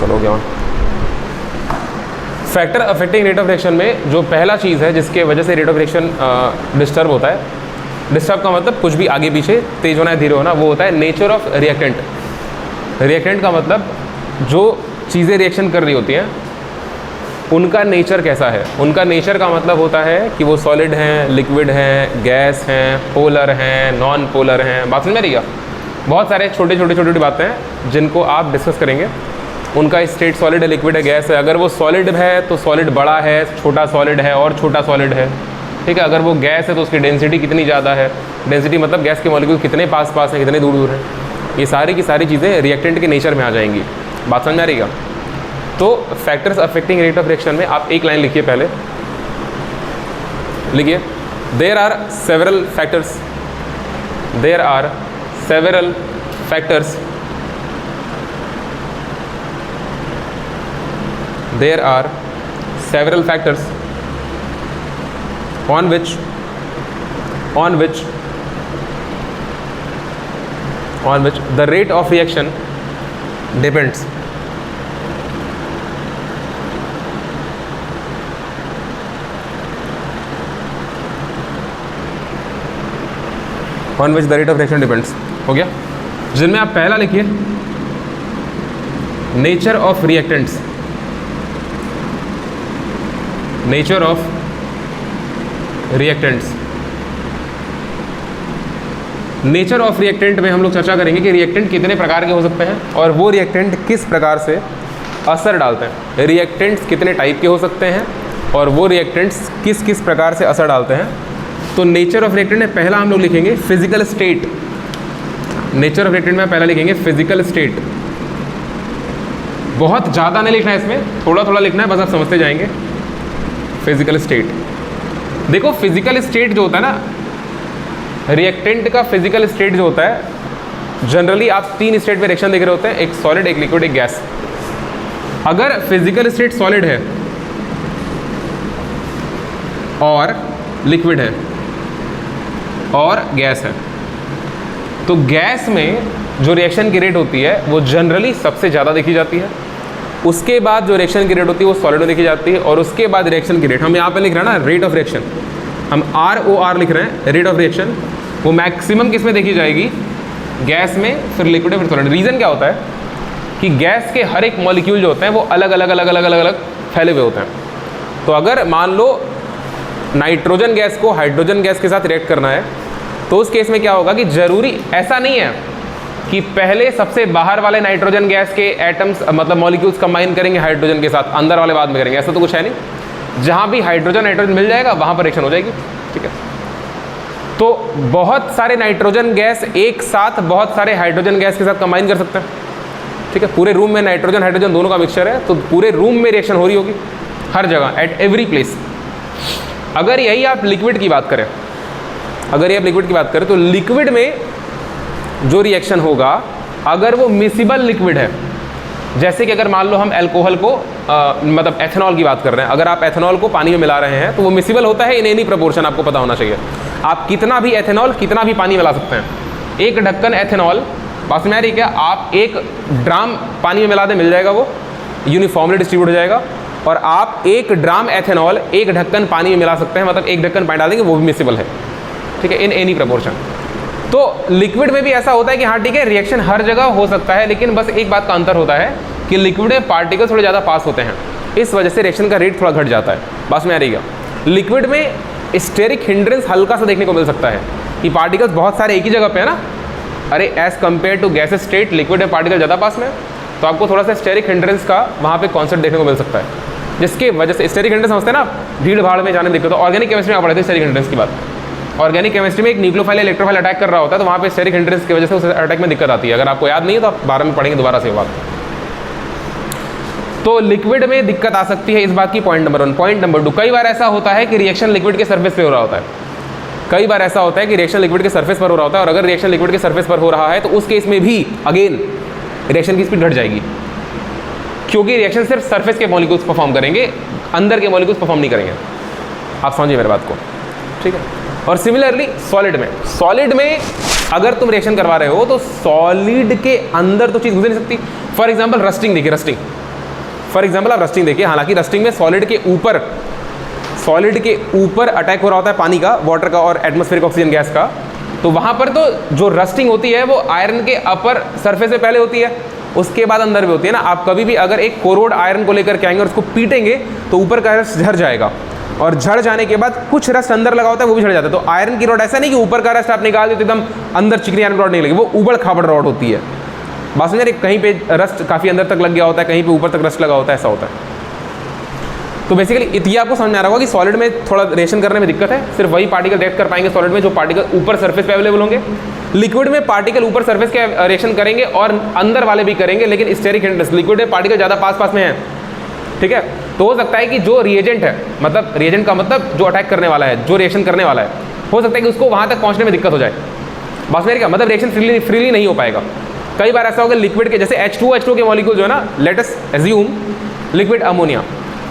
चलो क्या factor affecting rate of reaction में जो पहला चीज़ है जिसके वजह से रेट ऑफ रिएक्शन डिस्टर्ब होता है, डिस्टर्ब का मतलब कुछ भी आगे पीछे तेज होना है धीरे होना, वो होता है नेचर ऑफ रिएक्टेंट। रिएक्टेंट का मतलब जो चीज़ें रिएक्शन कर रही होती हैं उनका नेचर कैसा है। उनका नेचर का मतलब होता है कि वो सॉलिड हैं, लिक्विड हैं, गैस हैं, पोलर हैं, नॉन पोलर हैं। बात समझ में आ रही है? बहुत सारे छोटी बातें हैं जिनको आप डिस्कस करेंगे। उनका स्टेट सॉलिड है, लिक्विड है, गैस है। अगर वो सॉलिड है तो सॉलिड बड़ा है, छोटा सॉलिड है और छोटा सॉलिड है, ठीक है। अगर वो गैस है तो उसकी डेंसिटी कितनी ज़्यादा है, डेंसिटी मतलब गैस के मॉलिक्यूल कितने पास पास हैं, कितने दूर दूर हैं। ये सारी की सारी चीज़ें रिएक्टेंट के नेचर में आ जाएंगी। बात समझ में आ रही है? तो factors affecting rate of reaction में आप एक लाइन लिखिए, पहले लिखिए there are several factors, there are several factors, there are several factors on which the rate of reaction depends. On which the rate of reaction depends. हो गया? जिनमें आप पहला लिखिए nature of reactants, nature of reactants. Nature of reactant में हम लोग चर्चा करेंगे कि रिएक्टेंट कितने प्रकार के हो सकते हैं और वो रिएक्टेंट किस प्रकार से असर डालते हैं। रिएक्टेंट्स कितने टाइप के हो सकते हैं और वो रिएक्टेंट्स किस किस प्रकार से असर डालते हैं। तो नेचर ऑफ रिएक्टेंट में पहला हम लोग लिखेंगे physical state. Nature of reactant में पहला लिखेंगे फिजिकल स्टेट। बहुत ज़्यादा नहीं लिखना है इसमें, थोड़ा थोड़ा लिखना है, बस आप समझते जाएंगे। फिजिकल स्टेट, देखो फिजिकल स्टेट जो होता है ना, रिएक्टेंट का फिजिकल स्टेट जो होता है, जनरली आप तीन स्टेट में रिएक्शन देख रहे होते हैं, एक सॉलिड, एक लिक्विड, एक गैस। अगर फिजिकल स्टेट सॉलिड है और लिक्विड है और गैस है, तो गैस में जो रिएक्शन की रेट होती है वो जनरली सबसे ज़्यादा देखी जाती है। उसके बाद जो रिएक्शन की रेट होती है वो सॉलिड में देखी जाती है, और उसके बाद रिएक्शन की रेट, हम यहाँ पे लिख रहे हैं ना रेट ऑफ रिएक्शन, हम ROR लिख रहे हैं, रेट ऑफ रिएक्शन, वो मैक्सिमम किस में देखी जाएगी? गैस में, फिर लिक्विड में, फिर सॉलिड। रीज़न क्या होता है कि गैस के हर एक मॉलिक्यूल जो होते हैं वो अलग अलग अलग अलग अलग अलग फैले हुए होते हैं। तो अगर मान लो नाइट्रोजन गैस को हाइड्रोजन गैस के साथ रिएक्ट करना है, तो उस केस में क्या होगा कि ज़रूरी ऐसा नहीं है कि पहले सबसे बाहर वाले नाइट्रोजन गैस के एटम्स मतलब मॉलिक्यूल्स कंबाइन करेंगे हाइड्रोजन के साथ, अंदर वाले बाद में करेंगे, ऐसा तो कुछ है नहीं। जहाँ भी हाइड्रोजन नाइट्रोजन मिल जाएगा वहाँ पर रिएक्शन हो जाएगी, ठीक है। तो बहुत सारे नाइट्रोजन गैस एक साथ बहुत सारे हाइड्रोजन गैस के साथ कंबाइन कर सकते हैं, ठीक है। पूरे रूम में नाइट्रोजन हाइड्रोजन दोनों का मिक्सचर है, तो पूरे रूम में रिएक्शन हो रही होगी हर जगह, एट एवरी प्लेस। अगर यही आप लिक्विड की बात करें, अगर ये आप लिक्विड की बात करें, तो लिक्विड में जो रिएक्शन होगा, अगर वो मिसिबल लिक्विड है, जैसे कि अगर मान लो हम अल्कोहल को मतलब एथेनॉल की बात कर रहे हैं, अगर आप एथेनॉल को पानी में मिला रहे हैं तो वो मिसिबल होता है इन एनी प्रोपोर्शन, आपको पता होना चाहिए। आप कितना भी एथेनॉल कितना भी पानी मिला सकते हैं। एक ढक्कन एथेनॉल, बात में आ रही क्या, आप एक ड्राम पानी में मिला दें, मिल जाएगा, वो यूनिफॉर्मली डिस्ट्रीब्यूट हो जाएगा। और आप एक ड्राम एथेनॉल एक ढक्कन पानी में मिला सकते हैं, मतलब एक ढक्कन पानी डाल देंगे, वो भी मिसिबल है, ठीक है, इन एनी प्रोपोर्शन। तो लिक्विड में भी ऐसा होता है कि हाँ ठीक है, रिएक्शन हर जगह हो सकता है, लेकिन बस एक बात का अंतर होता है कि लिक्विड में पार्टिकल थोड़े ज़्यादा पास होते हैं, इस वजह से रिएक्शन का रेट थोड़ा घट जाता है। बस में आ रही है, लिक्विड में स्टेरिक हिंड्रेंस हल्का सा देखने को मिल सकता है कि पार्टिकल्स बहुत सारे एक ही जगह पे है ना। अरे as compare to gas state, liquid में पार्टिकल ज़्यादा पास में है, तो आपको थोड़ा सा स्टेरिक हिंड्रेंस का वहाँ पे कॉन्सेप्ट देखने को मिल सकता है, जिसके वजह से स्टेरिक हिंड्रेंस समझते हैं ना, भीड़ भाड़ में जाने में दिक्कत हो। ऑर्गेनिक केमिस्ट्री में आप पढ़े थे स्टेरिक हिंड्रेंस की बात। ऑर्गेनिक केमिस्ट्री में एक न्यूक्लियोफाइल इलेक्ट्रोफाइल अटैक कर रहा होता है, तो वहाँ पे स्टेरिक हिंड्रेंस की वजह से उस अटैक में दिक्कत आती है। अगर आपको याद नहीं है तो आप 12 में पढ़ेंगे दोबारा से बात। तो लिक्विड में दिक्कत आ सकती है, इस बात की पॉइंट नंबर 1। पॉइंट नंबर 2, कई बार ऐसा होता है कि रिएक्शन लिक्विड के सर्फेस पे हो रहा होता है। कई बार ऐसा होता है कि रिएक्शन लिक्विड के सर्फेस पर हो रहा होता है, और अगर रिएक्शन लिक्विड के सर्फेस पर हो रहा है तो उस केस में भी अगेन रिएक्शन की स्पीड घट जाएगी, क्योंकि रिएक्शन सिर्फ सर्फेस के मॉलिक्यूल्स परफॉर्म करेंगे, अंदर के मॉलिक्यूल्स परफॉर्म नहीं करेंगे। आप समझिए मेरे बात को, ठीक है। और सिमिलरली सॉलिड में अगर तुम रिएक्शन करवा रहे हो तो सॉलिड के अंदर तो चीज़ घुस नहीं सकती। फॉर एग्जाम्पल रस्टिंग, देखिए फॉर एग्जाम्पल आप रस्टिंग देखिए, हालांकि रस्टिंग में सॉलिड के ऊपर अटैक हो रहा होता है पानी का, वाटर का और एटमॉस्फेरिक ऑक्सीजन गैस का, तो वहां पर तो जो रस्टिंग होती है वो आयरन के अपर सरफेस से पहले होती है, उसके बाद अंदर भी होती है ना। आप कभी भी अगर एक कोरोड आयरन को लेकर के आएंगे और उसको पीटेंगे तो ऊपर का रस्ट झड़ जाएगा, और झड़ जाने के बाद कुछ रस्ट अंदर लगा होता है वो भी झड़ जाता है। तो आयरन की रॉड ऐसा नहीं कि ऊपर का रस्ट आप निकाल देते एकदम अंदर चिकनी आयरन रॉड नहीं लगी, वो उबड़ खाबड़ रॉड होती है। बात समझ रहे, कहीं पे रस्ट काफ़ी अंदर तक लग गया होता है, कहीं पे ऊपर तक रस्ट लगा होता है, ऐसा होता है। तो बेसिकली ये आपको समझ में आ रहा होगा कि सॉलिड में थोड़ा रिएक्शन करने में दिक्कत है, सिर्फ वही पार्टिकल रिएक्ट कर पाएंगे सॉलिड में जो पार्टिकल ऊपर सरफेस पे अवेलेबल होंगे। लिक्विड में पार्टिकल ऊपर सरफेस के रिएक्शन करेंगे और अंदर वाले भी करेंगे, लेकिन स्टेरिक हिंड्रेंस, लिक्विड में पार्टिकल ज़्यादा पास में है, ठीक है। तो हो सकता है कि जो रिएजेंट है, मतलब रिएजेंट का मतलब जो अटैक करने वाला है, जो रिएक्शन करने वाला है, हो सकता है कि उसको वहाँ तक पहुँचने में दिक्कत हो जाए। बस मेरे का मतलब रिएक्शन फ्रीली नहीं हो पाएगा। कई बार ऐसा होगा लिक्विड के, जैसे H2O के मॉलिक्यूल जो है ना, let us assume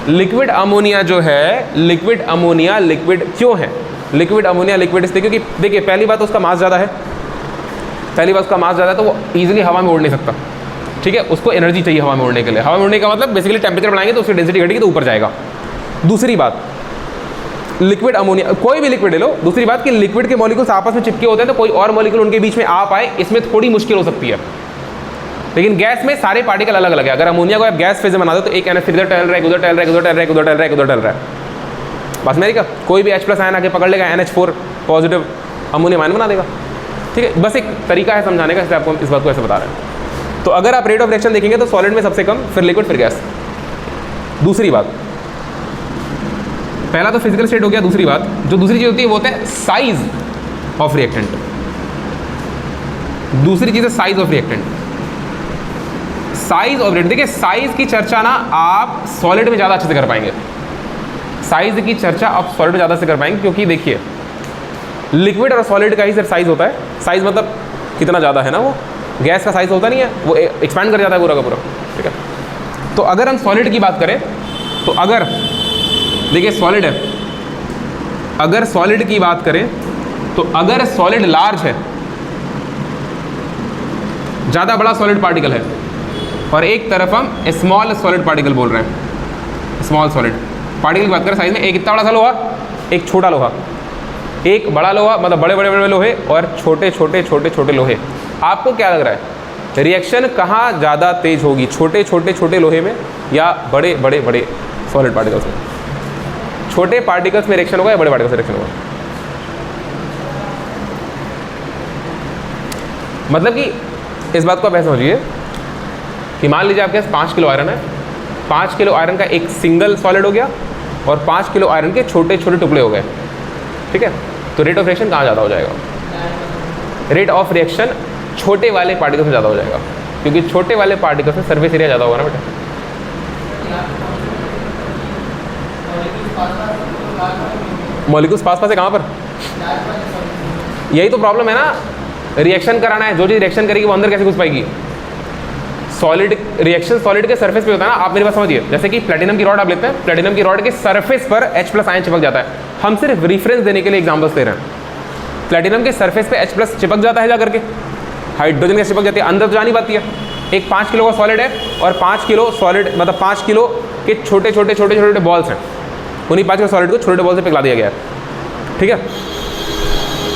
liquid ammonia जो है, लिक्विड अमोनिया लिक्विड क्यों है? लिक्विड अमोनिया लिक्विड इसलिए क्योंकि देखिए पहली बात उसका मास ज़्यादा है, तो वो ईजिली हवा में उड़ नहीं सकता, ठीक है। उसको एनर्जी चाहिए हवा में उड़ने के लिए। हवा में उड़ने का मतलब बेसिकली टेम्परेचर बढ़ाएंगे तो उसकी डेंसिटी घटेगी तो ऊपर जाएगा। दूसरी बात, लिक्विड अमोनिया, कोई भी लिक्विड ले लो, दूसरी बात कि लिक्विड के मॉलिक्यूल्स आपस में चिपके होते हैं, तो कोई और मॉलिक्यूल उनके बीच में आ पाए इसमें थोड़ी मुश्किल हो सकती है। लेकिन गैस में सारे पार्टिकल अलग अलग है। अगर अमोनिया को आप गैस फेज में बना दो तो एक NH इधर टहल रहा है, उधर टहल रहा है, उधर टहल रहा है, उधर टहल रहा है, उधर टहल रहा है। बस मेरी का कोई भी H+ आयन आके पकड़ लेगा, NH4 पॉजिटिव अमोनियम आयन बना देगा, ठीक है। बस एक तरीका है समझाने का, इसलिए आपको इस बात को ऐसे बता रहे हैं। तो अगर आप रेट ऑफ रिएक्शन देखेंगे तो सॉलिड में सबसे कम, फिर लिक्विड, फिर गैस। दूसरी बात, पहला तो फिजिकल स्टेट हो गया। दूसरी बात, जो दूसरी चीज़ होती है वो होता है साइज ऑफ रिएक्टेंट। दूसरी चीज़ है size of reactant. Size of reactant, देखिए साइज की चर्चा ना आप सॉलिड में ज़्यादा अच्छे से कर पाएंगे। साइज की चर्चा आप सॉलिड में ज़्यादा से कर पाएंगे, क्योंकि देखिए लिक्विड और सॉलिड का ही सिर्फ साइज होता है। साइज मतलब कितना ज़्यादा है ना, वो गैस का साइज होता नहीं है, वो एक्सपैंड कर जाता है पूरा का पूरा, ठीक है। तो अगर हम सॉलिड की बात करें तो अगर देखिए सॉलिड है, अगर सॉलिड की बात करें तो अगर सॉलिड लार्ज है, ज़्यादा बड़ा सॉलिड पार्टिकल है, और एक तरफ हम स्मॉल सॉलिड पार्टिकल बोल रहे हैं, स्मॉल सॉलिड पार्टिकल की बात करें साइज में, एक इतना बड़ा सा लोहा, एक छोटा लोहा, एक बड़ा लोहा मतलब बड़े बड़े बड़े लोहे और छोटे छोटे छोटे छोटे लोहे। आपको क्या लग रहा है रिएक्शन कहाँ ज़्यादा तेज होगी, छोटे छोटे छोटे लोहे में या बड़े बड़े बड़े सॉलिड पार्टिकल्स में? छोटे पार्टिकल्स में रिएक्शन होगा या बड़े पार्टिकल्स में रिएक्शन होगा? मतलब कि इस बात को आप ऐसे समझिए कि मान लीजिए आपके पास 5 किलो आयरन है, 5 किलो आयरन का एक सिंगल सॉलिड हो गया और 5 किलो आयरन के छोटे छोटे टुकड़े हो गए, ठीक है। तो रेट ऑफ रिएक्शन कहाँ ज़्यादा हो जाएगा? रेट ऑफ रिएक्शन छोटे वाले पार्टिकल्स में ज़्यादा हो जाएगा, क्योंकि छोटे वाले पार्टिकल्स में सरफेस एरिया ज़्यादा होगा ना बेटा। मॉलिक्यूल्स पास पास है, कहाँ पर? यही तो प्रॉब्लम है ना, रिएक्शन कराना है, जो चीज़ रिएक्शन करेगी वो अंदर कैसे घुस पाएगी? सॉलिड रिएक्शन सॉलिड के सरफेस पे होता है ना। आप मेरी बात समझिए, जैसे कि प्लेटिनम की रॉड आप लेते हैं, प्लेटिनम की रॉड के सरफेस पर H+ आयन चिपक जाता है। हम सिर्फ रिफरेंस देने के लिए एग्जांपल्स दे रहे हैं। प्लेटिनम के सरफेस पे H+ चिपक जाता है, जा करके हाइड्रोजन के चिपक जाती है, अंदर तो जा नहीं पाती है। एक 5 किलो का सॉलिड है और 5 किलो सॉलिड मतलब 5 किलो के छोटे छोटे छोटे छोटे बॉल्स हैं, उन्हीं 5 किलो सॉलिड को छोटे बॉल से पिघला दिया गया है, ठीक है।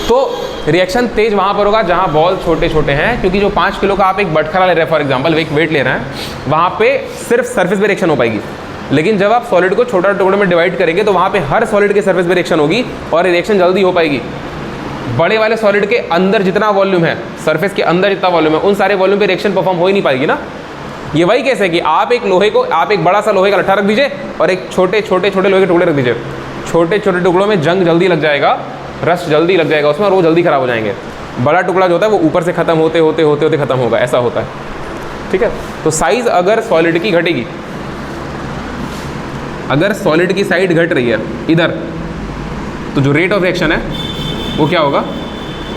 तो रिएक्शन तेज वहाँ पर होगा जहाँ बॉल छोटे छोटे हैं, क्योंकि जो 5 किलो का आप एक बटखरा ले रहे हैं, फॉर एग्जांपल एक वेट ले रहे हैं, वहाँ पे सिर्फ सरफेस पे रिएक्शन हो पाएगी। लेकिन जब आप सॉलिड को छोटा टुकड़े में डिवाइड करेंगे तो वहाँ पे हर सॉलिड के सरफेस पे रिएक्शन होगी और रिएक्शन जल्दी हो पाएगी। बड़े वाले सॉलिड के अंदर जितना वॉल्यूम है, सरफेस के अंदर जितना वॉल्यूम है, उन सारे वॉल्यूम पे रिएक्शन परफॉर्म हो ही नहीं पाएगी ना। ये वही कैसे है कि आप एक लोहे को, आप एक बड़ा सा लोहे का लट्ठा रख दीजिए और एक छोटे छोटे छोटे लोहे के टुकड़े रख दीजिए, छोटे छोटे टुकड़ों में जंग जल्दी लग जाएगा, रस्ट जल्दी लग जाएगा उसमें और वो जल्दी खराब हो जाएंगे। बड़ा टुकड़ा जो होता है वो ऊपर से खत्म होते होते होते होते खत्म होगा, ऐसा होता है, ठीक है। तो साइज अगर सॉलिड की घटेगी, अगर सॉलिड की साइड घट रही है इधर, तो जो रेट ऑफ रिएक्शन है वो क्या होगा?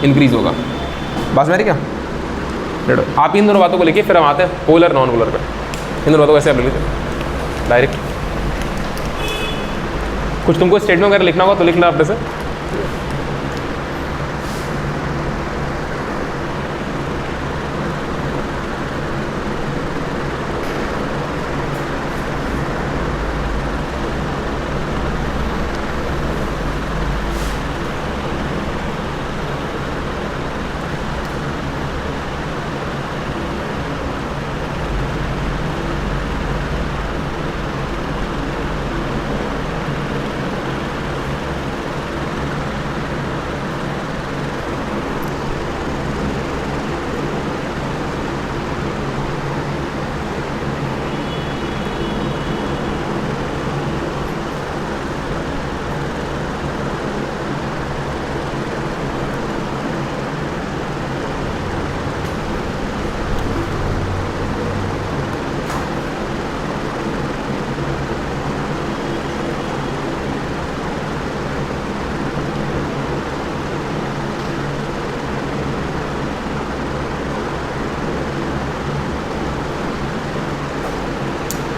इंक्रीज होगा। बस मेरी क्या आप इन दोनों बातों को लेके फिर हम आते हैं पोलर नॉन पोलर पे। इन दोनों बातों को ऐसे आप लिख लीजिए डायरेक्ट। कुछ तुमको स्टेटमेंट वगैरह लिखना होगा तो लिख लो अपने से।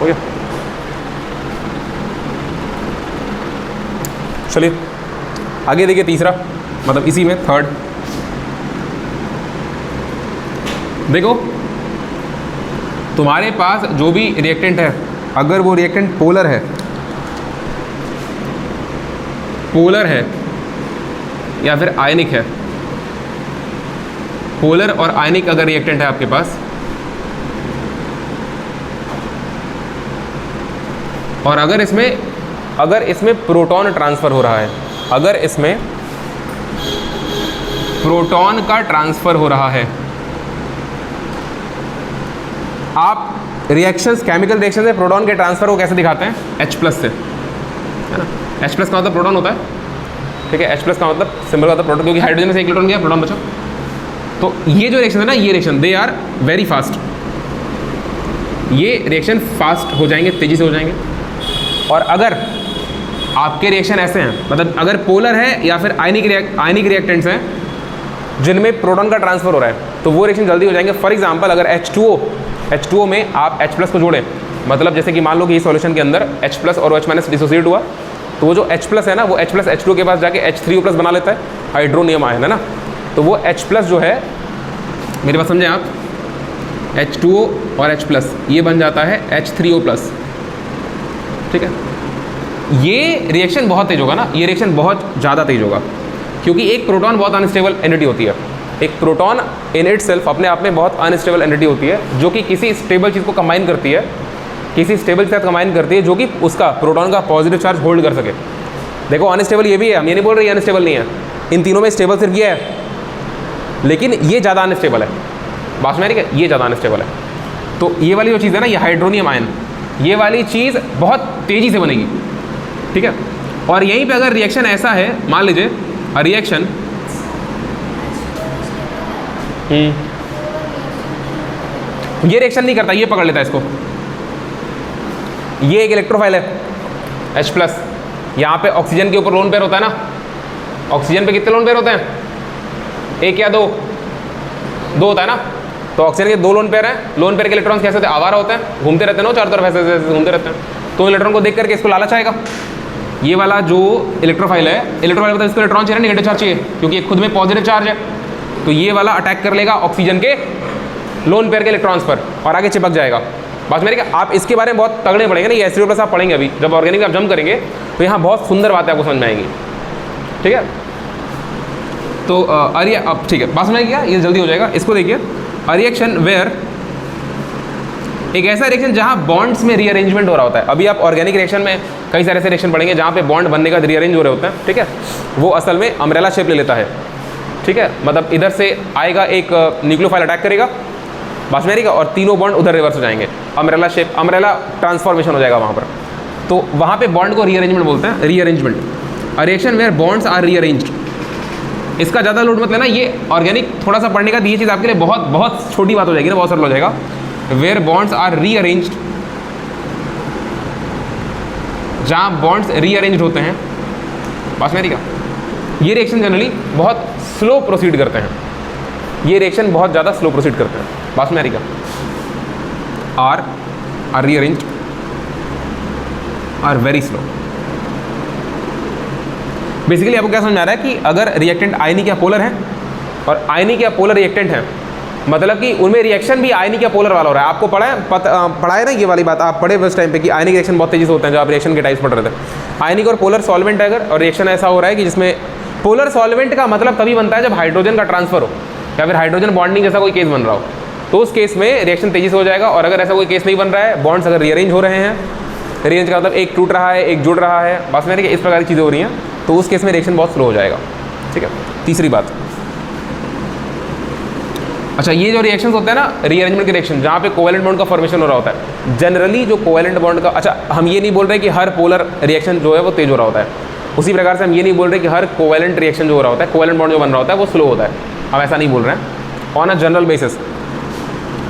हो गया। चलिए आगे देखिए तीसरा, मतलब इसी में थर्ड। देखो तुम्हारे पास जो भी रिएक्टेंट है, अगर वो रिएक्टेंट पोलर है या फिर आयनिक है, पोलर और आयनिक अगर रिएक्टेंट है आपके पास, और अगर इसमें प्रोटॉन ट्रांसफर हो रहा है, अगर इसमें प्रोटॉन का ट्रांसफर हो रहा है, आप रिएक्शंस, केमिकल रिएक्शन से प्रोटॉन के ट्रांसफर को कैसे दिखाते हैं? H+ से, है ना। H+ का मतलब प्रोटॉन होता है, ठीक है। H+ का मतलब सिंबल का मतलब प्रोटॉन, क्योंकि हाइड्रोजन में से एक इलेक्ट्रॉन गया, प्रोटॉन बचा। तो ये जो रिएक्शन है ना, ये reaction they are very fast, ये रिएक्शन फास्ट हो जाएंगे, तेजी से हो जाएंगे। और अगर आपके रिएक्शन ऐसे हैं, मतलब अगर पोलर है या फिर आयनिक रिएक्टेंट्स हैं जिनमें प्रोटॉन का ट्रांसफर हो रहा है, तो वो रिएक्शन जल्दी हो जाएंगे। फॉर एग्जांपल अगर H2O में आप H+ को जोड़ें, मतलब जैसे कि मान लो कि इस सॉल्यूशन के अंदर H+ और OH- डिसोसिएट हुआ, तो वो जो H+ है ना, वो H+ H2O के पास जाके H3O+ बना लेता है, हाइड्रोनियम आयन, है ना। तो वो H+ जो है, मेरी बात समझें आप, H2O और H+ ये बन जाता है H3O+, ठीक है। ये रिएक्शन बहुत तेज होगा ना, ये रिएक्शन बहुत ज़्यादा तेज होगा, क्योंकि एक प्रोटॉन बहुत अनस्टेबल एंटिटी होती है। एक प्रोटॉन इन इट सेल्फ अपने आप में बहुत अनस्टेबल एंटिटी होती है, जो कि किसी स्टेबल चीज़ को कंबाइन करती है, किसी स्टेबल के साथ कंबाइन करती है, जो कि उसका प्रोटॉन का पॉजिटिव चार्ज होल्ड कर सके। देखो अनस्टेबल ये भी है, हम ये नहीं बोल रहे ये अनस्टेबल नहीं है, इन तीनों में स्टेबल सिर्फ ये है, लेकिन ये ज़्यादा अनस्टेबल है। बात में है, ये ज़्यादा अनस्टेबल है। तो ये वाली जो चीज़ है ना, ये हाइड्रोनियम आयन, ये वाली चीज़ बहुत तेज़ी से बनेगी, ठीक है। और यहीं पे अगर रिएक्शन ऐसा है, मान लीजिए रिएक्शन ये रिएक्शन नहीं करता, ये पकड़ लेता है इसको, ये एक इलेक्ट्रोफाइल है H+, यहाँ पे ऑक्सीजन के ऊपर लोन पेयर होता है ना, ऑक्सीजन पे कितने लोन पेयर होते हैं? एक या दो होता है ना। तो ऑक्सीजन के 2 लोन पेयर हैं, लोन पेयर के इलेक्ट्रॉन्स कैसे होते हैं? आवारा होते हैं, घूमते रहते हैं ना चारों तरफ, ऐसे घूमते रहते हैं। तो इलेक्ट्रॉन को देख करके इसको लालच आएगा। ये वाला जो इलेक्ट्रोफाइल है, इलेक्ट्रोफाइल मतलब इसको इलेक्ट्रॉन चाहिए, नेगेटिव चार्ज चाहिए, क्योंकि खुद में पॉजिटिव चार्ज है। तो ये वाला अटैक कर लेगा ऑक्सीजन के लोन पेयर के इलेक्ट्रॉन्स पर और आगे चिपक जाएगा। बात मेरी, आप इसके बारे में बहुत तगड़े पढ़ेंगे ना, ये H3O+ आप पढ़ेंगे अभी, जब ऑर्गेनिक आप जम करेंगे तो यहाँ बहुत सुंदर बातें आपको समझ में आएंगी, ठीक है। तो अरे अब ठीक है, बात समझ गया, ये जल्दी हो जाएगा। इसको देखिए, रिएक्शन वेयर, एक ऐसा रिएक्शन जहाँ बॉन्ड्स में रीअरेंजमेंट हो रहा होता है। अभी आप ऑर्गेनिक रिएक्शन में कई सारे ऐसे रिएक्शन पढ़ेंगे जहाँ पे बॉन्ड बनने का रीअरेंज हो रहे होते हैं, ठीक है। वो असल में अम्ब्रेला शेप ले लेता है, ठीक है। मतलब इधर से आएगा एक न्यूक्लियोफाइल अटैक करेगा, बात में आएगा, और तीनों बॉन्ड उधर रिवर्स हो जाएंगे, अम्ब्रेला शेप, अम्ब्रेला ट्रांसफॉर्मेशन हो जाएगा वहाँ पर। तो वहाँ पे बॉन्ड को रीअरेंजमेंट बोलते हैं, rearrangement. Reaction where bonds are rearranged, इसका ज़्यादा लोड मत लेना, ये ऑर्गेनिक थोड़ा सा पढ़ने का, ये चीज़ आपके लिए बहुत बहुत छोटी बात हो जाएगी ना, बहुत सरल हो जाएगा। वेयर बॉन्ड्स आर रीअरेंज्ड, जहाँ बॉन्ड्स रीअरेंज्ड होते हैं, बात में आएगा। ये रिएक्शन जनरली बहुत स्लो प्रोसीड करते हैं, ये रिएक्शन बहुत ज़्यादा स्लो प्रोसीड करते हैं, बात में आएगा। Are rearranged, are very slow. Basically आपको क्या समझ में आ रहा है कि अगर रिएक्टेंट आयनिक या पोलर है, और आयनिक या पोलर रिएक्टेंट है, मतलब कि उनमें रिएक्शन भी आयनिक या पोलर वाला हो रहा है। आपको पढ़ा है ना ये वाली बात, आप पढ़े उस टाइम पे कि आयनिक रिएक्शन बहुत तेजी से होते हैं, जब आप रिएक्शन के टाइप्स पढ़ रहे थे। आयनिक और पोलर सॉल्वेंट है अगर, और रिएक्शन ऐसा हो रहा है कि जिसमें पोलर सॉल्वेंट का मतलब तभी बनता है जब हाइड्रोजन का ट्रांसफर हो, या फिर हाइड्रोजन बॉन्डिंग जैसा कोई केस बन रहा हो, तो उस केस में रिएक्शन तेजी से हो जाएगा। और अगर ऐसा कोई केस नहीं बन रहा है, बॉन्ड्स अगर रीअरेंज हो रहे हैं, रीअरेंज का मतलब एक टूट रहा है, एक जुड़ रहा है, बस मेरे इस प्रकार की चीज़ें हो रही हैं, तो उस केस में रिएक्शन बहुत स्लो हो जाएगा, ठीक है। तीसरी बात, अच्छा, ये जो रिएक्शंस होते हैं ना, रीअरेंजमेंट के रिएक्शन, जहाँ पे कोवेलेंट बॉन्ड का फॉर्मेशन हो रहा होता है, जनरली जो कोवेलेंट बॉन्ड का, अच्छा हम ये नहीं बोल रहे कि हर पोलर रिएक्शन जो है वो तेज हो रहा होता है, उसी प्रकार से हम ये नहीं बोल रहे कि हर कोवेलेंट रिएक्शन जो हो रहा होता है, कोवेलेंट बॉन्ड जो बन रहा होता है वो स्लो होता है, हम ऐसा नहीं बोल रहे हैं। ऑन अ जनरल बेसिस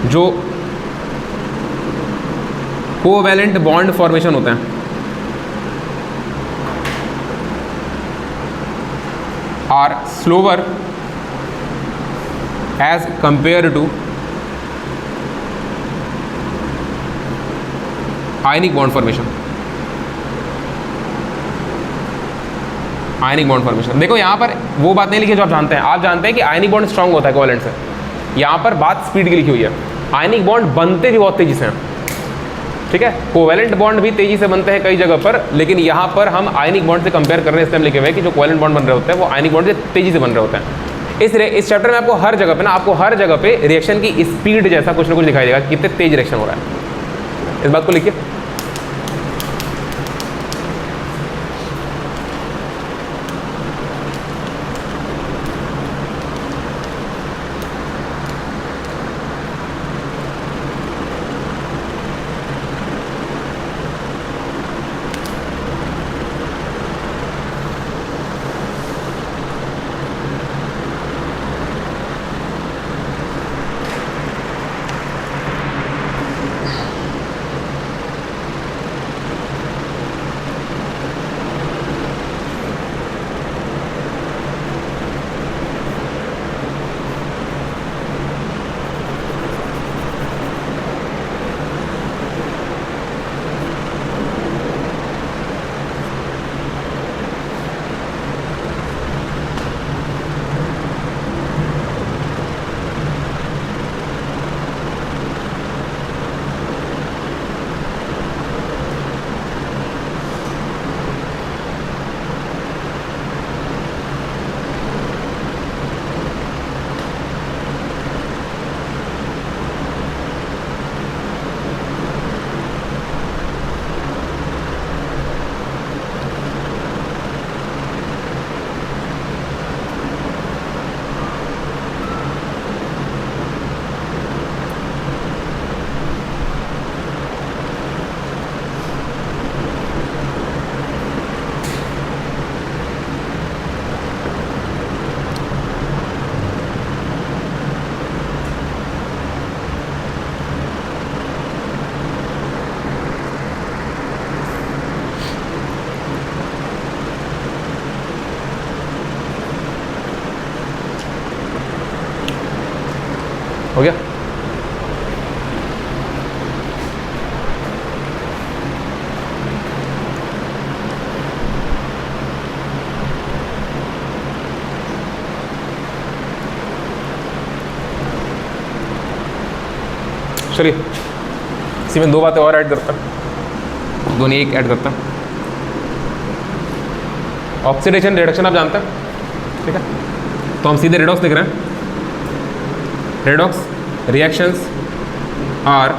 जो कोवेलेंट बॉन्ड फॉर्मेशन होते हैं are slower as compared to ionic bond formation, ionic bond formation. देखो यहाँ पर वो बात नहीं लिखी जो आप जानते हैं। आप जानते हैं कि आयनिक बॉन्ड स्ट्रांग होता है कोवेलेंट से, यहाँ पर बात स्पीड की लिखी हुई है। आयनिक बॉन्ड बनते भी बहुत तेजी से हैं, ठीक है। कोवेलेंट बॉन्ड भी तेजी से बनते हैं कई जगह पर, लेकिन यहाँ पर हम आयनिक बॉन्ड से कंपेयर कर रहे हैं, इसलिए हम लिखे हुए हैं कि जो कोवेलेंट बॉन्ड बन रहे होते हैं वो आयनिक बॉन्ड से तेजी से बन रहे होते हैं। इस चैप्टर में आपको हर जगह पे ना, आपको हर जगह पे रिएक्शन की स्पीड जैसा कुछ ना कुछ दिखाई देगा, कितने तेज रिएक्शन हो रहा है। इस बात को लिखिए। हो गया। चलिए इसी में दो बातें और ऐड करता हूँ, दो नहीं एक ऐड करता हूँ। ऑक्सीडेशन रिडक्शन आप जानते हैं, ठीक है, तो हम सीधे रेडॉक्स लिख रहे हैं। Redox reactions are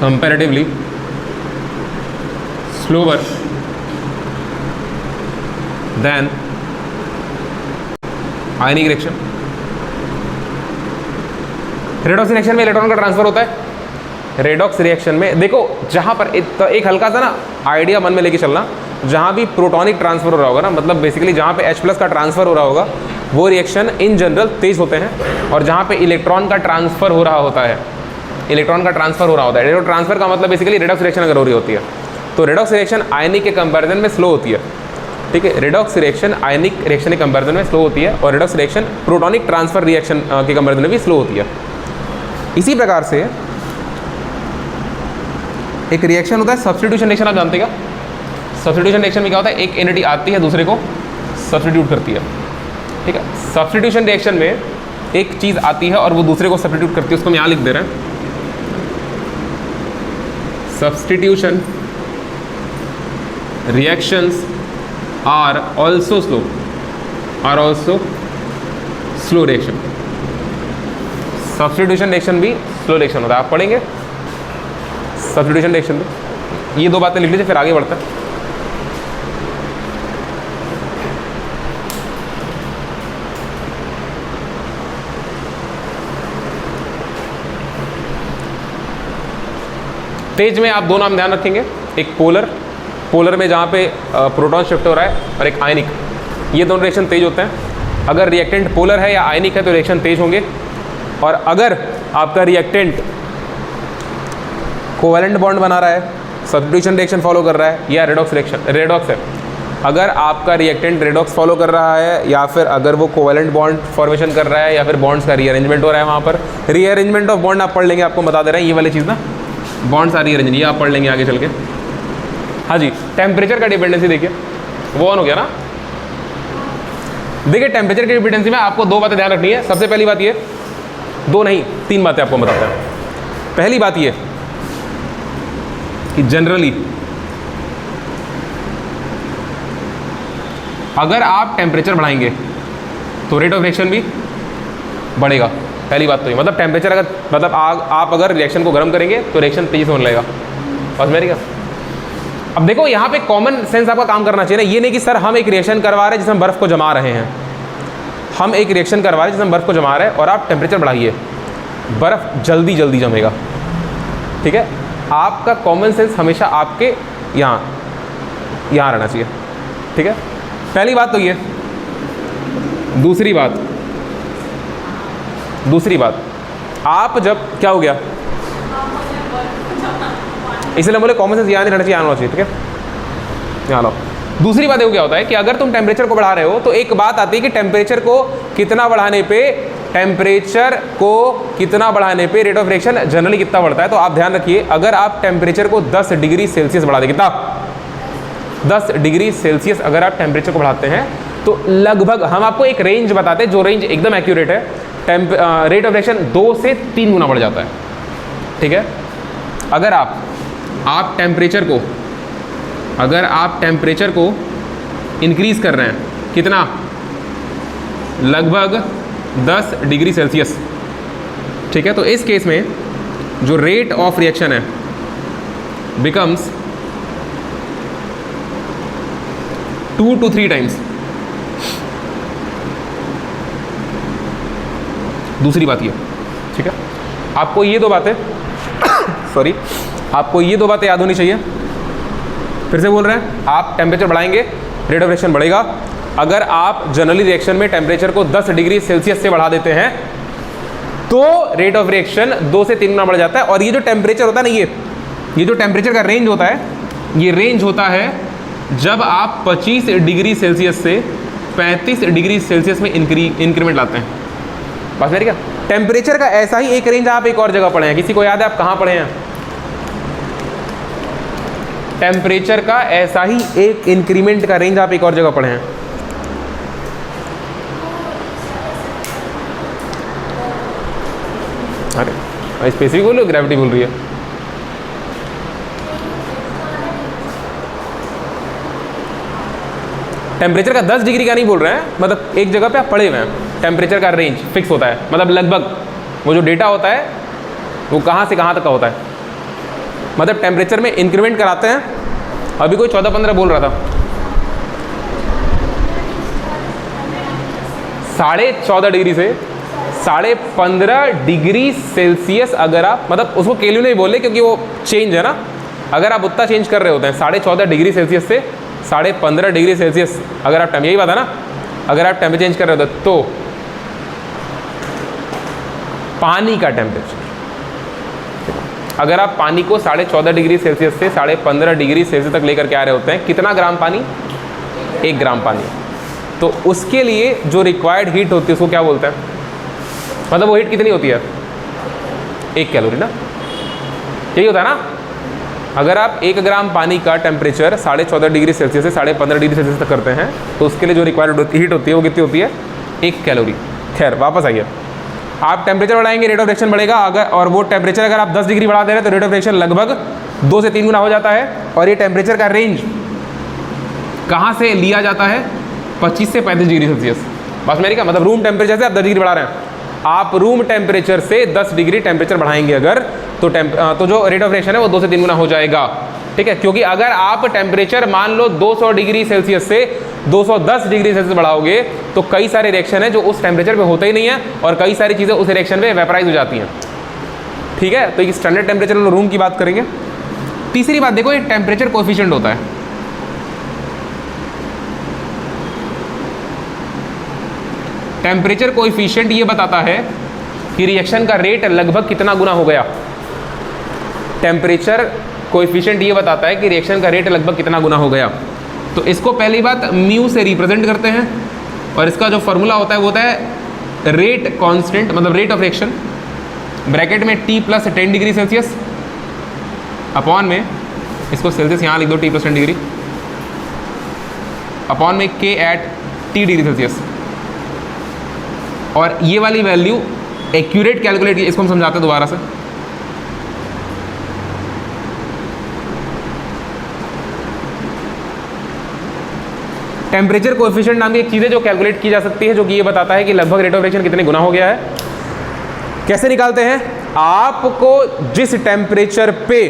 comparatively slower than ionic reaction। Redox reaction में इलेक्ट्रॉन का ट्रांसफर होता है। रेडॉक्स रिएक्शन में देखो, जहां पर एक हल्का सा ना आइडिया मन में लेके चलना, जहां भी प्रोटॉनिक ट्रांसफर हो रहा होगा ना, मतलब बेसिकली जहां पे H+ का ट्रांसफर हो रहा होगा वो रिएक्शन इन जनरल तेज होते हैं, और जहाँ पे इलेक्ट्रॉन का ट्रांसफर हो रहा होता है, इलेक्ट्रॉन का ट्रांसफर हो रहा होता है, इलेक्ट्रॉन ट्रांसफर का मतलब बेसिकली रेडॉक्स रिएक्शन अगर हो रही होती है तो रेडॉक्स रिएक्शन आयनिक के कंपैरिजन में स्लो होती है, ठीक है। रेडॉक्स रिएक्शन आयनिक रिएक्शन के कंपैरिजन में स्लो होती है, और रेडॉक्स रिएक्शन प्रोटॉनिक ट्रांसफर रिएक्शन के कंपैरिजन में भी स्लो होती है। इसी प्रकार से एक रिएक्शन होता है सब्स्टिट्यूशन रिएक्शन, आप जानते हैं क्या? सब्स्टिट्यूशन रिएक्शन में क्या होता है, एक एनर्जी आती है दूसरे को सब्स्टिट्यूट करती है, ठीक है। सब्स्टिट्यूशन रिएक्शन में एक चीज आती है और वो दूसरे को सब्स्टिट्यूट करती है, उसको हम यहाँ लिख दे रहे हैं। Substitution reactions are also slow reaction. Substitution reaction भी स्लो रिएक्शन होता है, आप पढ़ेंगे सब्स्टिट्यूशन रिएक्शन में। ये दो बातें लिख लीजिए, फिर आगे बढ़ते हैं। तेज में आप दो नाम ध्यान रखेंगे, एक पोलर में जहाँ पे प्रोटॉन शिफ्ट हो रहा है, और एक आयनिक। ये दोनों रिएक्शन तेज होते हैं। अगर रिएक्टेंट पोलर है या आयनिक है तो रिएक्शन तेज होंगे, और अगर आपका रिएक्टेंट कोवेलेंट बॉन्ड बना रहा है, सब्स्टिट्यूशन रिएक्शन फॉलो कर रहा है, या रेडॉक्स है, अगर आपका रिएक्टेंट रेडॉक्स फॉलो कर रहा है, या फिर अगर वो कोवेलेंट बॉन्ड फॉर्मेशन कर रहा है, या फिर बॉन्ड्स का रीअरेंजमेंट हो रहा है, वहाँ पर रीअरेंजमेंट ऑफ बॉन्ड आप पढ़ लेंगे, आपको बता दे रहे हैं ये वाली चीज़ ना, बॉन्ड्स आ रही है रंजनी, आप पढ़ लेंगे आगे चल के। हाँ जी, टेम्परेचर का डिपेंडेंसी देखिए वो ऑन हो गया ना। देखिए टेम्परेचर की डिपेंडेंसी में आपको दो बातें ध्यान रखनी है। सबसे पहली बात ये, दो नहीं तीन बातें आपको बताते हैं। पहली बात ये कि जनरली अगर आप टेम्परेचर बढ़ाएंगे तो रेट ऑफ रिएक्शन भी बढ़ेगा। पहली बात तो ये, मतलब टेम्परेचर अगर मतलब आप अगर रिएक्शन को गर्म करेंगे तो रिएक्शन तेजी से होने लगेगा। बस मेरी क्या, अब देखो यहाँ पे कॉमन सेंस आपका काम करना चाहिए ना। ये नहीं कि सर हम एक रिएक्शन करवा रहे हैं जिसमें बर्फ़ को जमा रहे हैं, हम एक रिएक्शन करवा रहे हैं जिसमें बर्फ़ को जमा रहे हैं और आप टेम्परेचर बढ़ाइए, बर्फ़ जल्दी जल्दी जमेगा। ठीक है, आपका कॉमन सेंस हमेशा आपके यहाँ रहना चाहिए। ठीक है, पहली बात तो ये। दूसरी बात आप जब क्या हो गया, इसलिए बोले कॉमन सेंस यहाँ नहीं रहना चाहिए, आना चाहिए। ठीक है, यहाँ लो। दूसरी बात ये क्या होता है कि अगर तुम टेम्परेचर को बढ़ा रहे हो तो एक बात आती है कि टेम्परेचर को कितना बढ़ाने पे रेट ऑफ रिएक्शन जनरली कितना बढ़ता है। तो आप ध्यान रखिए, अगर आप टेम्परेचर को 10 डिग्री सेल्सियस बढ़ा दें, कितना 10 डिग्री सेल्सियस अगर आप टेम्परेचर को बढ़ाते हैं तो लगभग हम आपको एक रेंज बताते हैं जो रेंज एकदम एक्यूरेट है, रेट ऑफ रिएक्शन 2 से 3 गुना बढ़ जाता है। ठीक है, अगर आप टेम्परेचर को इंक्रीज कर रहे हैं कितना, लगभग 10 डिग्री सेल्सियस। ठीक है, तो इस केस में जो रेट ऑफ रिएक्शन है बिकम्स 2 to 3 टाइम्स। दूसरी बात ये, ठीक है, आपको ये दो बातें आपको ये दो बातें याद होनी चाहिए। फिर से बोल रहे हैं, आप टेम्परेचर बढ़ाएंगे रेट ऑफ रिएक्शन बढ़ेगा। अगर आप जनरली रिएक्शन में टेम्परेचर को 10 डिग्री सेल्सियस से बढ़ा देते हैं तो रेट ऑफ रिएक्शन 2 से 3 गुना बढ़ जाता है। और ये जो टेम्परेचर होता है ना, ये जो टेम्परेचर का रेंज होता है, ये रेंज होता है जब आप 25 डिग्री सेल्सियस से 35 डिग्री सेल्सियस में इंक्रीमेंट लाते हैं। बस मेरी क्या, टेम्परेचर का ऐसा ही एक रेंज आप एक और जगह पढ़े हैं, किसी को याद है आप कहाँ पढ़े हैं? टेम्परेचर का ऐसा ही एक इंक्रीमेंट का रेंज आप एक और जगह पढ़े हैं। अरे स्पेसिफिक बोल रही हो, ग्रेविटी बोल रही है? टेम्परेचर का 10 डिग्री का नहीं बोल रहे हैं, मतलब एक जगह पे आप पढ़े हुए हैं, टेम्परेचर का रेंज फिक्स होता है, मतलब लगभग वो जो डेटा होता है वो कहाँ से कहाँ तक का होता है, मतलब टेम्परेचर में इंक्रीमेंट कराते हैं। अभी कोई 14-15 बोल रहा था, 14.5 डिग्री से 15.5 डिग्री सेल्सियस अगर आप, मतलब उसको केल्विन नहीं बोल रहे क्योंकि वो चेंज है ना, अगर आप उतना चेंज कर रहे होते हैं 14.5 डिग्री सेल्सियस से 15.5 डिग्री सेल्सियस, अगर आप यही बात है ना, अगर आप टेम्परेचर चेंज कर रहे होते तो पानी का टेम्परेचर, अगर आप पानी को 14.5 डिग्री सेल्सियस से 15.5 डिग्री सेल्सियस तक लेकर के आ रहे होते हैं, कितना ग्राम पानी? 1 ग्राम पानी। तो उसके लिए जो रिक्वायर्ड हीट होती है उसको क्या बोलते हैं, मतलब वो हीट कितनी होती है? 1 कैलोरी ना, यही होता है ना। अगर आप 1 ग्राम पानी का टेम्परेचर 14.5 डिग्री सेल्सियस से 15.5 डिग्री सेल्सियस तक करते हैं तो उसके लिए जो रिक्वायर्ड हीट होती है वो कितनी होती है? 1 कैलोरी। खैर वापस आइए, आप टेम्परेचर बढ़ाएंगे रेट ऑफ रिएक्शन बढ़ेगा, अगर और वो टेम्परेचर अगर आप 10 डिग्री बढ़ा दे रहे हैं तो रेट ऑफ रिएक्शन लगभग 2 से 3 गुना हो जाता है। और ये टेम्परेचर का रेंज कहाँ से लिया जाता है? 25 से 35 डिग्री सेल्सियस। बस मेरी का मतलब रूम टेम्परेचर से आप 10 डिग्री बढ़ा रहे हैं, आप रूम टेम्परेचर से 10 डिग्री टेम्परेचर बढ़ाएंगे अगर तो जो रेट ऑफ रिएक्शन है वो 2 से 3 गुना हो जाएगा। ठीक है, क्योंकि अगर आप टेम्परेचर मान लो 200 डिग्री सेल्सियस से 210 डिग्री सेल्सियस बढ़ाओगे तो कई सारे रिएक्शन है जो उस टेम्परेचर पे होते ही नहीं है और कई सारी चीज़ें उस रिएक्शन पे वेपराइज हो जाती हैं। ठीक है, तो ये स्टैंडर्ड टेम्परेचर हम रूम की बात करेंगे। तीसरी बात देखो, ये टेम्परेचर कोएफिशिएंट होता है। टेम्परेचर कोएफिशिएंट ये बताता है कि रिएक्शन का रेट लगभग कितना गुना हो गया। टेम्परेचर कोएफिशिएंट ये बताता है कि रिएक्शन का रेट लगभग कितना गुना हो गया। तो इसको पहली बात म्यू से रिप्रेजेंट करते हैं और इसका जो फॉर्मूला होता है वो होता है रेट कांस्टेंट, मतलब रेट ऑफ रिएक्शन ब्रैकेट में T + 10 डिग्री सेल्सियस अपॉन में इसको सेल्सियस यहाँ लिख दो T+10 डिग्री, अपॉन में K at T degree Celsius. और ये वाली वैल्यू एक्यूरेट कैलकुलेट की, इसको हम समझाते हैं दोबारा से। टेम्परेचर कोएफिशिएंट नाम की एक चीज़ है जो कैलकुलेट की जा सकती है, जो कि ये बताता है कि लगभग रेट ऑफ रिएक्शन कितने गुना हो गया है। कैसे निकालते हैं? आपको जिस टेम्परेचर पे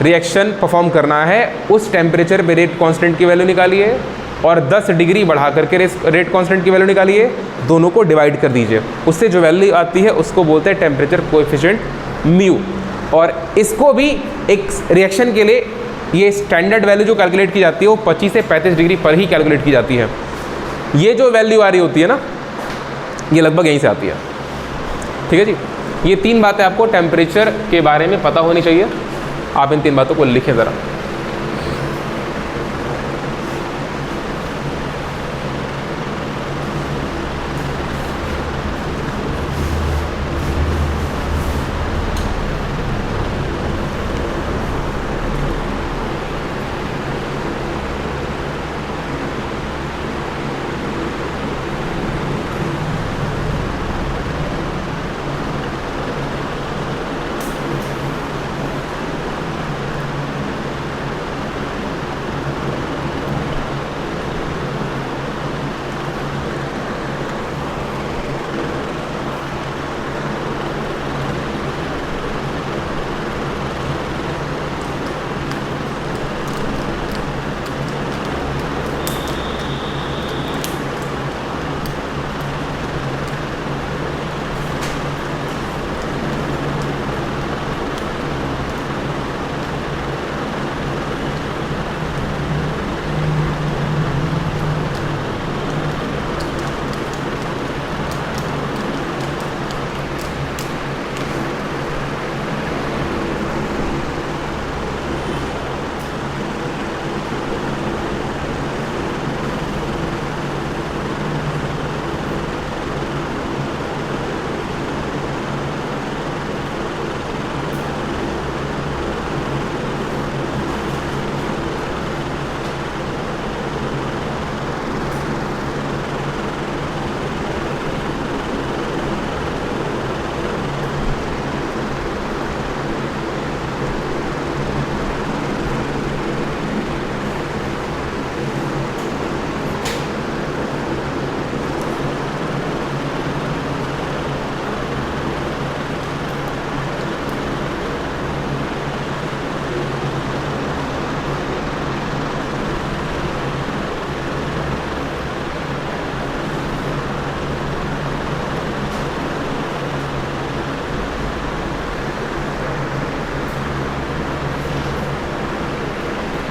रिएक्शन परफॉर्म करना है उस टेम्परेचर पे रेट कांस्टेंट की वैल्यू निकालिए और 10 डिग्री बढ़ा करके रेट कांस्टेंट की वैल्यू निकालिए, दोनों को डिवाइड कर दीजिए, उससे जो वैल्यू आती है उसको बोलते हैं टेम्परेचर कोएफिशिएंट म्यू। और इसको भी एक रिएक्शन के लिए ये स्टैंडर्ड वैल्यू जो कैलकुलेट की जाती है वो 25 से 35 डिग्री पर ही कैलकुलेट की जाती है। ये जो वैल्यू आ रही होती है ना, ये लगभग यहीं से आती है। ठीक है जी, ये 3 बातें आपको टेम्परेचर के बारे में पता होनी चाहिए। आप इन 3 बातों को लिखें ज़रा।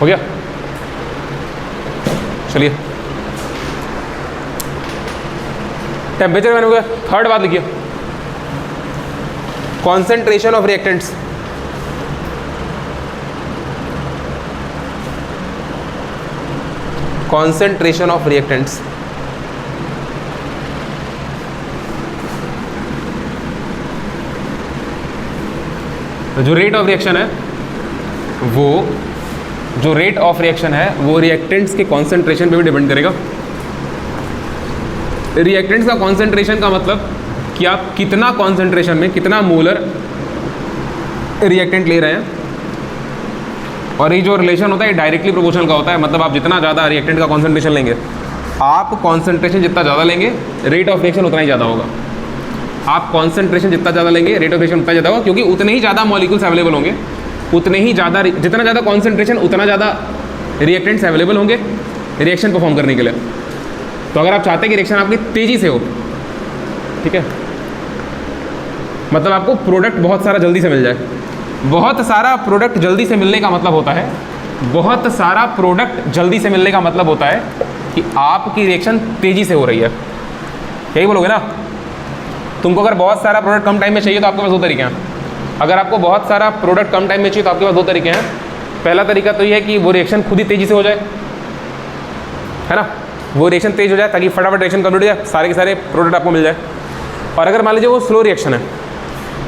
हो गया? चलिए, टेम्परेचर मैंने हो गया। थर्ड बात लिखिए, concentration of reactants. Concentration of reactants जो रेट ऑफ रिएक्शन है वो रिएक्टेंट्स के कॉन्सेंट्रेशन पे भी डिपेंड करेगा। रिएक्टेंट्स का कॉन्सेंट्रेशन का मतलब कि आप कितना कॉन्सेंट्रेशन में कितना मोलर रिएक्टेंट ले रहे हैं, और ये जो रिलेशन होता है ये डायरेक्टली प्रोपोर्शनल का होता है। मतलब आप जितना ज़्यादा रिएक्टेंट का कॉन्सेंट्रेशन लेंगे, आप कॉन्सेंट्रेशन जितना ज़्यादा लेंगे रेट ऑफ रिएक्शन उतना ही ज़्यादा होगा। आप कॉन्सेंट्रेशन जितना ज़्यादा लेंगे रेट ऑफ रिएक्शन उतना ज़्यादा होगा, क्योंकि उतने ही ज़्यादा मॉलिक्यूल्स अवेलेबल होंगे, उतने ही ज़्यादा, जितना ज़्यादा कॉन्सेंट्रेशन उतना ज़्यादा रिएक्टेंट्स अवेलेबल होंगे रिएक्शन परफॉर्म करने के लिए। तो अगर आप चाहते हैं कि रिएक्शन आपकी तेज़ी से हो, ठीक है, मतलब आपको प्रोडक्ट बहुत सारा जल्दी से मिल जाए। बहुत सारा प्रोडक्ट जल्दी से मिलने का मतलब होता है, बहुत सारा प्रोडक्ट जल्दी से मिलने का मतलब होता है कि आपकी रिएक्शन तेज़ी से हो रही है। यही बोलोगे ना? तुमको अगर बहुत सारा प्रोडक्ट कम टाइम में चाहिए तो आपके पास 2 तरीके हैं। अगर आपको बहुत सारा प्रोडक्ट कम टाइम में चाहिए तो आपके पास 2 तरीके हैं। पहला तरीका तो ये है कि वो रिएक्शन खुद ही तेज़ी से हो जाए, है ना, वो रिएक्शन तेज हो जाए ताकि फटाफट रिएक्शन कंप्लीट हो जाए, सारे के सारे प्रोडक्ट आपको मिल जाए। और अगर मान लीजिए वो स्लो रिएक्शन है,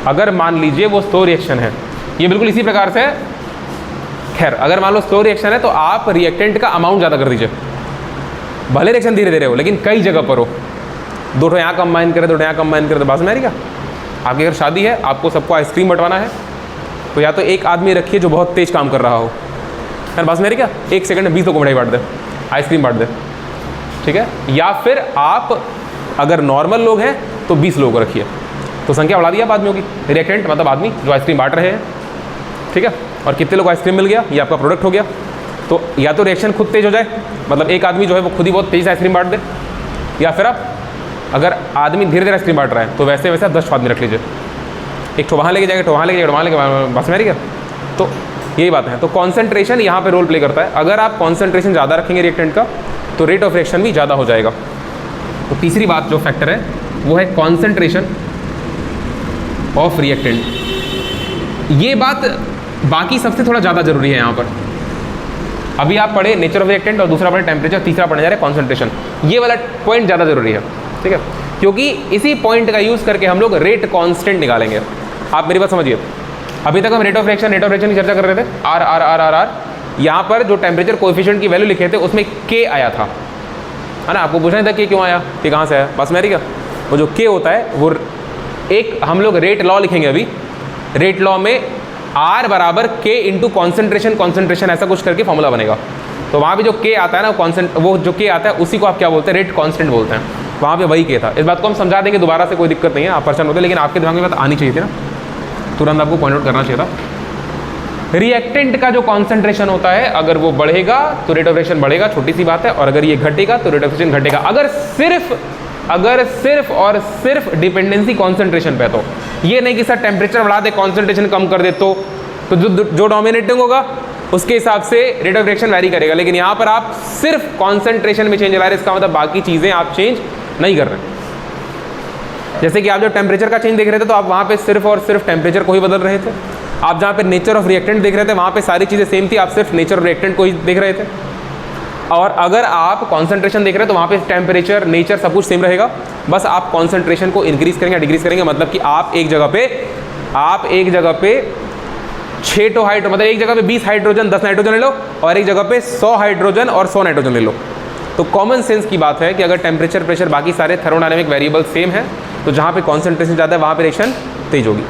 अगर मान लीजिए वो स्लो रिएक्शन है, ये बिल्कुल इसी प्रकार से है। खैर अगर मान लो स्लो रिएक्शन है तो आप रिएक्टेंट का अमाउंट ज़्यादा कर दीजिए, भले रिएक्शन धीरे धीरे हो लेकिन कई जगह पर हो। 2 ठो यहाँ कंबाइन करे, 2 ठो यहाँ कंबाइन करे, तो बात में क्या। आपकी अगर शादी है, आपको सबको आइसक्रीम बंटवाना है, तो या तो एक आदमी रखिए जो बहुत तेज काम कर रहा हो, यार बस मेरी क्या 1 सेकंड में 20 लोगों को मिठाई बांट दे, आइसक्रीम बांट दे, ठीक है। या फिर आप अगर नॉर्मल लोग हैं तो 20 लोगों को रखिए, तो संख्या बढ़ा दी आप आदमियों की। रिएक्टेंट मतलब आदमी जो आइसक्रीम बांट रहे हैं, ठीक है। और कितने लोग आइसक्रीम मिल गया, ये आपका प्रोडक्ट हो गया। तो या तो रिएक्शन खुद तेज हो जाए, मतलब एक आदमी जो है वो खुद ही बहुत तेज आइसक्रीम बांट दे, या फिर आप अगर आदमी धीरे धीरे आइसक्रीम बांट रहा है तो वैसे वैसे 10 आदमी रख लीजिए, एक ठो वहाँ लेके जाएंगे, ठो वहाँ लेके जाएंगे, वहाँ लेके बस मेरी क्या। तो यही बात है। तो कॉन्सेंट्रेशन यहाँ पे रोल प्ले करता है। अगर आप कॉन्सेंट्रेशन ज़्यादा रखेंगे रिएक्टेंट का तो रेट ऑफ रिएक्शन भी ज़्यादा हो जाएगा। तो तीसरी बात जो फैक्टर है वो है कॉन्सेंट्रेशन ऑफ रिएक्टेंट। ये बात बाकी सबसे थोड़ा ज़्यादा जरूरी है यहाँ पर। अभी आप पढ़े नेचर ऑफ रिएक्टेंट और दूसरा पढ़े टेम्परेचर, तीसरा पढ़ने जा रहे हैं कॉन्सेंट्रेशन। ये वाला पॉइंट ज़्यादा जरूरी है, ठीक है, क्योंकि इसी पॉइंट का यूज़ करके हम लोग रेट कांस्टेंट निकालेंगे। आप मेरी बात समझिए। अभी तक हम रेट ऑफ रिएक्शन की चर्चा कर रहे थे, R R R R R. यहाँ पर जो टेम्परेचर कोएफिशिएंट की वैल्यू लिखे थे उसमें के आया था, है ना। आपको पूछना था कि क्यों आया, कि कहाँ से आया, बस मेरी क्या। वो जो के होता है वो एक हम लोग रेट लॉ लिखेंगे अभी। रेट लॉ में आर बराबर के इंटू कॉन्सेंट्रेशन ऐसा कुछ करके फॉर्मूला बनेगा। तो वहाँ पे जो के आता है ना, वो जो के आता है उसी को आप क्या बोलते हैं, रेट कांस्टेंट बोलते हैं। वहाँ पे वही के था। इस बात को हम समझा देंगे दोबारा से, कोई दिक्कत नहीं है, आप परेशान होते, लेकिन आपके दिमाग में बात आनी चाहिए थी ना, तुरंत आपको पॉइंट आउट करना चाहिए था। रिएक्टेंट का जो कॉन्सेंट्रेशन होता है अगर वो बढ़ेगा तो रेट ऑफ रिएक्शन बढ़ेगा, छोटी सी बात है। और अगर ये घटेगा तो रेट ऑफ रिएक्शन घटेगा। अगर सिर्फ और सिर्फ डिपेंडेंसी कॉन्सेंट्रेशन पे, तो ये नहीं कि सर टेम्परेचर बढ़ा दे कॉन्सेंट्रेशन कम कर दे, तो जो डोमिनेटिंग होगा उसके हिसाब से रेट ऑफ रिएक्शन वैरी करेगा। लेकिन यहाँ पर आप सिर्फ कॉन्सेंट्रेशन में चेंज ला रहे हैं, इसका मतलब बाकी चीज़ें आप चेंज नहीं कर रहे। जैसे कि आप जब टेम्परेचर का चेंज देख रहे थे तो आप वहाँ पे सिर्फ और सिर्फ टेम्परेचर को ही बदल रहे थे। आप जहाँ पे नेचर ऑफ रिएक्टेंट देख रहे थे वहाँ पे सारी चीज़ें सेम थी, आप सिर्फ नेचर ऑफ रिएक्टेंट को ही देख रहे थे। और अगर आप कॉन्सेंट्रेशन देख रहे हैं तो वहाँ पे टेम्परेचर नेचर सब कुछ सेम रहेगा, बस आप कॉन्सेंट्रेशन को इंक्रीज करेंगे या डिक्रीज करेंगे। मतलब कि आप एक जगह पे 6 तो हाइड्रोजन, मतलब एक जगह पे 20 हाइड्रोजन 10 नाइट्रोजन ले लो, और एक जगह पे 100 हाइड्रोजन और 100 नाइट्रोजन ले लो। तो कॉमन सेंस की बात है कि अगर टेम्परेचर, प्रेशर, बाकी सारे थर्मोडायनेमिक वेरिएबल सेम है तो जहाँ पे कॉन्सेंट्रेशन ज़्यादा है वहाँ पे रिएक्शन तेज होगी,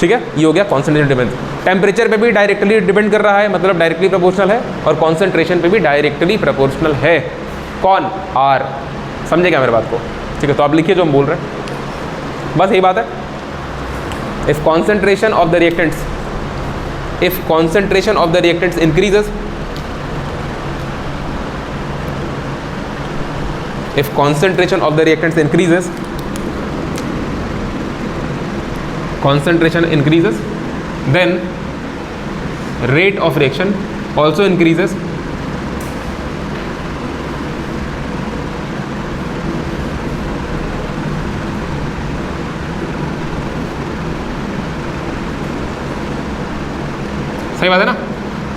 ठीक है। ये हो गया कॉन्सेंट्रेशन डिपेंड। टेम्परेचर पे भी डायरेक्टली डिपेंड कर रहा है, मतलब डायरेक्टली प्रोपोर्शनल है, और कॉन्सेंट्रेशन पे भी डायरेक्टली प्रोपोर्शनल है। कौन, आर। समझे क्या मेरे बात को, ठीक है। तो आप लिखिए जो हम बोल रहे हैं, बस यही बात है। If concentration of the reactants increases, if concentration of the reactants increases, then rate of reaction also increases. सही बात है ना।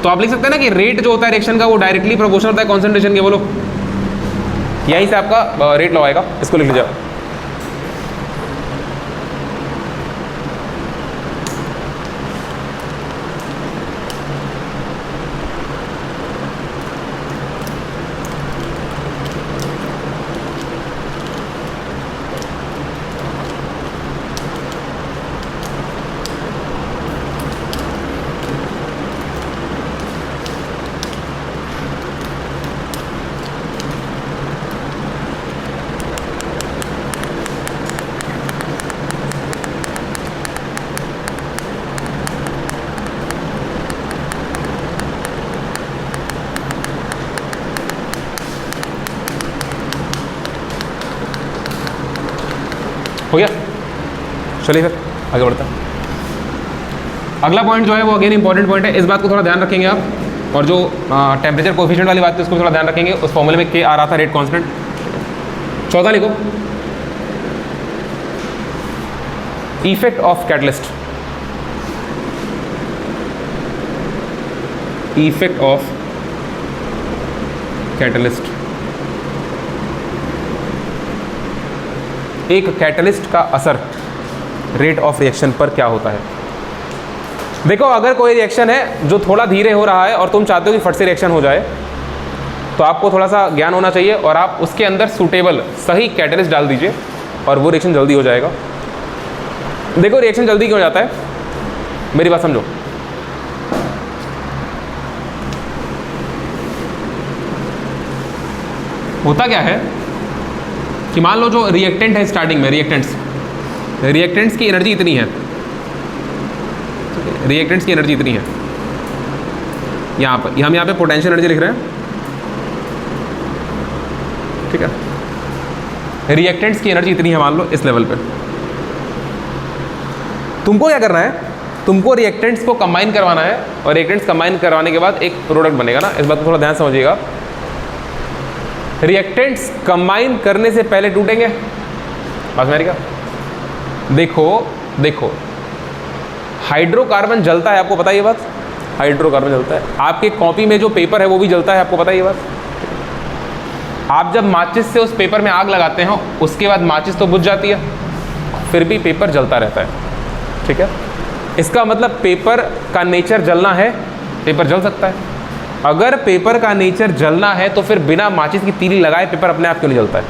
तो आप लिख सकते हैं ना कि रेट जो होता है रिएक्शन का वो डायरेक्टली प्रोपोर्शनल होता है कॉन्सेंट्रेशन के। बोलो, यहीं से आपका रेट लॉ आएगा, इसको लिख लीजिए। हो गया, चलिए फिर आगे बढ़ते हैं। अगला पॉइंट जो है वो अगेन इंपॉर्टेंट पॉइंट है, इस बात को थोड़ा ध्यान रखेंगे आप। और जो टेम्परेचर कोएफिशिएंट वाली बात थी उसको थोड़ा ध्यान रखेंगे। उस फॉर्मूले में के आ रहा था रेट कांस्टेंट। 14 लिखो, effect of catalyst. Effect of catalyst, एक कैटलिस्ट का असर रेट ऑफ रिएक्शन पर क्या होता है। देखो, अगर कोई रिएक्शन है जो थोड़ा धीरे हो रहा है और तुम चाहते हो कि फट से रिएक्शन हो जाए, तो आपको थोड़ा सा ज्ञान होना चाहिए और आप उसके अंदर सूटेबल सही कैटलिस्ट डाल दीजिए और वो रिएक्शन जल्दी हो जाएगा। देखो, रिएक्शन जल्दी क्यों हो जाता है, मेरी बात समझो। होता क्या है कि मान लो जो रिएक्टेंट है स्टार्टिंग में, रिएक्टेंट्स की एनर्जी इतनी है, रिएक्टेंट्स की एनर्जी इतनी है, यहाँ पर हम यहाँ पे पोटेंशियल एनर्जी लिख रहे हैं, ठीक है। रिएक्टेंट्स की एनर्जी इतनी है मान लो इस लेवल पे। तुमको क्या करना है, तुमको रिएक्टेंट्स को कंबाइन करवाना है और रिएक्टेंट्स कंबाइन करवाने के बाद एक प्रोडक्ट बनेगा ना, इस बात को थोड़ा ध्यान समझिएगा। रिएक्टेंट्स कंबाइन करने से पहले टूटेंगे, बात मेरी का। देखो हाइड्रोकार्बन जलता है, आपको पता है ये बात, हाइड्रोकार्बन जलता है। आपके कॉपी में जो पेपर है वो भी जलता है, आपको पता है ये बात। आप जब माचिस से उस पेपर में आग लगाते हैं उसके बाद माचिस तो बुझ जाती है, फिर भी पेपर जलता रहता है, ठीक है। इसका मतलब पेपर का नेचर जलना है, पेपर जल सकता है। अगर पेपर का नेचर जलना है तो फिर बिना माचिस की तीली लगाए पेपर अपने आप क्यों नहीं जलता है?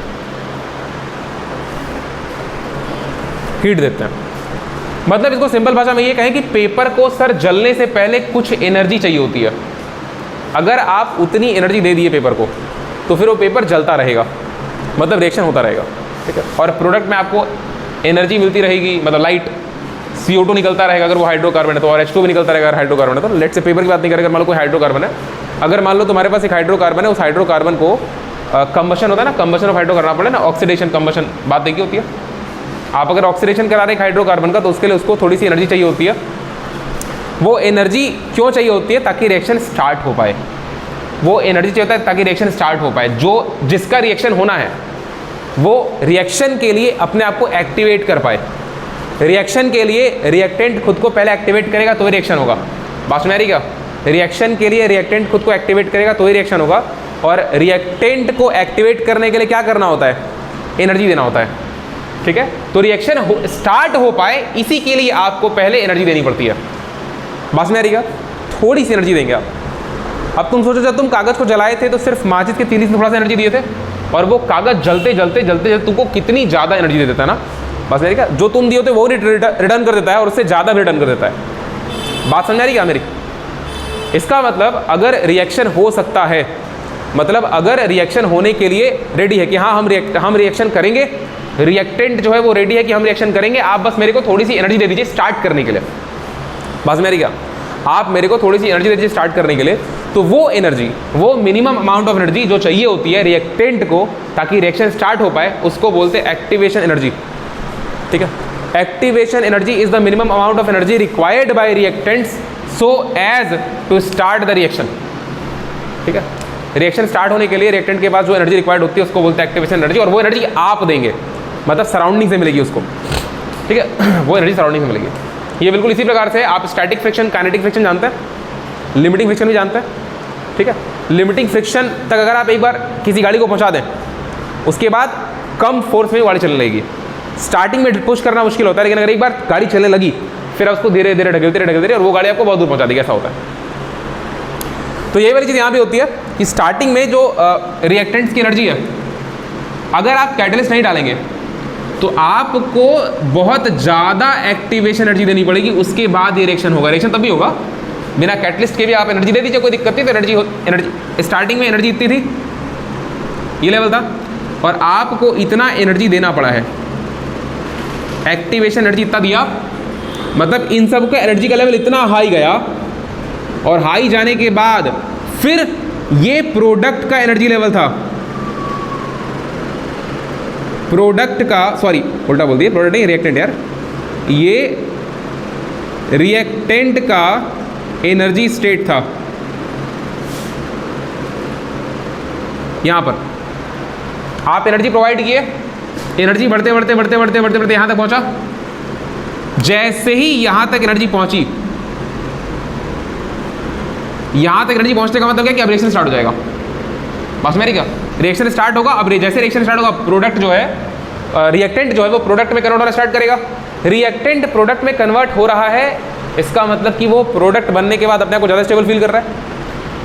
हीट देते हैं। मतलब इसको सिंपल भाषा में ये कहें कि पेपर को सर जलने से पहले कुछ एनर्जी चाहिए होती है। अगर आप उतनी एनर्जी दे दिए पेपर को तो फिर वो पेपर जलता रहेगा, मतलब रिएक्शन होता रहेगा, ठीक है। और प्रोडक्ट में आपको एनर्जी मिलती रहेगी, मतलब लाइट, CO2 निकलता रहेगा अगर वो हाइड्रोकार्बन है तो, और H2 भी निकलता रहेगा अगर हाइड्रोकार्बन है तो। लेट से पेपर की बात नहीं करें, अगर मान लो कोई हाइड्रोकार्बन है, अगर मान लो तुम्हारे पास एक हाइड्रोकार्बन है, उस हाइड्रोकार्बन को कंबशन होता है ना, कंबशन ऑफ हाइड्रो करना पड़े ना, ऑक्सीडेशन कंबशन बात देखी होती है। आप अगर ऑक्सीडेशन करा रहे हैं हाइड्रोकार्बन का तो उसके लिए उसको थोड़ी सी एनर्जी चाहिए होती है। वो एनर्जी क्यों चाहिए होती है? ताकि रिएक्शन स्टार्ट हो पाए। वो एनर्जी चाहिए होता है ताकि रिएक्शन स्टार्ट हो पाए। जो जिसका रिएक्शन होना है वो रिएक्शन के लिए अपने आप को एक्टिवेट कर पाए। रिएक्शन के लिए रिएक्टेंट खुद को पहले एक्टिवेट करेगा तो ही रिएक्शन होगा। बात समझ आ रही क्या? रिएक्शन के लिए रिएक्टेंट खुद को एक्टिवेट करेगा तो ही रिएक्शन होगा। और रिएक्टेंट को एक्टिवेट करने के लिए क्या करना होता है? एनर्जी देना होता है, ठीक है। तो रिएक्शन स्टार्ट हो पाए इसी के लिए आपको पहले एनर्जी देनी पड़ती है। बात समझ आ रही क्या? थोड़ी सी एनर्जी देंगे आप। अब तुम सोचो, जब तुम कागज को जलाए थे तो सिर्फ माचिस की तीली से थोड़ा सा एनर्जी दिए थे और वो कागज जलते जलते जलते जलते तुमको कितनी ज़्यादा एनर्जी दे देता है ना। बस मेरी क्या, जो तुम दिए होते वो रिटर्न कर देता है और उससे ज़्यादा भी रिटर्न कर देता है। बात समझ आ रही क्या मेरी? इसका मतलब अगर रिएक्शन हो सकता है, मतलब अगर रिएक्शन होने के लिए रेडी है कि हाँ हम रिएक्शन करेंगे, रिएक्टेंट जो है वो रेडी है कि हम रिएक्शन करेंगे, आप बस मेरे को थोड़ी सी एनर्जी दे दीजिए स्टार्ट करने के लिए। बस मेरी क्या, आप मेरे को थोड़ी सी एनर्जी दे दीजिए स्टार्ट करने के लिए। तो वो एनर्जी, वो मिनिमम अमाउंट ऑफ एनर्जी जो चाहिए होती है रिएक्टेंट को ताकि रिएक्शन स्टार्ट हो पाए, उसको बोलते हैं एक्टिवेशन एनर्जी, ठीक है। Activation energy is the minimum amount of energy required by reactants so as to start the reaction, ठीक है। रिएक्शन स्टार्ट होने के लिए रिएक्टेंट के पास जो एनर्जी रिक्वायर्ड होती है उसको बोलते हैं एक्टिवेशन एनर्जी। और वो एनर्जी आप देंगे, मतलब सराउंडिंग से मिलेगी उसको, ठीक है। वो एनर्जी सराउंडिंग से मिलेगी। ये बिल्कुल इसी प्रकार से आप स्टैटिक फ्रिक्शन, काइनेटिक फ्रिक्शन जानते हैं, लिमिटिंग फ्रिक्शन भी जानते हैं, ठीक है। लिमिटिंग फ्रिक्शन तक अगर आप एक बार किसी गाड़ी को पहुंचा दें, उसके बाद कम फोर्स में गाड़ी चलने लगेगी। स्टार्टिंग में पुश करना मुश्किल होता है, लेकिन अगर एक बार गाड़ी चलने लगी फिर उसको धीरे धीरे ढकेलते और वो गाड़ी आपको बहुत दूर पहुंचा देगी, ऐसा होता है। तो यही वाली चीज़ यहाँ भी होती है कि स्टार्टिंग में जो रिएक्टेंट्स की एनर्जी है, अगर आप कैटलिस्ट नहीं डालेंगे तो आपको बहुत ज़्यादा एक्टिवेशन एनर्जी देनी पड़ेगी, उसके बाद ये रिएक्शन होगा। रिएक्शन तभी होगा, बिना कैटलिस्ट के भी आप एनर्जी दे दीजिए, कोई दिक्कत नहीं। तो एनर्जी स्टार्टिंग में एनर्जी इतनी थी, ये लेवल था, और आपको इतना एनर्जी देना पड़ा है, एक्टिवेशन एनर्जी इतना दिया, मतलब इन सब का एनर्जी का लेवल इतना हाई गया, और हाई जाने के बाद फिर ये प्रोडक्ट का एनर्जी लेवल था, प्रोडक्ट का, सॉरी उल्टा बोल दिया, प्रोडक्ट नहीं रिएक्टेंट यार, ये रिएक्टेंट का एनर्जी स्टेट था। यहां पर आप एनर्जी प्रोवाइड किए, एनर्जी बढ़ते बढ़ते बढ़ते बढ़ते बढ़ते बढ़ते यहां तक पहुंचा। जैसे ही यहां तक एनर्जी पहुंची, यहां तक एनर्जी पहुंचने का मतलब क्या कि अब रिएक्शन स्टार्ट हो जाएगा। बस मेरी क्या, रिएक्शन स्टार्ट होगा। अब जैसे रिएक्शन स्टार्ट होगा, प्रोडक्ट जो है, रिएक्टेंट जो है वो प्रोडक्ट में कन्वर्ट होना स्टार्ट करेगा, रिएक्टेंट प्रोडक्ट में कन्वर्ट हो रहा है, इसका मतलब कि वो प्रोडक्ट बनने के बाद अपने आप को ज़्यादा स्टेबल फील कर रहा है,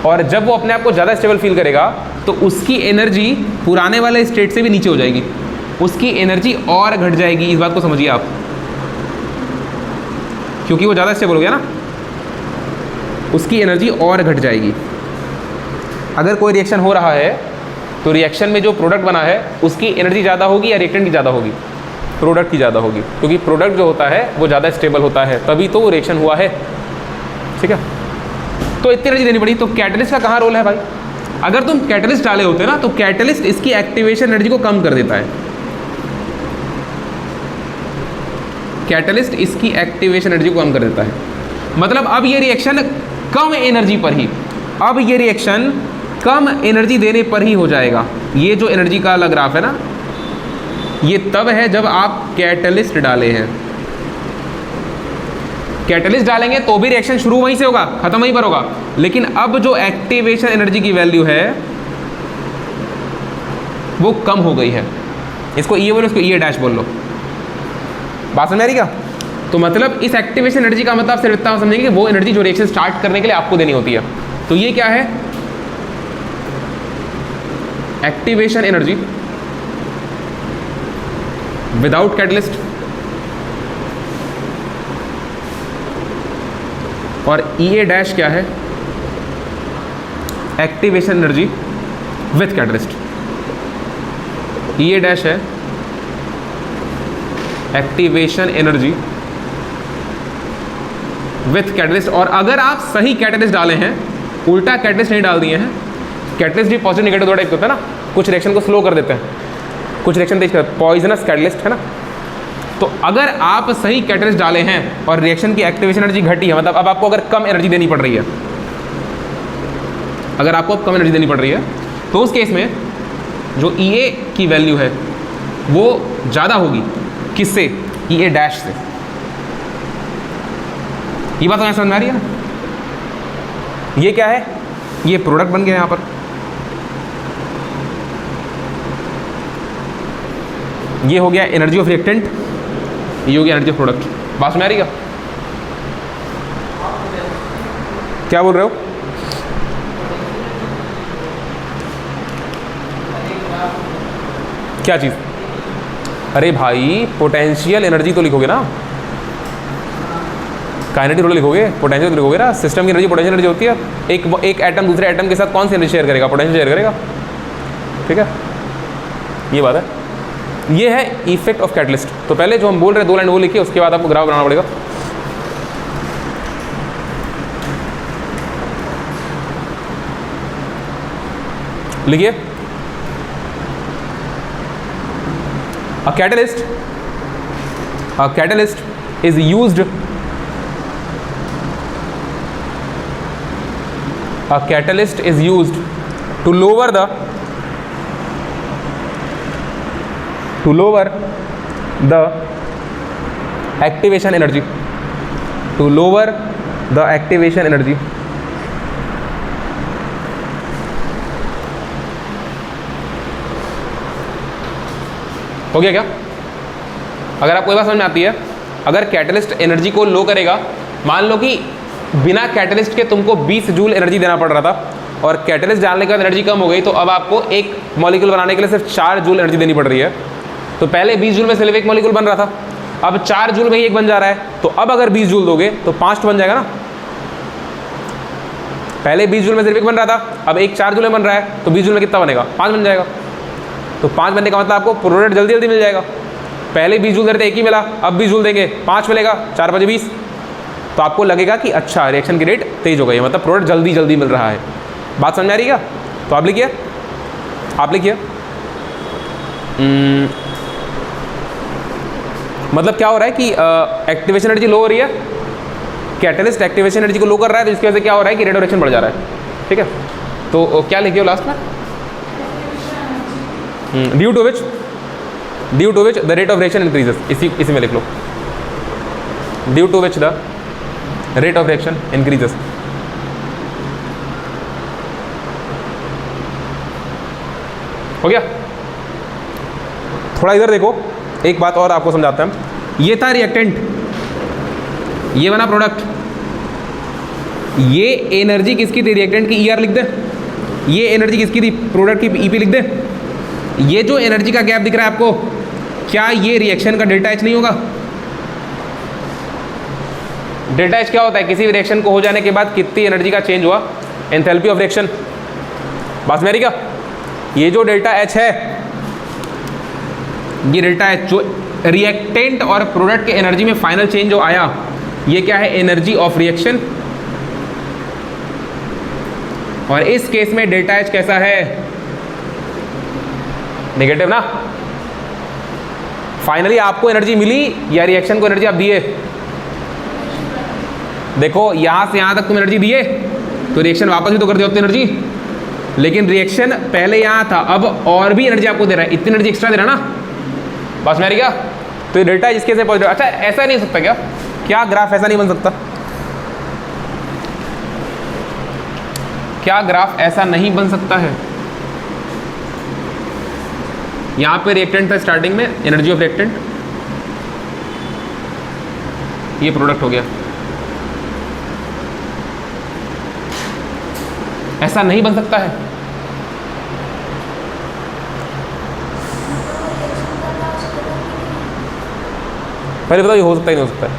और जब वो अपने आप को ज़्यादा स्टेबल फील करेगा तो उसकी एनर्जी पुराने वाले स्टेट से भी नीचे हो जाएगी, उसकी एनर्जी और घट जाएगी। इस बात को समझिए आप, क्योंकि वो ज़्यादा स्टेबल हो गया ना, उसकी एनर्जी और घट जाएगी। अगर कोई रिएक्शन हो रहा है तो रिएक्शन में जो प्रोडक्ट बना है उसकी एनर्जी ज़्यादा होगी या रिएक्टेंट की ज़्यादा होगी? प्रोडक्ट की ज़्यादा होगी, क्योंकि प्रोडक्ट जो होता है वो ज़्यादा स्टेबल होता है, तभी तो वो रिएक्शन हुआ है। ठीक है, तो इतनी एनर्जी देनी पड़ी। तो कैटलिस्ट का कहाँ रोल है भाई? अगर तुम कैटलिस्ट डाले होते ना तो कैटलिस्ट इसकी एक्टिवेशन एनर्जी को कम कर देता है। कैटलिस्ट इसकी एक्टिवेशन एनर्जी को कम कर देता है, मतलब अब ये रिएक्शन कम एनर्जी पर ही, अब ये रिएक्शन कम एनर्जी देने पर ही हो जाएगा। ये जो एनर्जी का अलग ग्राफ है ना, ये तब है जब आप कैटलिस्ट डाले हैं। कैटलिस्ट डालेंगे तो भी रिएक्शन शुरू वहीं से होगा, खत्म वहीं पर होगा, लेकिन अब जो एक्टिवेशन एनर्जी की वैल्यू है वो कम हो गई है। इसको ये बोलो, इसको ये डैश बोल लो। बात समझ आ रही क्या? तो मतलब इस एक्टिवेशन एनर्जी का मतलब सिर्फ इतना समझेंगे कि वो एनर्जी जो रिएक्शन स्टार्ट करने के लिए आपको देनी होती है। तो ये क्या है? एक्टिवेशन एनर्जी विदाउट कैटलिस्ट, और EA डैश क्या है? Activation energy with catalyst. EA dash है एक्टिवेशन एनर्जी विथ कैटलिस्ट। और अगर आप सही कैटलिस्ट डाले हैं, उल्टा कैटलिस्ट नहीं डाल दिए हैं, कैटलिस्ट भी पॉजिटिव नेगेटिव दो टाइप होता है ना, कुछ रिएक्शन को स्लो कर देते हैं, कुछ रिएक्शन तेज कर, पॉइजनस कैटलिस्ट है ना। तो अगर आप सही कैटलिस्ट डाले हैं और रिएक्शन की एक्टिवेशन एनर्जी घटी है, मतलब अब आपको अगर कम एनर्जी देनी पड़ रही है, अगर आपको अब कम एनर्जी देनी पड़ रही है, तो उस केस में जो EA की वैल्यू है वो ज़्यादा होगी। किससे? EA डैश से। ये बात समझ में आ रही है ना? ये क्या है? ये प्रोडक्ट बन गया यहाँ पर, ये हो गया एनर्जी ऑफ रिएक्टेंट, ये हो गया एनर्जी ऑफ प्रोडक्ट। बात में आ रही है? क्या बोल रहे हो? क्या चीज़? अरे भाई पोटेंशियल एनर्जी तो लिखोगे ना, काइनेटिक रोल लिखोगे, पोटेंशियल लिखोगे ना। सिस्टम की एनर्जी पोटेंशियल एनर्जी होती है। एक एटम दूसरे एटम के साथ कौन सी एनर्जी शेयर करेगा? पोटेंशियल शेयर करेगा। ठीक है, ये बात है। ये है इफेक्ट ऑफ कैटलिस्ट। तो पहले जो हम बोल रहे हैं 2 लाइन वो लिखिए, उसके बाद आपको ग्राफ बनाना पड़ेगा। लिखिए, a catalyst is used, a catalyst is used to lower the activation energy, to lower the activation energy। हो गया क्या? अगर आपको ये बात समझ में आती है, अगर कैटलिस्ट एनर्जी को लो करेगा, मान लो कि बिना कैटलिस्ट के तुमको 20 जूल एनर्जी देना पड़ रहा था और कैटलिस्ट डालने के बाद एनर्जी कम हो गई, तो अब आपको एक मॉलिक्यूल बनाने के लिए सिर्फ 4 जूल एनर्जी देनी पड़ रही है। तो पहले 20 जूल में सिर्फ एक मॉलिक्यूल बन रहा था, अब 4 जूल में ही एक बन जा रहा है। तो अब अगर 20 जूल दोगे तो 5 बन जाएगा ना। पहले 20 जूल में सिर्फ एक बन रहा था, अब एक 4 जूल में बन रहा है, तो 20 जूल में कितना बनेगा? 5 बन जाएगा। तो 5 बनने का मतलब आपको प्रोडक्ट जल्दी जल्दी मिल जाएगा। पहले 20 जूल देते एक ही मिला, अब 20 जूल देंगे 5 मिलेगा, 4 5 20। तो आपको लगेगा कि अच्छा रिएक्शन की रेट तेज हो गई है, मतलब प्रोडक्ट जल्दी जल्दी मिल रहा है। बात समझ में आ रही है क्या? तो आप लिखिए, मतलब क्या हो रहा है कि एक्टिवेशन एनर्जी लो हो रही है, कैटलिस्ट एक्टिवेशन एनर्जी को लो कर रहा है, तो इसकी वजह से क्या हो रहा है कि रेट ऑफ रिएक्शन बढ़ जा रहा है। ठीक है, तो क्या लिखिए लास्ट में? Due to which the rate of reaction increases. इसी में लिख लो, due to which the rate of reaction increases. हो गया? थोड़ा इधर देखो, एक बात और आपको समझाते हैं। ये था रिएक्टेंट, ये बना प्रोडक्ट। ये एनर्जी किसकी थी? रिएक्टेंट की ER लिख दे। ये एनर्जी किसकी थी? प्रोडक्ट की EP लिख दे। ये जो एनर्जी का गैप दिख रहा है आपको, क्या ये रिएक्शन का डेल्टा H नहीं होगा? डेल्टा H क्या होता है? किसी भी रिएक्शन को हो जाने के बाद कितनी एनर्जी का चेंज हुआ, एंथैल्पी ऑफ रिएक्शन। बात मेरी क्या? ये जो डेल्टा H है, ये डेल्टा H जो रिएक्टेंट और प्रोडक्ट के एनर्जी में फाइनल चेंज जो आया, ये क्या है? Energy of reaction. और इस केस में डेल्टा H कैसा है? नेगेटिव ना। फाइनली आपको एनर्जी मिली या रिएक्शन को एनर्जी आप दिए? देखो यहां से यहां तक तुम एनर्जी दिए तो रिएक्शन वापस भी तो कर दिया उतनी एनर्जी, लेकिन रिएक्शन पहले यहां था, अब और भी एनर्जी आपको दे रहा है, इतनी एनर्जी एक्स्ट्रा दे रहा है ना। बस मेरी क्या? तो ये डेल्टा जिसके से पॉजिटिव। अच्छा ऐसा नहीं हो सकता क्या? क्या ग्राफ ऐसा नहीं बन सकता? क्या ग्राफ ऐसा नहीं बन सकता है? यहां पे रिएक्टेंट था स्टार्टिंग में, एनर्जी ऑफ रिएक्टेंट, ये प्रोडक्ट हो गया। ऐसा नहीं बन सकता है? पहले बताओ ये हो सकता है नहीं हो सकता है?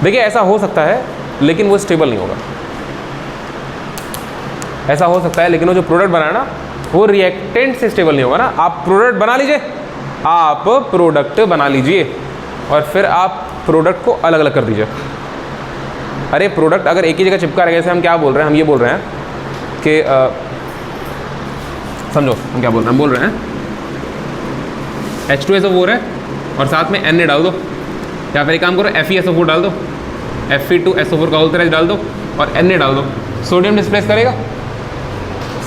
देखिए ऐसा हो सकता है लेकिन वो स्टेबल नहीं होगा। ऐसा हो सकता है लेकिन वो जो प्रोडक्ट बना है ना, वो रिएक्टेंट से स्टेबल नहीं होगा ना। आप प्रोडक्ट बना लीजिए, आप प्रोडक्ट बना लीजिए और फिर आप प्रोडक्ट को अलग अलग कर दीजिए। अरे प्रोडक्ट अगर एक ही जगह चिपका रहेगा, जैसे हम क्या बोल रहे हैं, हम ये बोल रहे हैं कि समझो हम क्या बोल रहे हैं, हम बोल रहे हैं H2SO4 है और साथ में Na डाल दो, या फिर एक काम करो FeSO4 डाल दो, Fe2SO4 का होल तरह डाल दो और Na डाल दो। सोडियम डिस्प्लेस करेगा,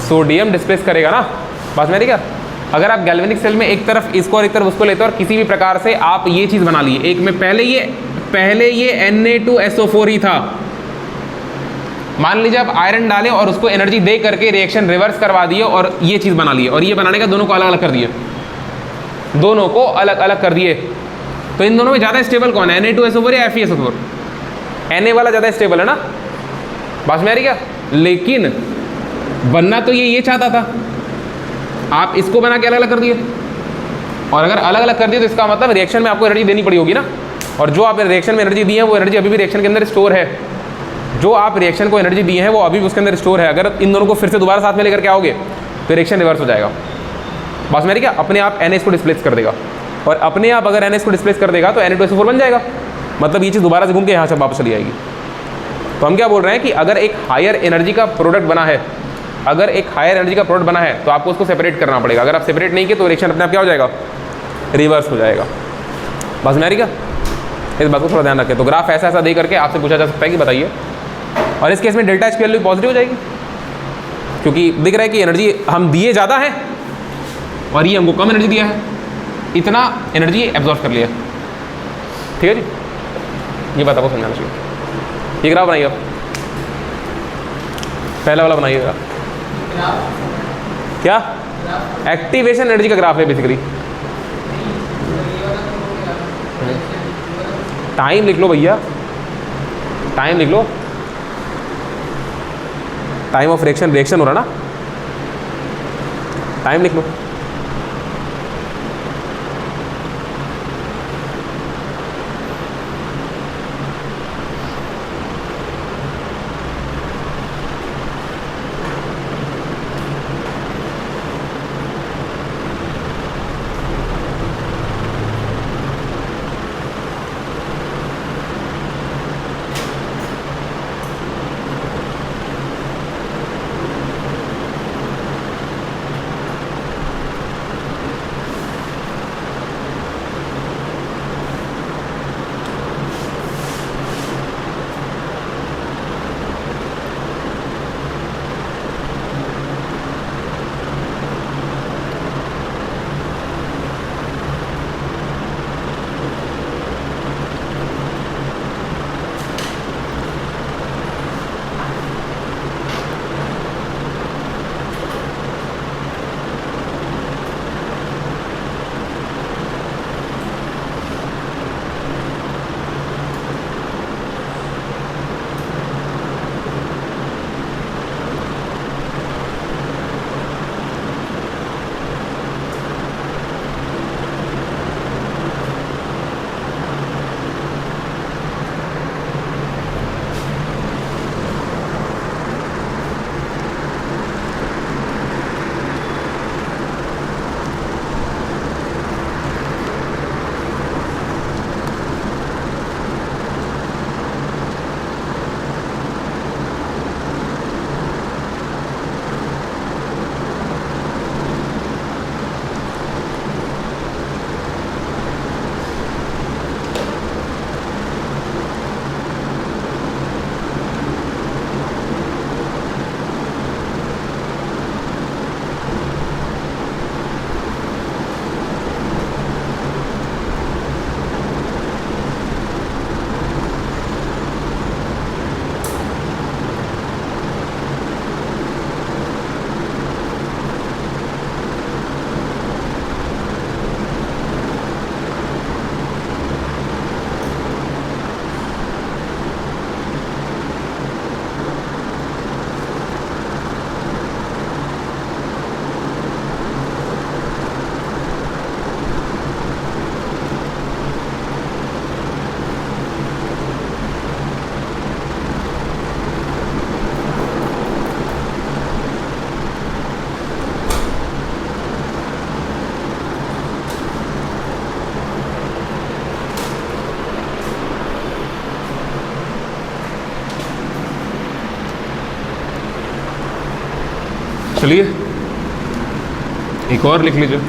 सोडियम डिस्प्लेस करेगा ना। बात मेरी क्या? अगर आप गैल्वेनिक सेल में एक तरफ इसको और एक तरफ उसको लेते हो और किसी भी प्रकार से आप ये चीज़ बना लिए, एक में पहले ये Na2SO4 ही था, मान लीजिए आप आयरन डालें और उसको एनर्जी दे करके रिएक्शन रिवर्स करवा दिए और ये चीज़ बना लिए, और ये बनाने का दोनों को अलग अलग कर दिए, दोनों को अलग अलग कर दिए, तो इन दोनों में ज़्यादा स्टेबल कौन है? Na2SO4 या FeSO4? Na वाला ज़्यादा स्टेबल है ना। बात में आ रही क्या? लेकिन बनना तो ये चाहता था, आप इसको बना के अलग अलग कर दिए, और अगर अलग अलग कर दिए तो इसका मतलब रिएक्शन में आपको एनर्जी देनी पड़ी होगी ना, और जो आपने रिएक्शन में एनर्जी दी है वो एनर्जी अभी भी रिएक्शन के अंदर स्टोर है। जो आप रिएक्शन को एनर्जी दी है वो अभी भी उसके अंदर स्टोर है। अगर इन दोनों को फिर से दोबारा साथ में लेकर के आओगे तो रिएक्शन रिवर्स हो जाएगा। बस मेरी क्या? अपने आप Na को डिस्प्लेस कर देगा, और अपने आप अगर Na को डिस्प्लेस कर देगा तो Na2SO4 बन जाएगा, मतलब ये चीज़ दोबारा से घूम के यहाँ से वापस चली आएगी। तो हम क्या बोल रहे हैं कि अगर एक हायर एनर्जी का प्रोडक्ट बना है, अगर एक हायर एनर्जी का प्रोडक्ट बना है तो आपको उसको सेपरेट करना पड़ेगा। अगर आप सेपरेट नहीं किए तो रिएक्शन अपने आप क्या हो जाएगा? रिवर्स हो जाएगा। बस मेरी क्या? इस बात को थोड़ा ध्यान रखें। तो ग्राफ ऐसा ऐसा दे करके आपसे पूछा जा सकता है कि बताइए, और इस केस में डेल्टा H की वैल्यू पॉजिटिव हो जाएगी, क्योंकि दिख रहा है कि एनर्जी हम दिए ज़्यादा है और ये हमको कम एनर्जी दिया है, इतना एनर्जी एब्जॉर्ब कर लिया। ठीक है जी, ये बात आपको समझाना चाहिए। ये ग्राफ बनाइए आप, पहला वाला बनाइए ग्राफ। क्या? एक्टिवेशन एनर्जी का ग्राफ है बेसिकली। टाइम लिख लो भैया, टाइम लिख लो, टाइम ऑफ रिएक्शन हो रहा ना, टाइम लिख लो। चलिए एक और लिख लीजिए।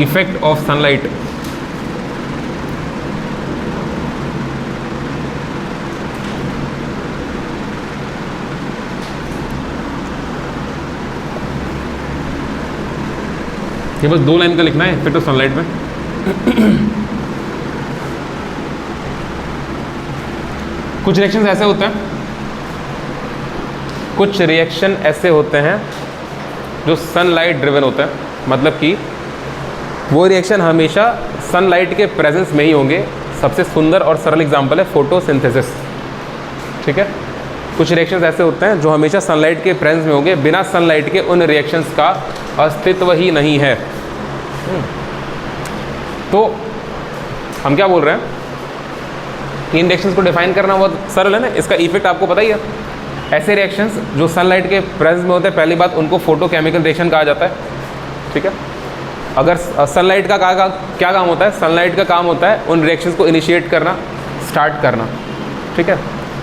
इफेक्ट ऑफ सनलाइट ये बस 2 लाइन का लिखना है इफेक्ट ऑफ सनलाइट में। कुछ रिएक्शन ऐसे होते हैं, कुछ रिएक्शन ऐसे होते हैं जो सनलाइट ड्रिवन होते हैं, मतलब कि वो रिएक्शन हमेशा सनलाइट के प्रेजेंस में ही होंगे। सबसे सुंदर और सरल एग्जांपल है फोटोसिंथेसिस, ठीक है। कुछ रिएक्शंस ऐसे होते हैं जो हमेशा सनलाइट के प्रेजेंस में होंगे, बिना सनलाइट के उन रिएक्शंस का अस्तित्व ही नहीं है। तो हम क्या बोल रहे हैं, इन रिएक्शंस को डिफाइन करना बहुत सरल है ना, इसका इफेक्ट आपको पता ही है। ऐसे रिएक्शंस जो सनलाइट के प्रेजेंस में होते हैं, पहली बात उनको फोटोकेमिकल रिएक्शन कहा जाता है, ठीक है। अगर सनलाइट का क्या काम होता है, सनलाइट का काम होता है उन रिएक्शंस को इनिशिएट करना, स्टार्ट करना, ठीक है।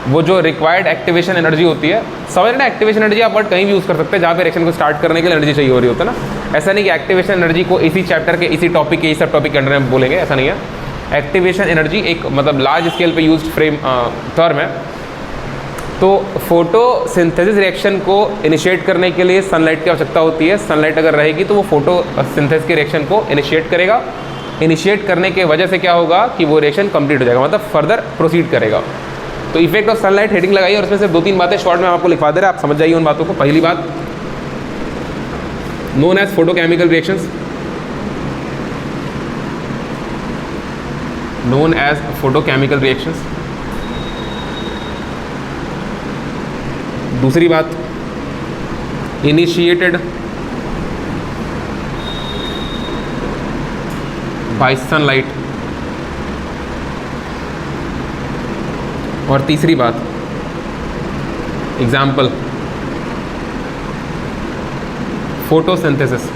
वो जो रिक्वायर्ड एक्टिवेशन एनर्जी होती है, समझना एक्टिवेशन एनर्जी आप वर्ड कहीं भी यूज़ कर सकते हैं जहाँ पे रिएक्शन को स्टार्ट करने के लिए एनर्जी चाहिए हो रही होता है ना। ऐसा नहीं कि एक्टिवेशन एनर्जी को इसी चैप्टर के इसी टॉपिक के सब टॉपिक के अंडर में बोलेंगे, ऐसा नहीं है। एक्टिवेशन एनर्जी एक मतलब लार्ज स्केल पे यूज्ड फ्रेम टर्म है। तो फोटोसिंथेसिस रिएक्शन को इनिशिएट करने के लिए सनलाइट की आवश्यकता होती है। सनलाइट अगर रहेगी तो वो फोटोसिंथेसिस के रिएक्शन को इनिशिएट करेगा। इनिशिएट करने के वजह से क्या होगा कि वो रिएक्शन कंप्लीट हो जाएगा, मतलब फर्दर प्रोसीड करेगा। तो इफेक्ट ऑफ सनलाइट हेडिंग लगाइए और उसमें सिर्फ 2-3 बातें शॉर्ट में आपको लिखवा दे रहे हैं, आप समझ जाइए उन बातों को। पहली बात, known as photochemical reactions, known as photochemical reactions। दूसरी बात, initiated by sunlight। और तीसरी बात, एग्जाम्पल फोटोसिंथेसिस।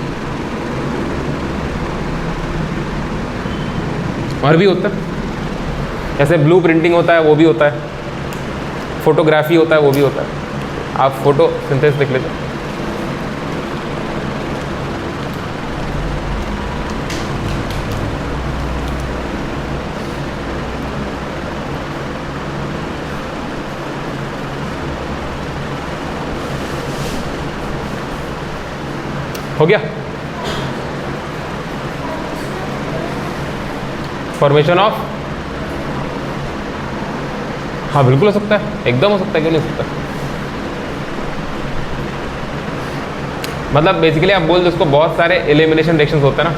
और भी होता है, जैसे ब्लू प्रिंटिंग होता है वो भी होता है, फोटोग्राफी होता है वो भी होता है। आप फोटोसिंथेसिस देख लीजिए। हो गया, फॉर्मेशन ऑफ, हाँ बिल्कुल हो सकता है, एकदम हो सकता है, क्यों नहीं हो सकता। मतलब बेसिकली आप बोल दो उसको, बहुत सारे एलिमिनेशन रिएक्शंस होते हैं ना,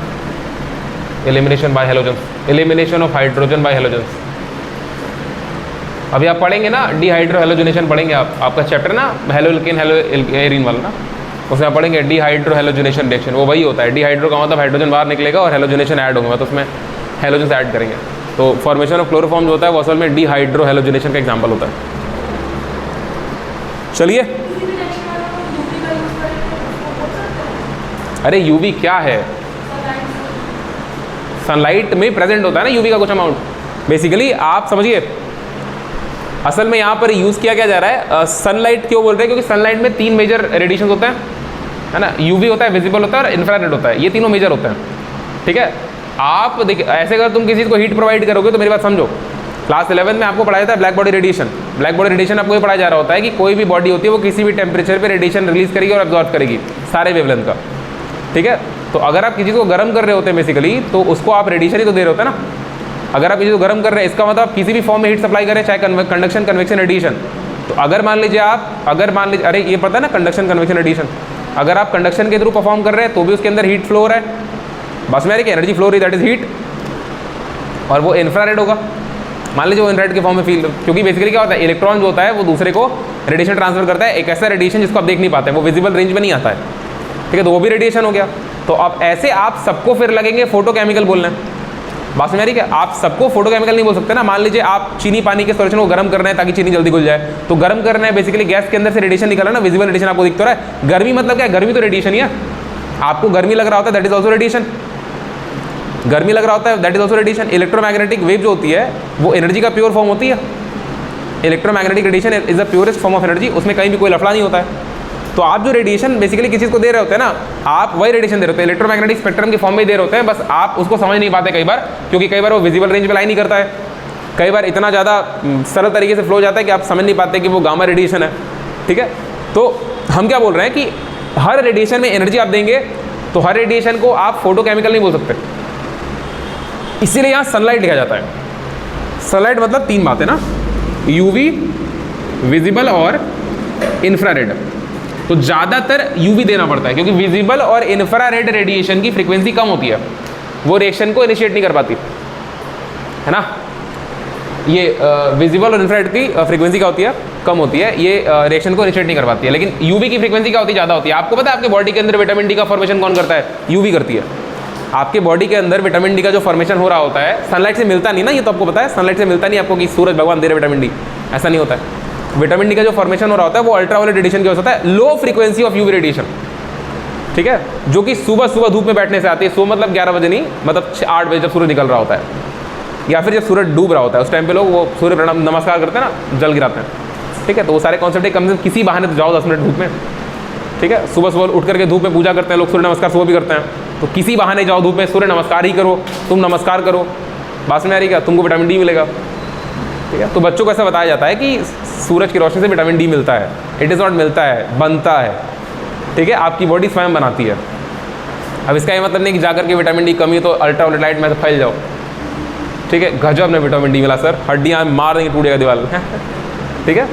elimination by halogens, elimination of hydrogen bye halogens. अभी आप पढ़ेंगे ना डिहाइड्रो हैलोजनेशन पढ़ेंगे, आपका चैप्टर ना हेलोल्केन हेलोएरीन वाला ना, उसमें आप पढ़ेंगे डिहाइड्रो हैलोजनेशन रिएक्शन। वो वही होता है, डिहाइड्रो का मतलब हाइड्रोजन बाहर निकलेगा और हैलोजनेशन ऐड होंगे, तो उसमें हैलोजन ऐड करेंगे। तो फॉर्मेशन ऑफ क्लोरोफॉर्म जो होता है वो असल में डिहाइड्रो हैलोजनेशन का एग्जांपल होता है। चलिए, अरे यूवी क्या है, सनलाइट में प्रेजेंट होता है ना यूवी का कुछ अमाउंट। बेसिकली आप समझिए, असल में यहाँ पर यूज़ किया क्या जा रहा है, सनलाइट क्यों बोल रहे हैं, क्योंकि सनलाइट में 3 मेजर रेडिएशन होते हैं, है ना। यूवी होता है, विजिबल होता है और इंफ्रारेड होता है, ये तीनों मेजर होते हैं, ठीक है। आप देखिए, ऐसे अगर तुम किसी को हीट प्रोवाइड करोगे तो मेरी बात समझो, क्लास 11 में आपको पढ़ाया था black body radiation. Black body radiation आपको ये पढ़ाया जा रहा होता है कि कोई भी बॉडी होती है वो किसी भी टेम्परेचर पे रेडिएशन रिलीज करेगी और एब्जॉर्ब करेगी सारे वेवलेंथ का, ठीक है। तो अगर आप किसी को गर्म कर रहे होते हैं बेसिकली, तो उसको आप रेडिएशन ही तो दे रहे होते हैं ना। अगर आप किसी को गर्म कर रहे हैं, इसका मतलब आप किसी भी फॉर्म में हीट सप्लाई करें, चाहे कंडक्शन, कन्वेक्शन, रेडिएशन। तो अगर मान लीजिए अरे ये पता है ना कंडक्शन, कन्वेक्शन, रेडिएशन, अगर आप कंडक्शन के थ्रू परफॉर्म कर रहे हैं तो भी उसके अंदर हीट फ्लो हो रहा है, बस में एनर्जी फ्लो हो रही है, दैट इज हीट। और वो इंफ्रारेड होगा, मान लीजिए वो इंफ्रारेड के फॉर्म में फील, क्योंकि बेसिकली क्या होता है, इलेक्ट्रॉन जो होता है वो दूसरे को रेडिएशन ट्रांसफर करता है, एक ऐसा रेडिएशन जिसको आप देख नहीं पाते, वो विजिबल रेंज में नहीं आता है, ठीक है। तो वो भी रेडिएशन हो गया। तो अब ऐसे आप सबको फिर लगेंगे फोटोकेमिकल बोलना, बात में आ रही है। आप सबको फोटोकेमिकल नहीं बोल सकते ना। मान लीजिए आप चीनी पानी के सॉल्यूशन को गर्म कर रहे हैं ताकि चीनी जल्दी घुल जाए, तो गर्म करना है बेसिकली गैस के अंदर से रेडिएशन निकल रहा है ना, विजिबल रेडिएशन आपको दिख रहा है। गर्मी मतलब क्या है, गर्मी तो रेडिएशन ही है। आपको गर्मी लग रहा होता है, दैट इज ऑल्सो रेडिएशन। गर्मी लग रहा होता है, that is also radiation. Electromagnetic wave जो होती है वो एनर्जी का प्योर फॉर्म होती है, electromagnetic radiation is the purest form of energy, उसमें कहीं भी कोई लफड़ा नहीं होता है। तो आप जो रेडिएशन बेसिकली किसी चीज़ को दे रहे होते हैं ना, आप वही रेडिएशन दे रहे होते हैं, इलेक्ट्रोमैग्नेटिक स्पेक्ट्रम की फॉर्म में ही दे रहे होते हैं, बस आप उसको समझ नहीं पाते कई बार, क्योंकि कई बार वो विजिबल रेंज में लाई नहीं करता है, कई बार इतना ज़्यादा सरल तरीके से फ्लो जाता है कि आप समझ नहीं पाते कि वो गामा रेडिएशन है। ठीक है, तो हम क्या बोल रहे हैं कि हर रेडिएशन में एनर्जी आप देंगे, तो हर रेडिएशन को आप फोटोकेमिकल नहीं बोल सकते, इसीलिए यहाँ सनलाइट लिखा जाता है। सनलाइट मतलब तीन बातें ना, यूवी, विजिबल और इंफ्रारेड। तो ज़्यादातर यूवी देना पड़ता है, क्योंकि विजिबल और इंफ्रारेड रेडिएशन की फ्रीक्वेंसी कम होती है, वो रिएक्शन को इनिशिएट नहीं कर पाती है ना। ये विजिबल और इंफ्रारेड की फ्रीक्वेंसी क्या होती है, कम होती है, ये रिएक्शन को इनिशिएट नहीं कर पाती है। लेकिन यूवी की फ्रीक्वेंसी क्या होती है, ज़्यादा होती है। आपको पता है आपके बॉडी के अंदर विटामिन डी का फॉर्मेशन कौन करता है, यूवी करती है। आपके बॉडी के अंदर विटामिन डी का जो फॉर्मेशन हो रहा होता है, सनलाइट से मिलता नहीं ना, ये तो आपको पता है, सनलाइट से मिलता नहीं आपको कि सूरज भगवान दे रहे विटामिन डी, ऐसा नहीं होता है। विटामिन डी का जो फॉर्मेशन हो रहा होता है वो अल्ट्रावायलेट रेडिएशन की वजह से होता है, low frequency of UV radiation. ठीक है, जो कि सुबह सुबह धूप में बैठने से आती है। सुबह मतलब 11 बजे नहीं, मतलब 8 बजे जब सूरज निकल रहा होता है, या फिर जब सूरज डूब रहा होता है, उस टाइम पे लोग वो सूर्य प्रणाम नमस्कार करते हैं ना, जल गिराते हैं। ठीक है, तो वो सारे कॉन्सेप्ट कम से कम किसी बहाने तो जाओ 10 मिनट धूप में। ठीक है, सुबह सुबह उठ करके धूप में पूजा करते हैं लोग, सूर्य नमस्कार सुबह भी करते हैं, तो किसी बहाने जाओ धूप में, सूर्य नमस्कार ही करो, तुम नमस्कार करो, बात में आ रही क्या, तुमको विटामिन डी मिलेगा। ठीक है, तो बच्चों को ऐसा बताया जाता है कि सूरज की रोशनी से विटामिन डी मिलता है। इट इज़ नॉट मिलता है, बनता है। ठीक है, आपकी बॉडी स्वयं बनाती है। अब इसका ये मतलब नहीं कि जाकर के विटामिन डी कमी तो अल्ट्रावायलेट लाइट में तो फैल जाओ। ठीक है, गजब ने विटामिन डी मिला सर, हड्डियाँ मार देंगे, टूटेगा दीवार। ठीक है,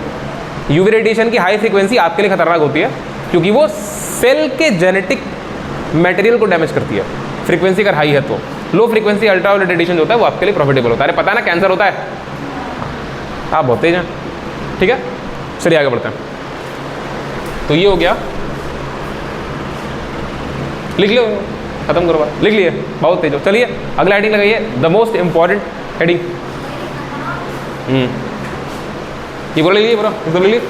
यूवी रेडिएशन की हाई फ्रीक्वेंसी आपके लिए खतरनाक होती है, क्योंकि वो सेल के जेनेटिक मटेरियल को डैमेज करती है। फ्रीक्वेंसी अगर हाई है तो, लो फ्रीक्वेंसी अल्ट्रावायलेट रेडिएशन जो होता है वो आपके लिए प्रॉफिटेबल होता है। अरे पता है ना कैंसर होता है, आप बहुत तेज हैं। ठीक है, चलिए आगे बढ़ते हैं। तो ये हो गया, लिख लो, खत्म करो बात, लिख लिए, बहुत तेज हो। चलिए अगला हेडिंग लगाइए, द मोस्ट इंपॉर्टेंट हेडिंग। ये बोला लिखिए, पूरा इसको लिखिए,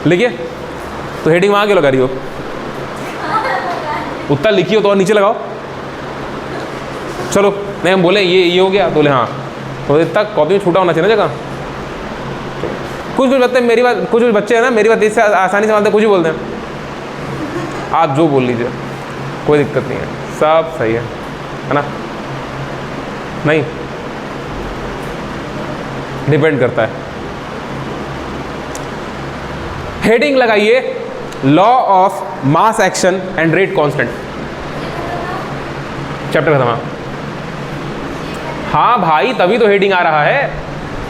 लिखिए। तो हेडिंग वहाँ क्यों लगा रही हो, उत्तर लिखिए तो और नीचे लगाओ। चलो नहीं, हम बोले ये हो गया, बोले हाँ, तो इतना कॉपी में छूटा होना चाहिए ना जगह। कुछ बच्चे मेरी बात, कुछ बच्चे हैं ना मेरी बात इससे आसानी से मानते, कुछ ही बोलते हैं। आप जो बोल लीजिए, कोई दिक्कत नहीं है, सब सही है ना। नहीं, डिपेंड करता है। हेडिंग लगाइए, law of mass action and rate constant. Chapter खत्म। हाँ भाई, तभी तो हेडिंग आ रहा है,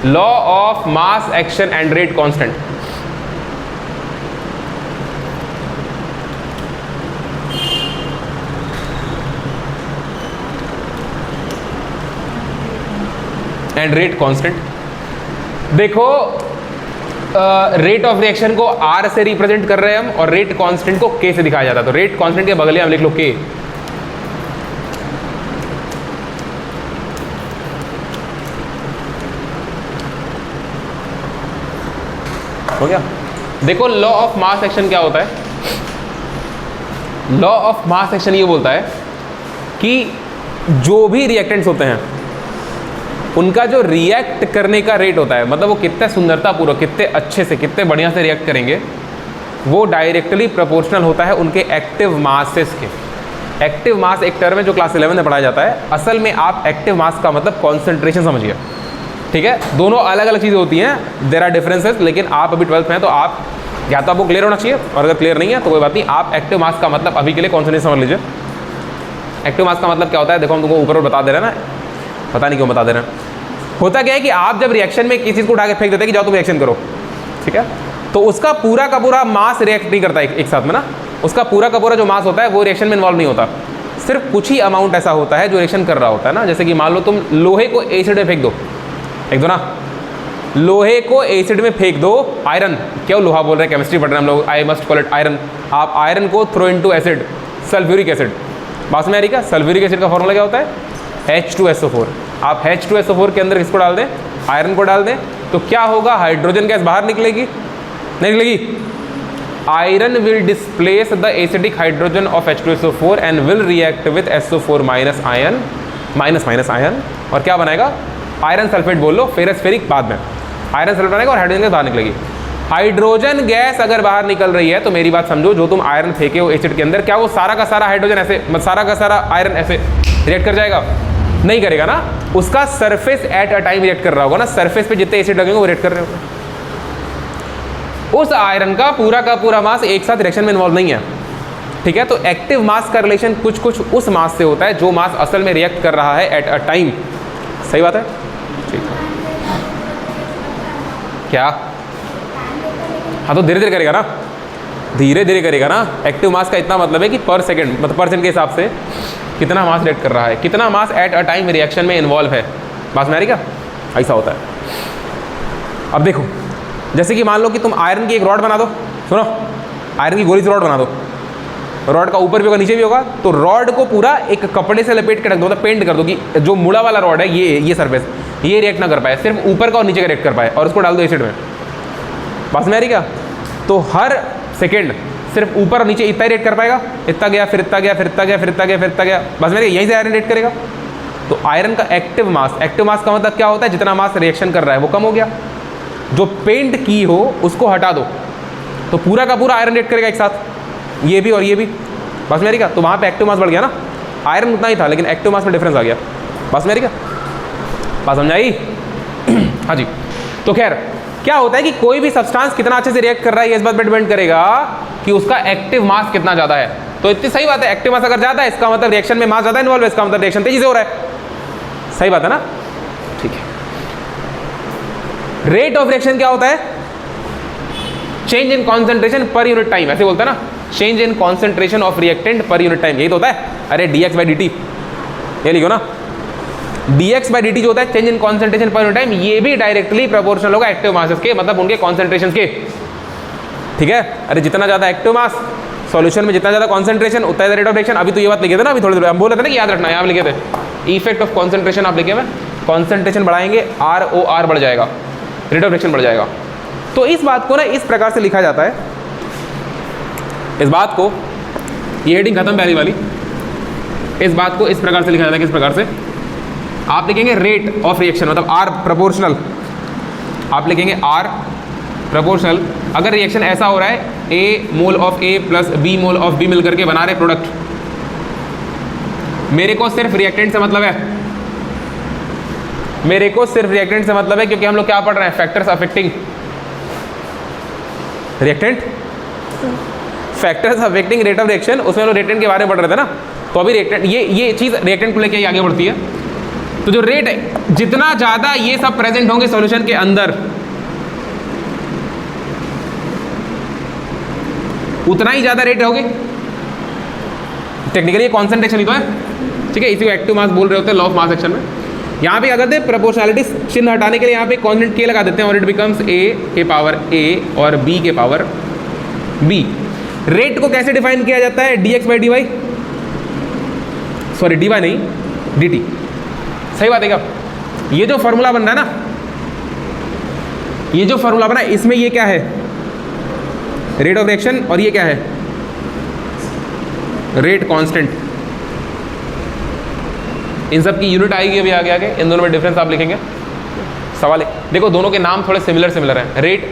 law of mass action and rate constant. And rate constant. देखो, रेट ऑफ रिएक्शन को आर से रिप्रेजेंट कर रहे हैं हम, और रेट कांस्टेंट को के से दिखाया जाता है। तो रेट कांस्टेंट के बगल में हम लिख लो के। हो गया। देखो, लॉ ऑफ मास एक्शन क्या होता है। लॉ ऑफ मास एक्शन ये बोलता है कि जो भी रिएक्टेंट्स होते हैं उनका जो रिएक्ट करने का रेट होता है, मतलब वो कितने सुंदरतापूर्वक, कितने अच्छे से, कितने बढ़िया से रिएक्ट करेंगे, वो डायरेक्टली प्रोपोर्शनल होता है उनके एक्टिव मासेस के। एक्टिव मास एक टर्म है जो क्लास 11 में पढ़ाया जाता है। असल में आप एक्टिव मास का मतलब कॉन्सेंट्रेशन समझिए। ठीक है, दोनों अलग अलग चीज़ें होती हैं, देयर आर डिफरेंसेस। लेकिन आप अभी 12th में हैं तो आप या तो आपको क्लियर होना चाहिए, और अगर क्लियर नहीं है तो कोई बात नहीं। आप एक्टिव मास का मतलब अभी के लिए कॉन्सेंट्रेशन समझ लीजिए। एक्टिव मास का मतलब क्या होता है, देखो हम तुमको ऊपर बता दे रहे हैं ना, पता नहीं क्यों बता दे रहे हैं। होता क्या है कि आप जब रिएक्शन में किसी चीज़ को उठा के फेंक देते हैं कि जाओ तुम रिएक्शन करो, ठीक है, तो उसका पूरा का पूरा मास रिएक्ट नहीं करता एक साथ में ना। उसका पूरा का पूरा जो मास होता है वो रिएक्शन में इन्वॉल्व नहीं होता। सिर्फ कुछ ही अमाउंट ऐसा होता है जो रिएक्शन कर रहा होता है ना। जैसे कि मान लो तुम लोहे को एसिड में फेंक दो, ना, लोहे को एसिड में फेंक दो, आयरन, क्यों लोहा बोल रहे हैं, केमिस्ट्री पढ़ रहे हैं हम लोग, I must call it iron. आप आयरन को throw into acid, sulphuric acid, बात में आ रही क्या। सल्फ्यूरिक एसिड का फॉर्मूला क्या होता है, H2SO4। आप H2SO4 के अंदर किसको डाल दें, आयरन को डाल दें, तो क्या होगा, हाइड्रोजन गैस बाहर निकलेगी, नहीं निकलेगी। Iron will displace the acidic hydrogen of H2SO4 and will react with SO4 minus ion, minus ion, और क्या बनाएगा, आयरन सल्फेट बोल लो, फेरस फेरिक बाद में, आयरन सल्फेट बनेगा और हाइड्रोजन गैस बाहर निकलेगी। हाइड्रोजन गैस अगर बाहर निकल रही है तो मेरी बात समझो, जो तुम आयरन फेंके हो एसिड के अंदर, क्या वो सारा का सारा हाइड्रोजन ऐसे, सारा का सारा आयरन ऐसे रिएक्ट कर जाएगा? नहीं करेगा ना, उसका surface at a time react कर रहा होगा ना, सरफेस पे जितने एसिड लगेंगे वो रिएक्ट कर रहे होंगे। उस आयरन का पूरा मास एक साथ रिएक्शन में इन्वॉल्व नहीं है, ठीक है। तो एक्टिव मास का रिलेशन कुछ कुछ उस मास से होता है जो मास असल में रिएक्ट कर रहा है एट अ टाइम। सही बात है, ठीक है। क्या? हाँ तो धीरे धीरे करेगा ना, धीरे धीरे करेगा ना। एक्टिव मास का इतना मतलब है कि पर सेकंड, मतलब परसेंट के हिसाब से कितना मास रिएक्ट कर रहा है, कितना mass at a time reaction में इन्वॉल्व है। बात में आ रही क्या? ऐसा होता है। अब देखो, जैसे कि मान लो कि तुम आयरन की एक रॉड बना दो, सुनो, आयरन की गोली से रॉड बना दो, रॉड का ऊपर भी होगा नीचे भी होगा, तो रॉड को पूरा एक कपड़े से लपेट के रख दो, मतलब पेंट कर दो कि जो मुड़ा वाला रॉड है ये सरफेस ये रिएक्ट ना कर पाए, सिर्फ ऊपर का और नीचे का रिएक्ट कर पाए, और उसको डाल दो एसिड में। बस में आ रही क्या? तो हर सेकेंड सिर्फ ऊपर और नीचे इतना ही रिएक्ट कर पाएगा, इतना गया फिर इतना गया फिर इतना गया फिर इतना गया फिर इतना गया, बस में यहीं से आयरन रिएक्ट करेगा। तो आयरन का एक्टिव मास का मतलब क्या होता है? जितना मास रिएक्शन कर रहा है वो कम हो गया, जो पेंट की हो उसको हटा दो तो पूरा का पूरा आयरन रिएक्ट करेगा एक साथ, ये भी और ये भी। बस मेरी क्या? तो वहाँ पे एक्टिव मास बढ़ गया ना, आयरन उतना ही था लेकिन एक्टिव मास में डिफरेंस आ गया। बस मेरी क्या बात समझाई? हाँ जी। तो खैर क्या होता है कि कोई भी सब्सटेंस कितना अच्छे से रिएक्ट कर रहा है ये इस बात पर डिपेंड करेगा कि उसका एक्टिव मास कितना ज़्यादा है। तो इतनी सही बात है, एक्टिव मास अगर ज़्यादा है इसका मतलब रिएक्शन में मास ज़्यादा इन्वॉल्व है, इसका मतलब रिएक्शन तेजी से हो रहा है। सही बात है ना? ठीक है। रेट ऑफ रिएक्शन क्या होता है? Change in concentration per unit time, ऐसे बोलता है ना, change in concentration of reactant per unit time, यही तो होता है। अरे dx/dt ये लिखो ना, dx/dt जो होता है change in concentration per unit time, ये भी डायरेक्टली प्रोपोर्शनल होगा एक्टिव मासेस के, मतलब उनके कॉन्सेंट्रेशन के, ठीक है। अरे जितना ज़्यादा एक्टिव मास सॉल्यूशन में, जितना ज़्यादा कॉन्सेंट्रेशन उतना ज़्यादा रेट ऑफ रिएक्शन। अभी तो ये बात लिखे थे ना, अभी थोड़ी देर हम बोल रहे थे ना कि याद रखना, यहाँ लिखे थे इफेक्ट ऑफ कॉन्सेंट्रेशन, आप लिखे हुए कॉन्सेंट्रेशन बढ़ाएंगे ROR बढ़ जाएगा, रेट ऑफ रिएक्शन बढ़ जाएगा। तो इस बात को ना इस प्रकार से लिखा जाता है, इस बात को, ये हेडिंग खत्म पहली वाली, इस बात को इस प्रकार से लिखा जाता है। किस प्रकार से? आप लिखेंगे रेट ऑफ रिएक्शन मतलब R प्रोपोर्शनल, आप लिखेंगे R प्रोपोर्शनल। अगर रिएक्शन ऐसा हो रहा है A mole of A plus B mole of B मिलकर के बना रहे प्रोडक्ट, मेरे को सिर्फ रिएक्टेंट से मतलब है, मेरे को सिर्फ रिएक्टेंट से मतलब है, क्योंकि हम लोग क्या पढ़ रहे हैं? Factors affecting reactant, factors affecting rate of reaction, उसमें हम लोग रिएक्टेंट के बारे में पढ़ रहे थे ना। तो अभी रिएक्टेंट ये चीज़ रिएक्टेंट को लेके आगे बढ़ती है। तो जो रेट है, जितना ज़्यादा ये सब प्रेजेंट होंगे सॉल्यूशन के अंदर, उतना ही ज़्यादा रेट होगी। टेक्निकली कॉन्सेंट्रेशन ही तो है, ठीक है। इसी को एक्टिव मास बोल रहे होते हैं लॉ ऑफ मास एक्शन में। यहाँ पे अगर दे प्रोपोर्शनैलिटी चिन्ह हटाने के लिए यहाँ पे कॉन्स्टेंट के लगा देते हैं, और इट बिकम्स A के पावर A और B के पावर B। रेट को कैसे डिफाइन किया जाता है? dx/dy, सॉरी dy नहीं dt। सही बात है क्या? ये जो फॉर्मूला बन रहा है ना, ये जो फॉर्मूला बना है इसमें ये क्या है? रेट ऑफ रिएक्शन, और ये क्या है? Rate constant. इन सब की यूनिट आएगी अभी आगे आगे, इन दोनों में डिफरेंस आप लिखेंगे। सवाल है, देखो दोनों के नाम थोड़े सिमिलर हैं, रेट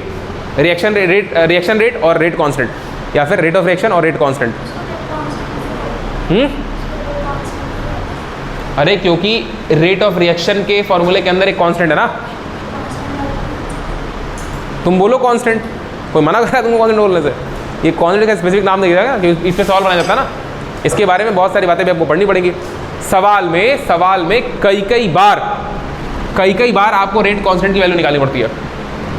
रिएक्शन रेट और रेट कांस्टेंट, या फिर रेट ऑफ रिएक्शन और रेट कांस्टेंट। अरे क्योंकि रेट ऑफ रिएक्शन के फॉर्मूले के अंदर एक कांस्टेंट है ना, तुम बोलो कांस्टेंट, कोई मना कर रहा है तुमको कांस्टेंट बोलने से? ये कांस्टेंट का स्पेसिफिक नाम देखिएगा कि इस पे सवाल बनाया जाता है ना, इसके बारे में बहुत सारी बातें भी आपको पढ़नी पड़ेंगी। सवाल में कई बार आपको रेट कांस्टेंट की वैल्यू निकालनी पड़ती है।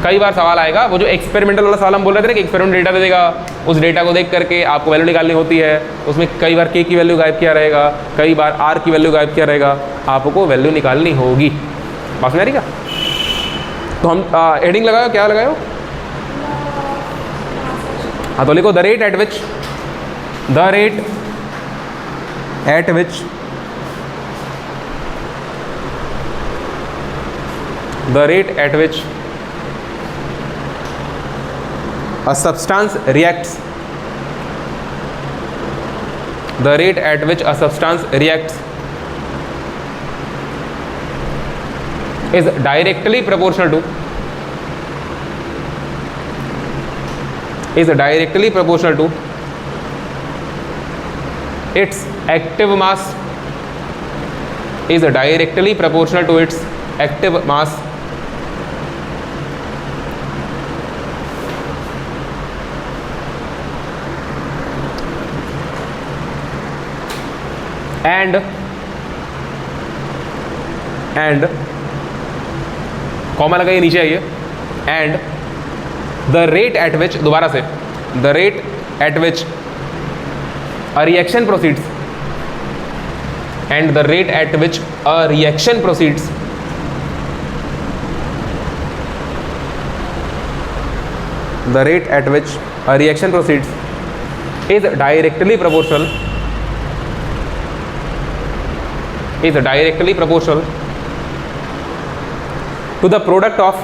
कई बार सवाल आएगा, वो जो एक्सपेरिमेंटल वाला सवाल हम बोल रहे थे ना कि एक्सपेरिमेंट डेटा दे देगा, उस डेटा को देख करके आपको वैल्यू निकालनी होती है। उसमें कई बार K की वैल्यू गायब किया रहेगा, कई बार R की वैल्यू गायब किया रहेगा, आपको वैल्यू निकालनी होगी। बात में आ रही क्या? तो हम हेडिंग लगाओ, क्या लगाओ? हाँ तो लिखो the rate at which a substance reacts, the rate at which a substance reacts is directly proportional to its active mass, is directly proportional to its active mass and comma लगाइए नीचे आइए, and the rate at which, दोबारा से, the rate at which a reaction proceeds, and the rate at which a reaction proceeds is directly proportional to the product of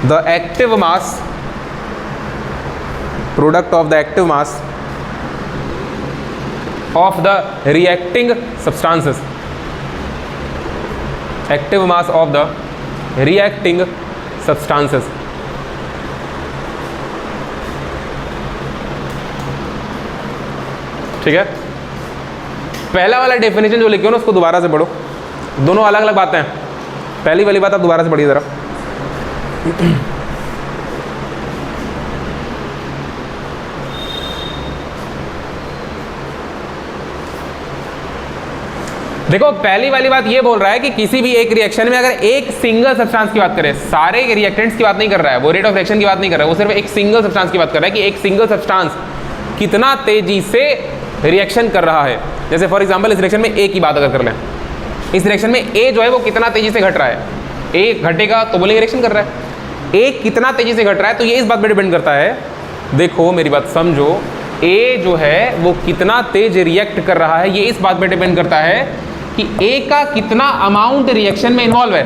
the active mass of the reacting substances, active mass of the reacting substances. ठीक है, पहला वाला definition जो लिखे हो ना उसको दोबारा से पढ़ो, दोनों अलग अलग बातें हैं। पहली वाली बात आप दोबारा से पढ़िए जरा। देखो पहली वाली बात ये बोल रहा है कि किसी भी एक रिएक्शन में अगर एक सिंगल सब्सटेंस की बात करें, सारे रिएक्टेंट्स की बात नहीं कर रहा है, वो रेट ऑफ रिएक्शन की बात नहीं कर रहा है, वो सिर्फ एक सिंगल सब्सटेंस की बात कर रहा है कि एक सिंगल सब्सटेंस कितना तेजी से रिएक्शन कर रहा है। जैसे फॉर एग्जांपल इस रिएक्शन में ए की बात अगर कर लें, इस रिएक्शन में ए जो है वो कितना तेजी से घट रहा है, ए घटेगा तो बोलेंगे रिएक्शन कर रहा है, ए कितना तेजी से घट रहा है, तो ये इस बात पर डिपेंड करता है। देखो मेरी बात समझो, ए जो है वो कितना तेज रिएक्ट कर रहा है, ये इस बात पर डिपेंड करता है कि ए का कितना अमाउंट रिएक्शन में इन्वॉल्व है।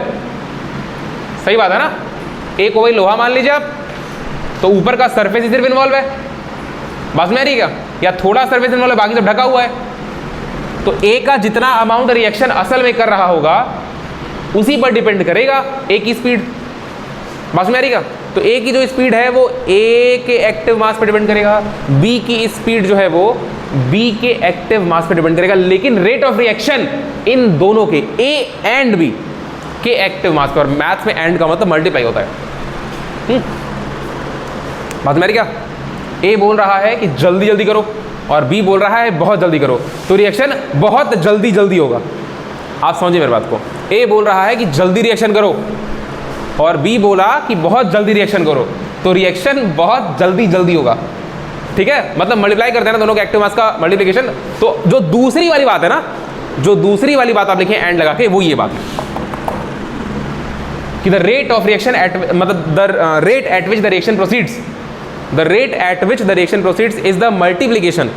सही बात है ना, ए को वही लोहा मान लीजिए आप, तो ऊपर का सरफेस ही सिर्फ इन्वॉल्व है, बात में आ रही है क्या, या थोड़ा सरफेस इन्वॉल्व है बाकी सब ढका हुआ है, तो ए का जितना अमाउंट रिएक्शन असल में कर रहा होगा उसी पर डिपेंड करेगा ए की स्पीड, बात में आ रही है। तो ए की जो स्पीड है वो ए के एक्टिव मास पर डिपेंड करेगा, बी की स्पीड जो है वो बी के एक्टिव मास पर डिपेंड करेगा, लेकिन रेट ऑफ रिएक्शन इन दोनों के ए एंड बी के एक्टिव मास पर, मैथ्स में एंड का मतलब मल्टीप्लाई होता है। बात में आ रही क्या, ए बोल रहा है कि जल्दी जल्दी करो और बी बोल रहा है बहुत जल्दी करो, तो रिएक्शन बहुत जल्दी जल्दी होगा। आप समझिए मेरी बात को, ए बोल रहा है कि जल्दी रिएक्शन करो और बी बोला कि बहुत जल्दी रिएक्शन करो, तो रिएक्शन बहुत जल्दी जल्दी होगा। ठीक है, मतलब मल्टीप्लाई करते हैं ना दोनों के एक्टिव मास का मल्टीप्लिकेशन। तो जो दूसरी वाली बात है ना, जो दूसरी वाली बात आप लिखें एंड लगा के, वो ये बात है कि the rate of reaction at, मतलब the rate at which the reaction proceeds, the rate at which the reaction proceeds is the multiplication,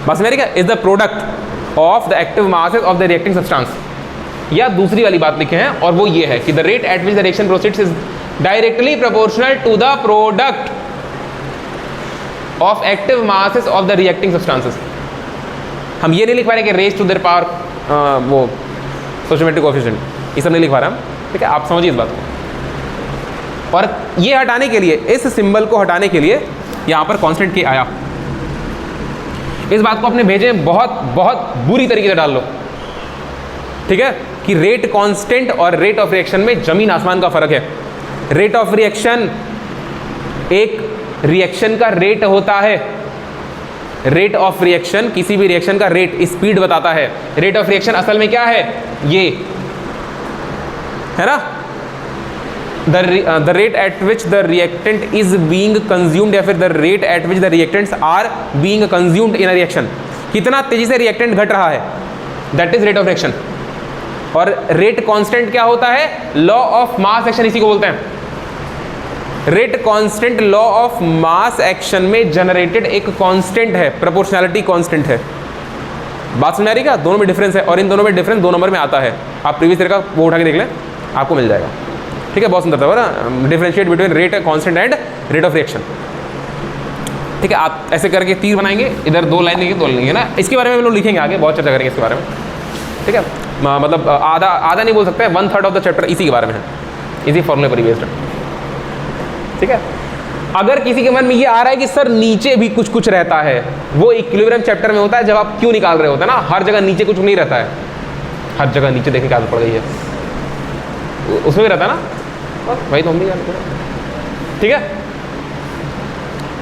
बस मेरी क्या, is the product of the active masses of the reacting substance। या दूसरी वाली बात लिखे हैं और वो ये है कि the rate at which the reaction proceeds is directly proportional to the product of active masses of the reacting substances। हम ये नहीं लिख पा रहे कि रेज टू देयर पावर वो सोशियोमेट्रिक कोएफिशिएंट, ये सब नहीं लिख पा रहे हम। ठीक है, आप समझिए इस बात को। और ये हटाने के लिए, इस सिंबल को हटाने के लिए यहाँ पर कांस्टेंट के आया, इस बात को अपने भेजे बहुत बहुत बुरी तरीके से डाल लो। ठीक है, कि रेट कांस्टेंट और रेट ऑफ रिएक्शन में जमीन आसमान का फर्क है। रेट ऑफ रिएक्शन एक रिएक्शन का रेट होता है, रेट ऑफ रिएक्शन किसी भी रिएक्शन का रेट, स्पीड बताता है। रेट ऑफ रिएक्शन असल में क्या है, ये है ना, the rate at which the reactant is being consumed, या फिर the rate at which the reactants are being consumed in a reaction, कितना तेजी से रिएक्टेंट घट रहा है, that is rate of reaction। और रेट कांस्टेंट क्या होता है, लॉ ऑफ मास एक्शन, इसी को बोलते हैं। Rate constant law of mass action में जनरेटेड एक कांस्टेंट है, प्रोपोर्शनैलिटी कांस्टेंट है। बात समझ आ रही क्या, दोनों में डिफरेंस है और इन दोनों में डिफरेंस 2 नंबर में आता है। आप प्रीवियस ईयर का वो उठा के देख लें, आपको मिल जाएगा। ठीक है, बहुत सुंदर था ना, differentiate between rate constant and rate of reaction. ठीक है, आप ऐसे करके तीर बनाएंगे, इधर 2 लाइन लिखेंगे 2 लाइन लिखेंगे ना, इसके बारे में हम लोग लिखेंगे आगे, बहुत चर्चा करेंगे इसके बारे में, ठीक है। मतलब आधा नहीं बोल सकते, 1/3 ऑफ द चैप्टर इसी के बारे में है, इसी फॉर्मूले पर बेस्ड है, ठीक है। अगर किसी के मन में ये आ रहा है कि सर नीचे भी कुछ कुछ रहता है, वो इक्विलिब्रियम चैप्टर में होता है, जब आप क्यों निकाल रहे होते हैं ना, हर जगह नीचे कुछ नहीं रहता है, हर जगह नीचे देखने की आदत पड़ गई है, उसमें भी रहता है ना, भाई तो हम भी जानते हैं, ठीक है।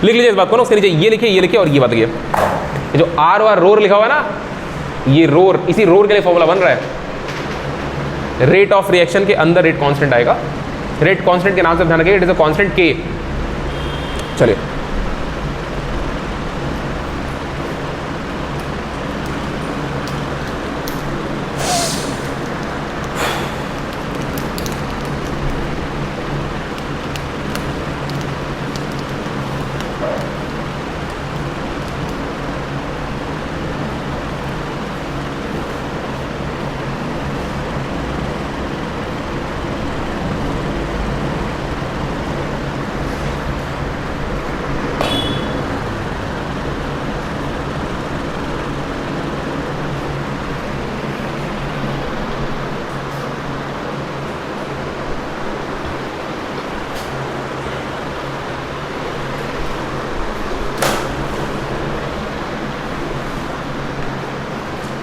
लिख लीजिए इस बात को ना, उसके नीचे ये लिखिए और ये बात लिखिए, जो आर और रोर लिखा हुआ है ना, ये रोर, इसी रोर के लिए फॉर्मूला बन रहा है। रेट ऑफ रिएक्शन के अंदर रेट कांस्टेंट आएगा, रेट कांस्टेंट के नाम से ध्यान रखिए, इट इज अ कांस्टेंट के। चलिए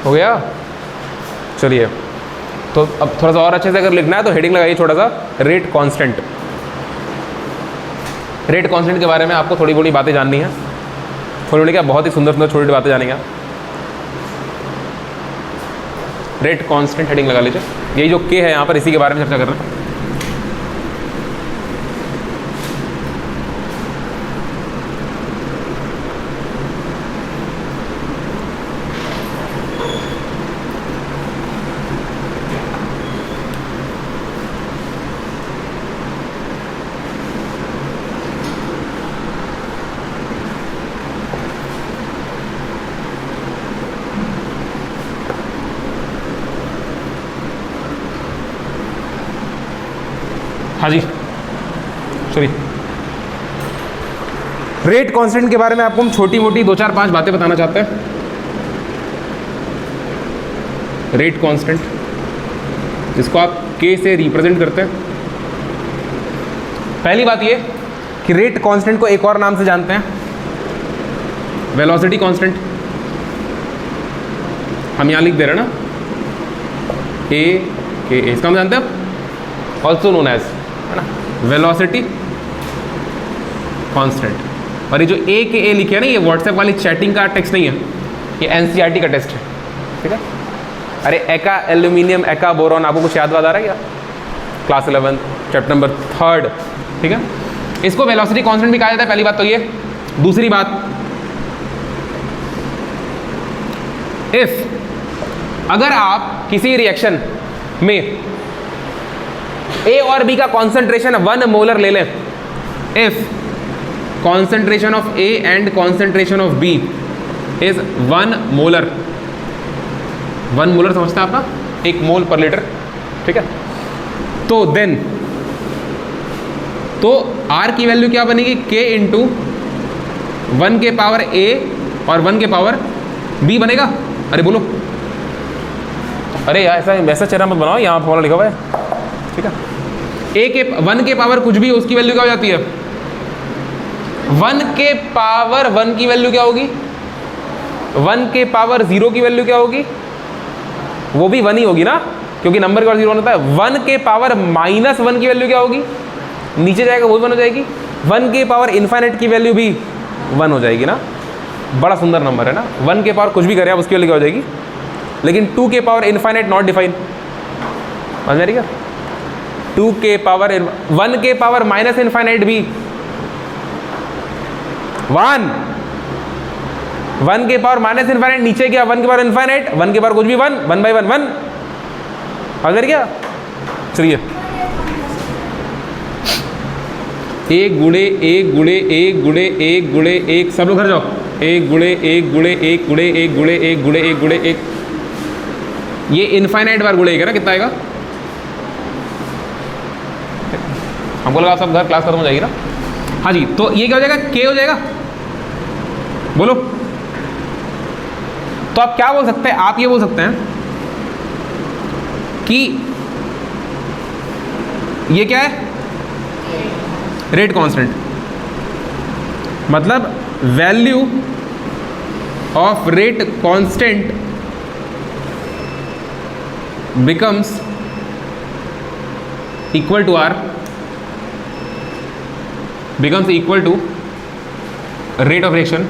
हो गया। चलिए तो अब थोड़ा सा और अच्छे से अगर लिखना है तो हेडिंग लगाइए छोटा सा, रेट कांस्टेंट। रेट कांस्टेंट के बारे में आपको थोड़ी थोड़ी बातें जाननी है, थोड़ी थोड़ी क्या, बहुत ही सुंदर सुंदर छोटी छोटी बातें जानेंगे आप। रेट कांस्टेंट हेडिंग लगा लीजिए, यही जो के है यहाँ पर, इसी के बारे में चर्चा कर रहे हैं। हाँ जी, सॉरी, रेट कांस्टेंट के बारे में आपको हम छोटी मोटी 2-4-5 बातें बताना चाहते हैं। रेट कांस्टेंट जिसको आप के से रिप्रेजेंट करते हैं। पहली बात ये कि रेट कांस्टेंट को एक और नाम से जानते हैं, वेलोसिटी कांस्टेंट। हम यहां लिख दे रहे हैं ना, ए के, इसका हम जानते हैं ऑल्सो नोन एज, है ना, वेलोसिटी कांस्टेंट। और ये जो ए के ए लिखे है ना, ये व्हाट्सएप वाली चैटिंग का टेक्स्ट नहीं है, ये एनसीईआरटी का टेस्ट है, ठीक है। अरे एका एल्यूमिनियम, एका बोरॉन, आपको कुछ याद आ रहा है क्या? क्लास 11 चैप्टर नंबर 3, ठीक है। इसको वेलोसिटी कांस्टेंट भी कहा जाता है, पहली बात तो ये। दूसरी बात, इफ अगर आप किसी रिएक्शन में ए और बी का कॉन्सेंट्रेशन 1 मोलर ले लें, if concentration of A and concentration of B is 1 molar, 1 molar समझते हैं आप ना, 1 मोल पर लीटर, ठीक है। तो देन तो आर की वैल्यू क्या बनेगी? के इंटू 1 के पावर ए और 1 के पावर बी बनेगा। अरे बोलो, अरे यार ऐसा वैसा चेहरा मत बनाओ, यहाँ फॉर्मूला लिखा हुआ है, ठीक है। ए के 1 के पावर कुछ भी, उसकी वैल्यू क्या हो जाती है? 1 के पावर 1 की वैल्यू क्या होगी? 1 के पावर 0 की वैल्यू क्या होगी? वो भी 1 ही होगी ना, क्योंकि नंबर के पावर 0 होता है। 1 के पावर -1 की वैल्यू क्या होगी? नीचे जाएगा वो 1 हो जाएगी। 1 के पावर इन्फाइनाइट की वैल्यू भी 1 हो जाएगी ना। बड़ा सुंदर नंबर है ना। 1 के पावर कुछ भी करें आप, उसकी वैल्यू क्या हो जाएगी। लेकिन 2 के पावर इन्फाइनाइट नॉट डिफाइन, समझ में क्या? 2 के पावर 1 के पावर माइनस इन्फाइनाइट भी 1, 1 के पावर माइनस इन्फाइनाइट नीचे गया, 1 के पावर इन्फाइनाइट, 1 के पावर कुछ भी 1, 1/1 1, समझ में क्या? चलिए, 1 गुणे 1 गुणे 1 गुणे 1 गुणे 1, सब लोग घर जाओ। 1 गुणे 1 गुणे 1 गुणे 1 गुणे 1 गुणे 1 गुणे 1, ये इनफाइनाइट बार गुणे 1 है ना, कितना आएगा? हमको लगा सब घर क्लास खत्म हो जाएगी ना। हाँ जी, तो ये क्या हो जाएगा? के हो जाएगा, बोलो। तो आप क्या बोल सकते हैं, आप ये बोल सकते हैं कि ये क्या है, रेट कांस्टेंट, मतलब value of rate constant becomes equal to r, becomes equal to rate of reaction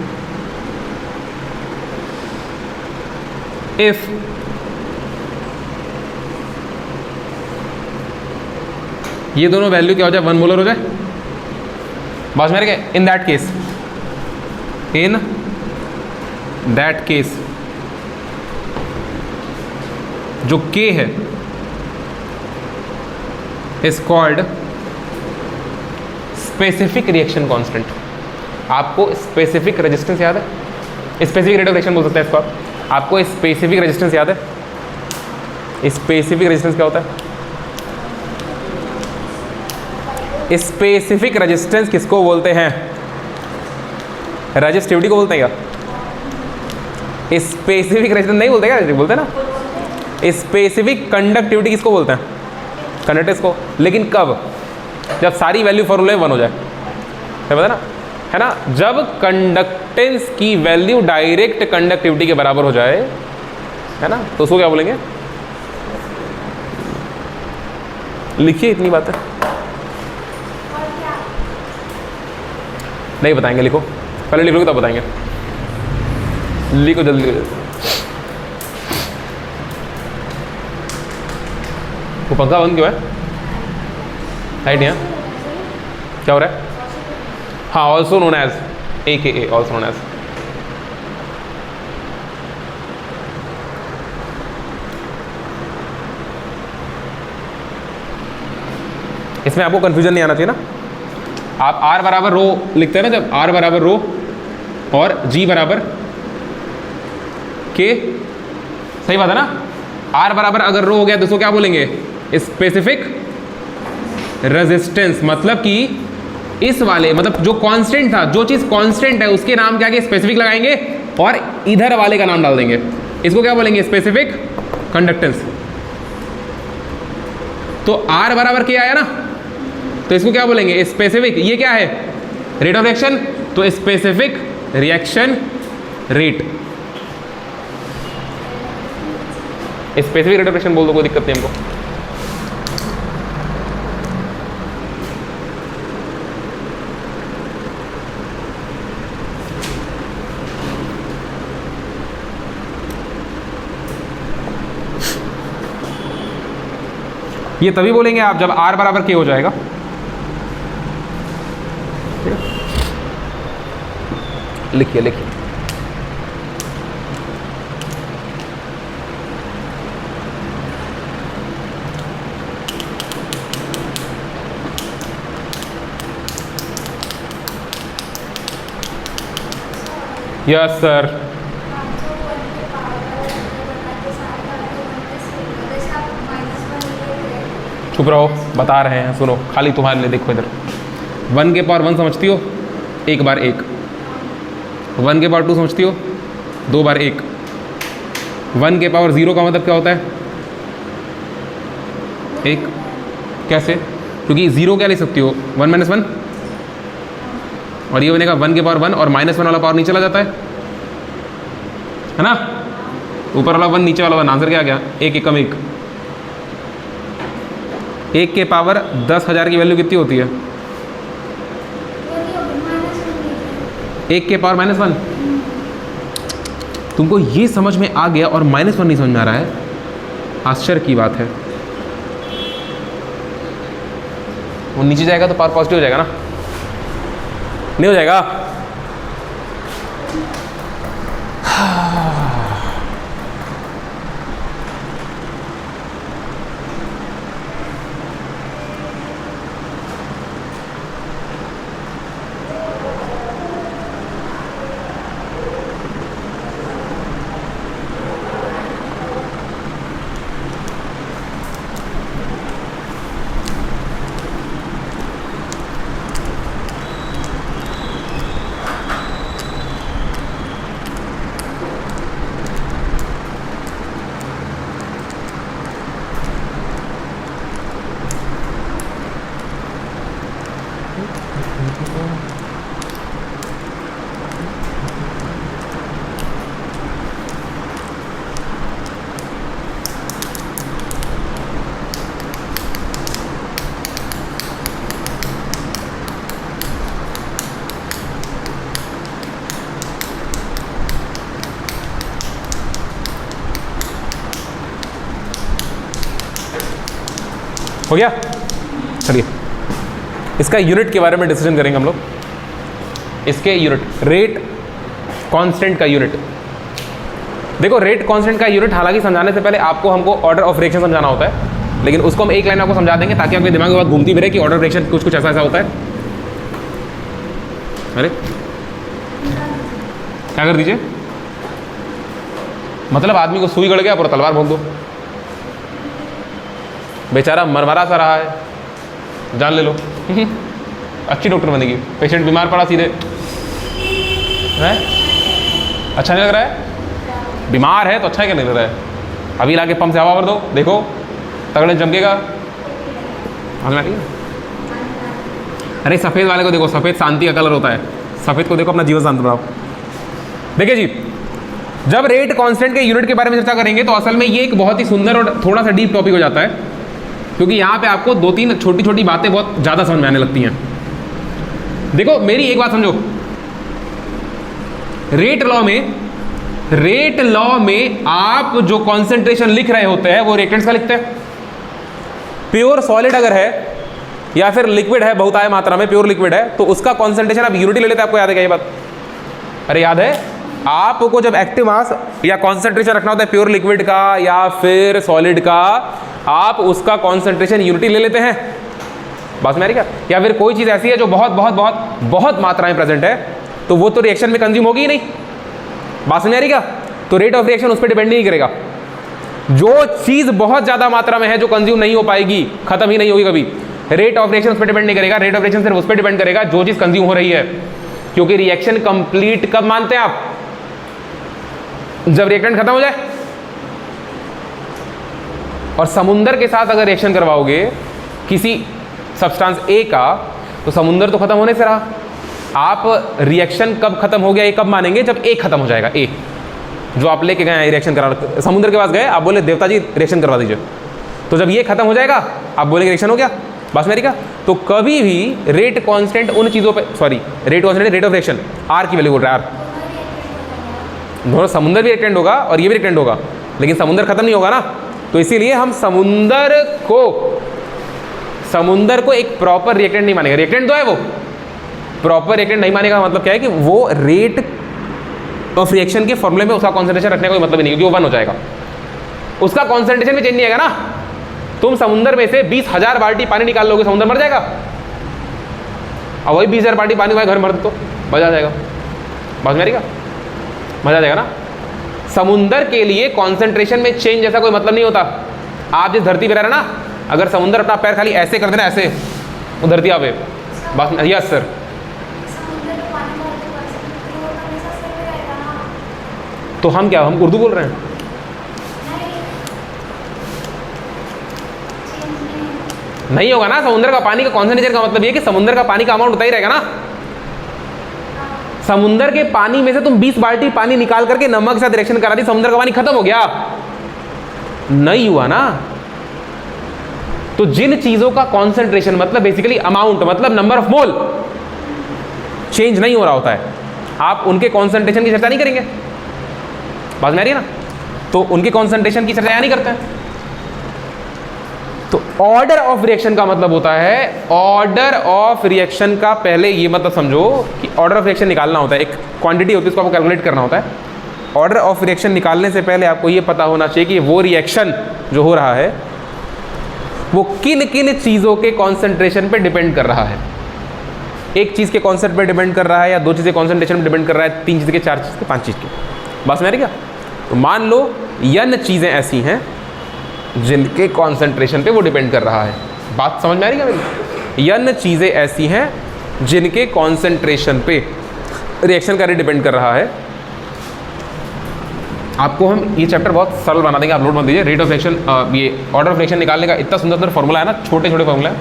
if ये दोनों वैल्यू क्या हो जाए, 1 मोलर हो जाए। बस मेरे क्या, in that case, in that case जो K है is called specific reaction constant. आपको स्पेसिफिक रेजिस्टेंस याद है, स्पेसिफिक रेट ऑफ रिएक्शन बोल सकते हैं इसको आप। आपको स्पेसिफिक रेजिस्टेंस याद है, स्पेसिफिक रेजिस्टेंस क्या होता है? स्पेसिफिक रेजिस्टेंस किसको बोलते हैं? रेजिस्टिविटी को बोलते हैं क्या? स्पेसिफिक रेजिस्टेंस नहीं बोलते क्या, बोलते हैं ना। स्पेसिफिक कंडक्टिविटी किसको बोलते हैं? कंडक्टेंस को। लेकिन कब? जब सारी वैल्यू फॉर्मूले 1 हो जाए, है पता ना, है ना। जब कंडक्टेंस की वैल्यू डायरेक्ट कंडक्टिविटी के बराबर हो जाए, है ना, तो उसको क्या बोलेंगे? लिखिए, इतनी बात है, नहीं बताएंगे, लिखो पहले, लिख लोगे तब बताएंगे। लिखो जल्दी जल्दी। वो पंखा बंद क्यों है? लाइट यहाँ क्या हो रहा है? हाँ, also known as AKA, also known as. इसमें आपको कंफ्यूजन नहीं आना चाहिए ना। आप R बराबर रो लिखते हैं ना, जब R बराबर रो और G बराबर K, सही बात है ना। R बराबर अगर रो हो गया तो इसको क्या बोलेंगे? Specific resistance. मतलब कि इस वाले, मतलब जो कांस्टेंट था, जो चीज कांस्टेंट है उसके नाम क्या, स्पेसिफिक लगाएंगे और इधर वाले का नाम डाल देंगे। इसको क्या बोलेंगे? Specific conductance. तो R बराबर क्या आया ना, तो इसको क्या बोलेंगे? स्पेसिफिक। ये क्या है? Rate of reaction. तो specific reaction rate, specific rate of reaction बोल दो, कोई दिक्कत नहीं हमको। ये तभी बोलेंगे आप जब R बराबर K हो जाएगा। लिखिए लिखिए, यस सर। चुप रहो, बता रहे हैं, सुनो, खाली तुम्हारे लिए। देखो इधर, 1 के पावर 1 समझती हो? 1 बार 1। 1 के पावर 2 समझती हो? 2 बार 1। 1 के पावर 0 का मतलब क्या होता है? 1। कैसे? क्योंकि 0 क्या लिख सकती हो? 1 - 1, और ये बनेगा 1 के पावर 1, और -1 वाला पावर नीचे चला जाता है ना। ऊपर वाला 1, नीचे वाला 1, आंसर क्या आ गया? 1 एकम 1। 1 के पावर 10,000 की वैल्यू कितनी होती है? 1 के पावर -1। तुमको ये समझ में आ गया और -1 नहीं समझ में आ रहा है, आश्चर्य की बात है। वो नीचे जाएगा तो पावर पॉजिटिव हो जाएगा ना, नहीं हो जाएगा? हो गया? चलिए इसका यूनिट के बारे में डिस्कशन करेंगे हम लोग। इसके यूनिट, रेट कांस्टेंट का यूनिट। देखो रेट कांस्टेंट का यूनिट हालांकि समझाने से पहले आपको हमको ऑर्डर ऑफ रिएक्शन समझाना होता है, लेकिन उसको हम एक लाइन आपको समझा देंगे ताकि आपके दिमाग में बात घूमती भी रहे कि ऑर्डर ऑफ रिएक्शन कुछ कुछ ऐसा ऐसा होता है। अरे क्या कर दीजिए, मतलब आदमी को सुई गड़ गया पूरा तलवार भोंक दो, बेचारा मरमरा सा रहा है, जान ले लो। अच्छी डॉक्टर बनेगी, पेशेंट बीमार पड़ा सीधे है, अच्छा नहीं लग रहा है, बीमार है तो अच्छा ही क्या नहीं लग रहा है, अभी लाके पंप से हवा भर दो, देखो तगड़े चमकेगा। अरे सफ़ेद वाले को देखो, सफ़ेद शांति का कलर होता है, सफ़ेद को देखो अपना जीवन शांत बनाओ। देखिए जी, जब रेट कांस्टेंट के यूनिट के बारे में चर्चा करेंगे तो असल में ये एक बहुत ही सुंदर और थोड़ा सा डीप टॉपिक हो जाता है, क्योंकि यहाँ पे आपको दो तीन छोटी छोटी बातें बहुत ज़्यादा समझ में आने लगती हैं। देखो मेरी एक बात समझो, रेट लॉ में आप जो कॉन्सेंट्रेशन लिख रहे होते हैं वो रिएक्टेंट्स का लिखते हैं। प्योर सॉलिड अगर है या फिर लिक्विड है, बहुत आय मात्रा में प्योर लिक्विड है, तो उसका कॉन्सेंट्रेशन आप यूनिटी ले लेते हैं। आपको याद है क्या ये बात? अरे याद है, आपको जब एक्टिव मास या कॉन्सेंट्रेशन रखना होता है प्योर लिक्विड का या फिर सॉलिड का, आप उसका कॉन्सेंट्रेशन यूनिटी ले लेते हैं। बात में आ रही क्या? या फिर कोई चीज़ ऐसी है जो बहुत बहुत बहुत बहुत मात्रा में प्रेजेंट है, तो वो तो रिएक्शन में कंज्यूम होगी ही नहीं। बात में आ रही क्या? तो रेट ऑफ रिएक्शन उस पर डिपेंड नहीं करेगा। जो चीज़ बहुत ज़्यादा मात्रा में है जो कंज्यूम नहीं हो पाएगी, खत्म ही नहीं होगी कभी, रेट ऑफ रिएक्शन उस पर डिपेंड नहीं करेगा। रेट ऑफ रिएक्शन सिर्फ उस पर डिपेंड करेगा जो चीज़ कंज्यूम हो रही है, क्योंकि रिएक्शन कंप्लीट कब मानते हैं आप? जब रिएक्टेंट खत्म हो जाए। और समुंदर के साथ अगर रिएक्शन करवाओगे किसी सब्सटेंस ए का, तो समुंदर तो खत्म होने से रहा, आप रिएक्शन कब खत्म हो गया ये कब मानेंगे? जब ए खत्म हो जाएगा। ए जो आप लेके गए रिएक्शन करा, समुद्र के पास गए, आप बोले देवता जी रिएक्शन करवा दीजिए, तो जब ये खत्म हो जाएगा आप बोलेंगे रिएक्शन हो गया। बस मेरी का तो कभी भी रेट कांस्टेंट उन चीज़ों पे, sorry rate constant rate of reaction R की वैल्यू बोल रहा है, आर दोनों, समुंदर भी रिएक्टेंट होगा और ये भी रिएक्टेंट होगा, लेकिन समुंदर खत्म नहीं होगा ना, तो इसीलिए हम समुंदर को एक प्रॉपर रिएक्टेंट नहीं मानेंगे। रिएक्टेंट तो है वो, प्रॉपर रिएक्टेंट नहीं मानेगा। मतलब क्या है कि वो रेट ऑफ रिएक्शन के फॉर्मूले में उसका कॉन्सेंट्रेशन रखने का कोई मतलब नहीं, क्योंकि वो 1 हो जाएगा, उसका कॉन्सेंट्रेशन में चेंज नहीं आएगा ना। तुम समुंदर में से 20,000 बाल्टी पानी निकाल लोगे, समुंदर मर जाएगा, और वही 20,000 बाल्टी पानी वही घर मर दो तो मजा आ जाएगा। बात मेरी का मजा आ जाएगा ना। समुंदर के लिए कॉन्सेंट्रेशन में चेंज जैसा कोई मतलब नहीं होता। आप जिस धरती पे रह रहे ना, अगर समुंदर अपना पैर खाली ऐसे कर देना, ऐसे, वो धरती आप बस, यस सर, तो हम क्या, हम उर्दू बोल रहे हैं? नहीं होगा ना। समुद्र का पानी का कॉन्सेंट्रेशन का मतलब ये कि समुद्र का पानी का अमाउंट उतना ही रहेगा ना। समुद्र के पानी में से तुम 20 बाल्टी पानी निकाल करके नमक के साथ रिएक्शन करा दी, समुद्र का पानी खत्म हो गया? नहीं हुआ ना। तो जिन चीजों का कॉन्सेंट्रेशन मतलब बेसिकली अमाउंट, मतलब नंबर ऑफ मोल चेंज नहीं हो रहा होता है, आप उनके कॉन्सेंट्रेशन की चर्चा नहीं करेंगे। बात में आ रही है ना? तो उनके कॉन्सेंट्रेशन की चर्चा यहाँ नहीं करते हैं। तो ऑर्डर ऑफ रिएक्शन का मतलब होता है, ऑर्डर ऑफ रिएक्शन का पहले ये मतलब समझो कि ऑर्डर ऑफ रिएक्शन निकालना होता है, एक क्वांटिटी होती है, उसको आपको कैलकुलेट करना होता है। ऑर्डर ऑफ रिएक्शन निकालने से पहले आपको ये पता होना चाहिए कि वो रिएक्शन जो हो रहा है वो किन किन चीज़ों के कॉन्सेंट्रेशन पे डिपेंड कर रहा है। एक चीज़ के कॉन्सेंट्रेशन पे डिपेंड कर रहा है, या 2 चीज़ें कॉन्सेंट्रेशन पे डिपेंड कर रहा है, 3 चीज़ के, 4 चीज़ के, 5 चीज़ के। बस मेरी क्या? तो मान लो n चीज़ें ऐसी हैं जिनके कॉन्सेंट्रेशन पे वो डिपेंड कर रहा है। बात समझ में आ रही है मेरी? n चीज़ें ऐसी हैं जिनके कॉन्सेंट्रेशन पे रिएक्शन का रेट डिपेंड कर रहा है। आपको हम ये चैप्टर बहुत सरल बना देंगे, आप नोट मत दीजिए। रेट ऑफ रिएक्शन, ये ऑर्डर ऑफ रिएक्शन निकालने का इतना सुंदर सुंदर फॉर्मूला है ना, छोटे छोटे फॉर्मूला है,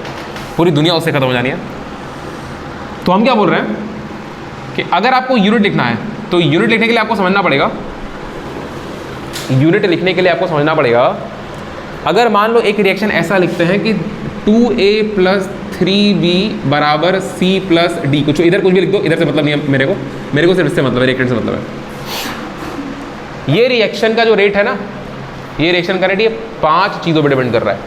पूरी दुनिया उससे खत्म हो जानी है। तो हम क्या बोल रहे हैं कि अगर आपको यूनिट लिखना है तो यूनिट लिखने के लिए आपको समझना पड़ेगा, यूनिट लिखने के लिए आपको समझना पड़ेगा, अगर मान लो एक रिएक्शन ऐसा लिखते हैं कि 2a + 3b = c + d, कुछ इधर कुछ भी लिख दो, इधर से मतलब नहीं है मेरे को सिर्फ इससे मतलब है, रिएक्टेंट से मतलब है। ये रिएक्शन का जो रेट है ना, ये रिएक्शन का रेट ये 5 चीज़ों पर डिपेंड कर रहा है।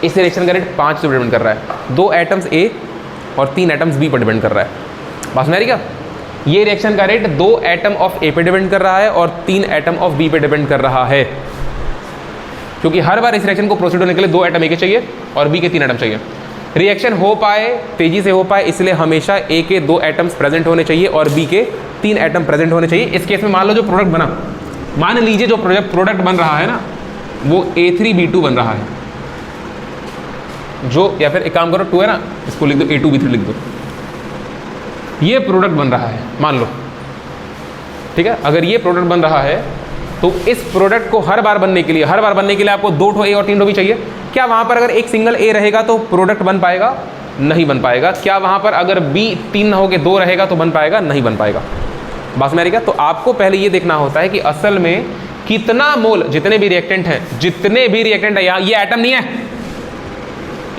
इस रिएक्शन का रेट 5 चीज़ों पर डिपेंड कर रहा है, 2 एटम्स A और 3 एटम्स B पर डिपेंड कर रहा है। बात समझ आ रही क्या? ये रिएक्शन का रेट 2 एटम ऑफ A पे डिपेंड कर रहा है और 3 एटम ऑफ B पे डिपेंड कर रहा है, क्योंकि हर बार इस रिएक्शन को प्रोसीड होने के लिए 2 एटम A के चाहिए और B के 3 एटम चाहिए। रिएक्शन हो पाए, तेजी से हो पाए, इसलिए हमेशा A के 2 एटम्स प्रेजेंट होने चाहिए और B के 3 एटम प्रेजेंट होने चाहिए। इस केस में मान लो जो प्रोडक्ट बना, मान लीजिए जो प्रोडक्ट बन रहा है ना वो A3B2 बन रहा है, जो, या फिर एक काम करो 2 है ना, इसको लिख दो A2B3 लिख दो, ये प्रोडक्ट बन रहा है मान लो, ठीक है। अगर ये प्रोडक्ट बन रहा है तो इस प्रोडक्ट को हर बार बनने के लिए आपको 2 ठो A और 3 ठो B चाहिए। क्या वहाँ पर अगर एक सिंगल A रहेगा तो प्रोडक्ट बन पाएगा? नहीं बन पाएगा। क्या वहाँ पर अगर B 3 हो के 2 रहेगा तो बन पाएगा? नहीं बन पाएगा। बात में आएगा। तो आपको पहले ये देखना होता है कि असल में कितना मोल, जितने भी रिएक्टेंट है, यहाँ ये एटम नहीं है,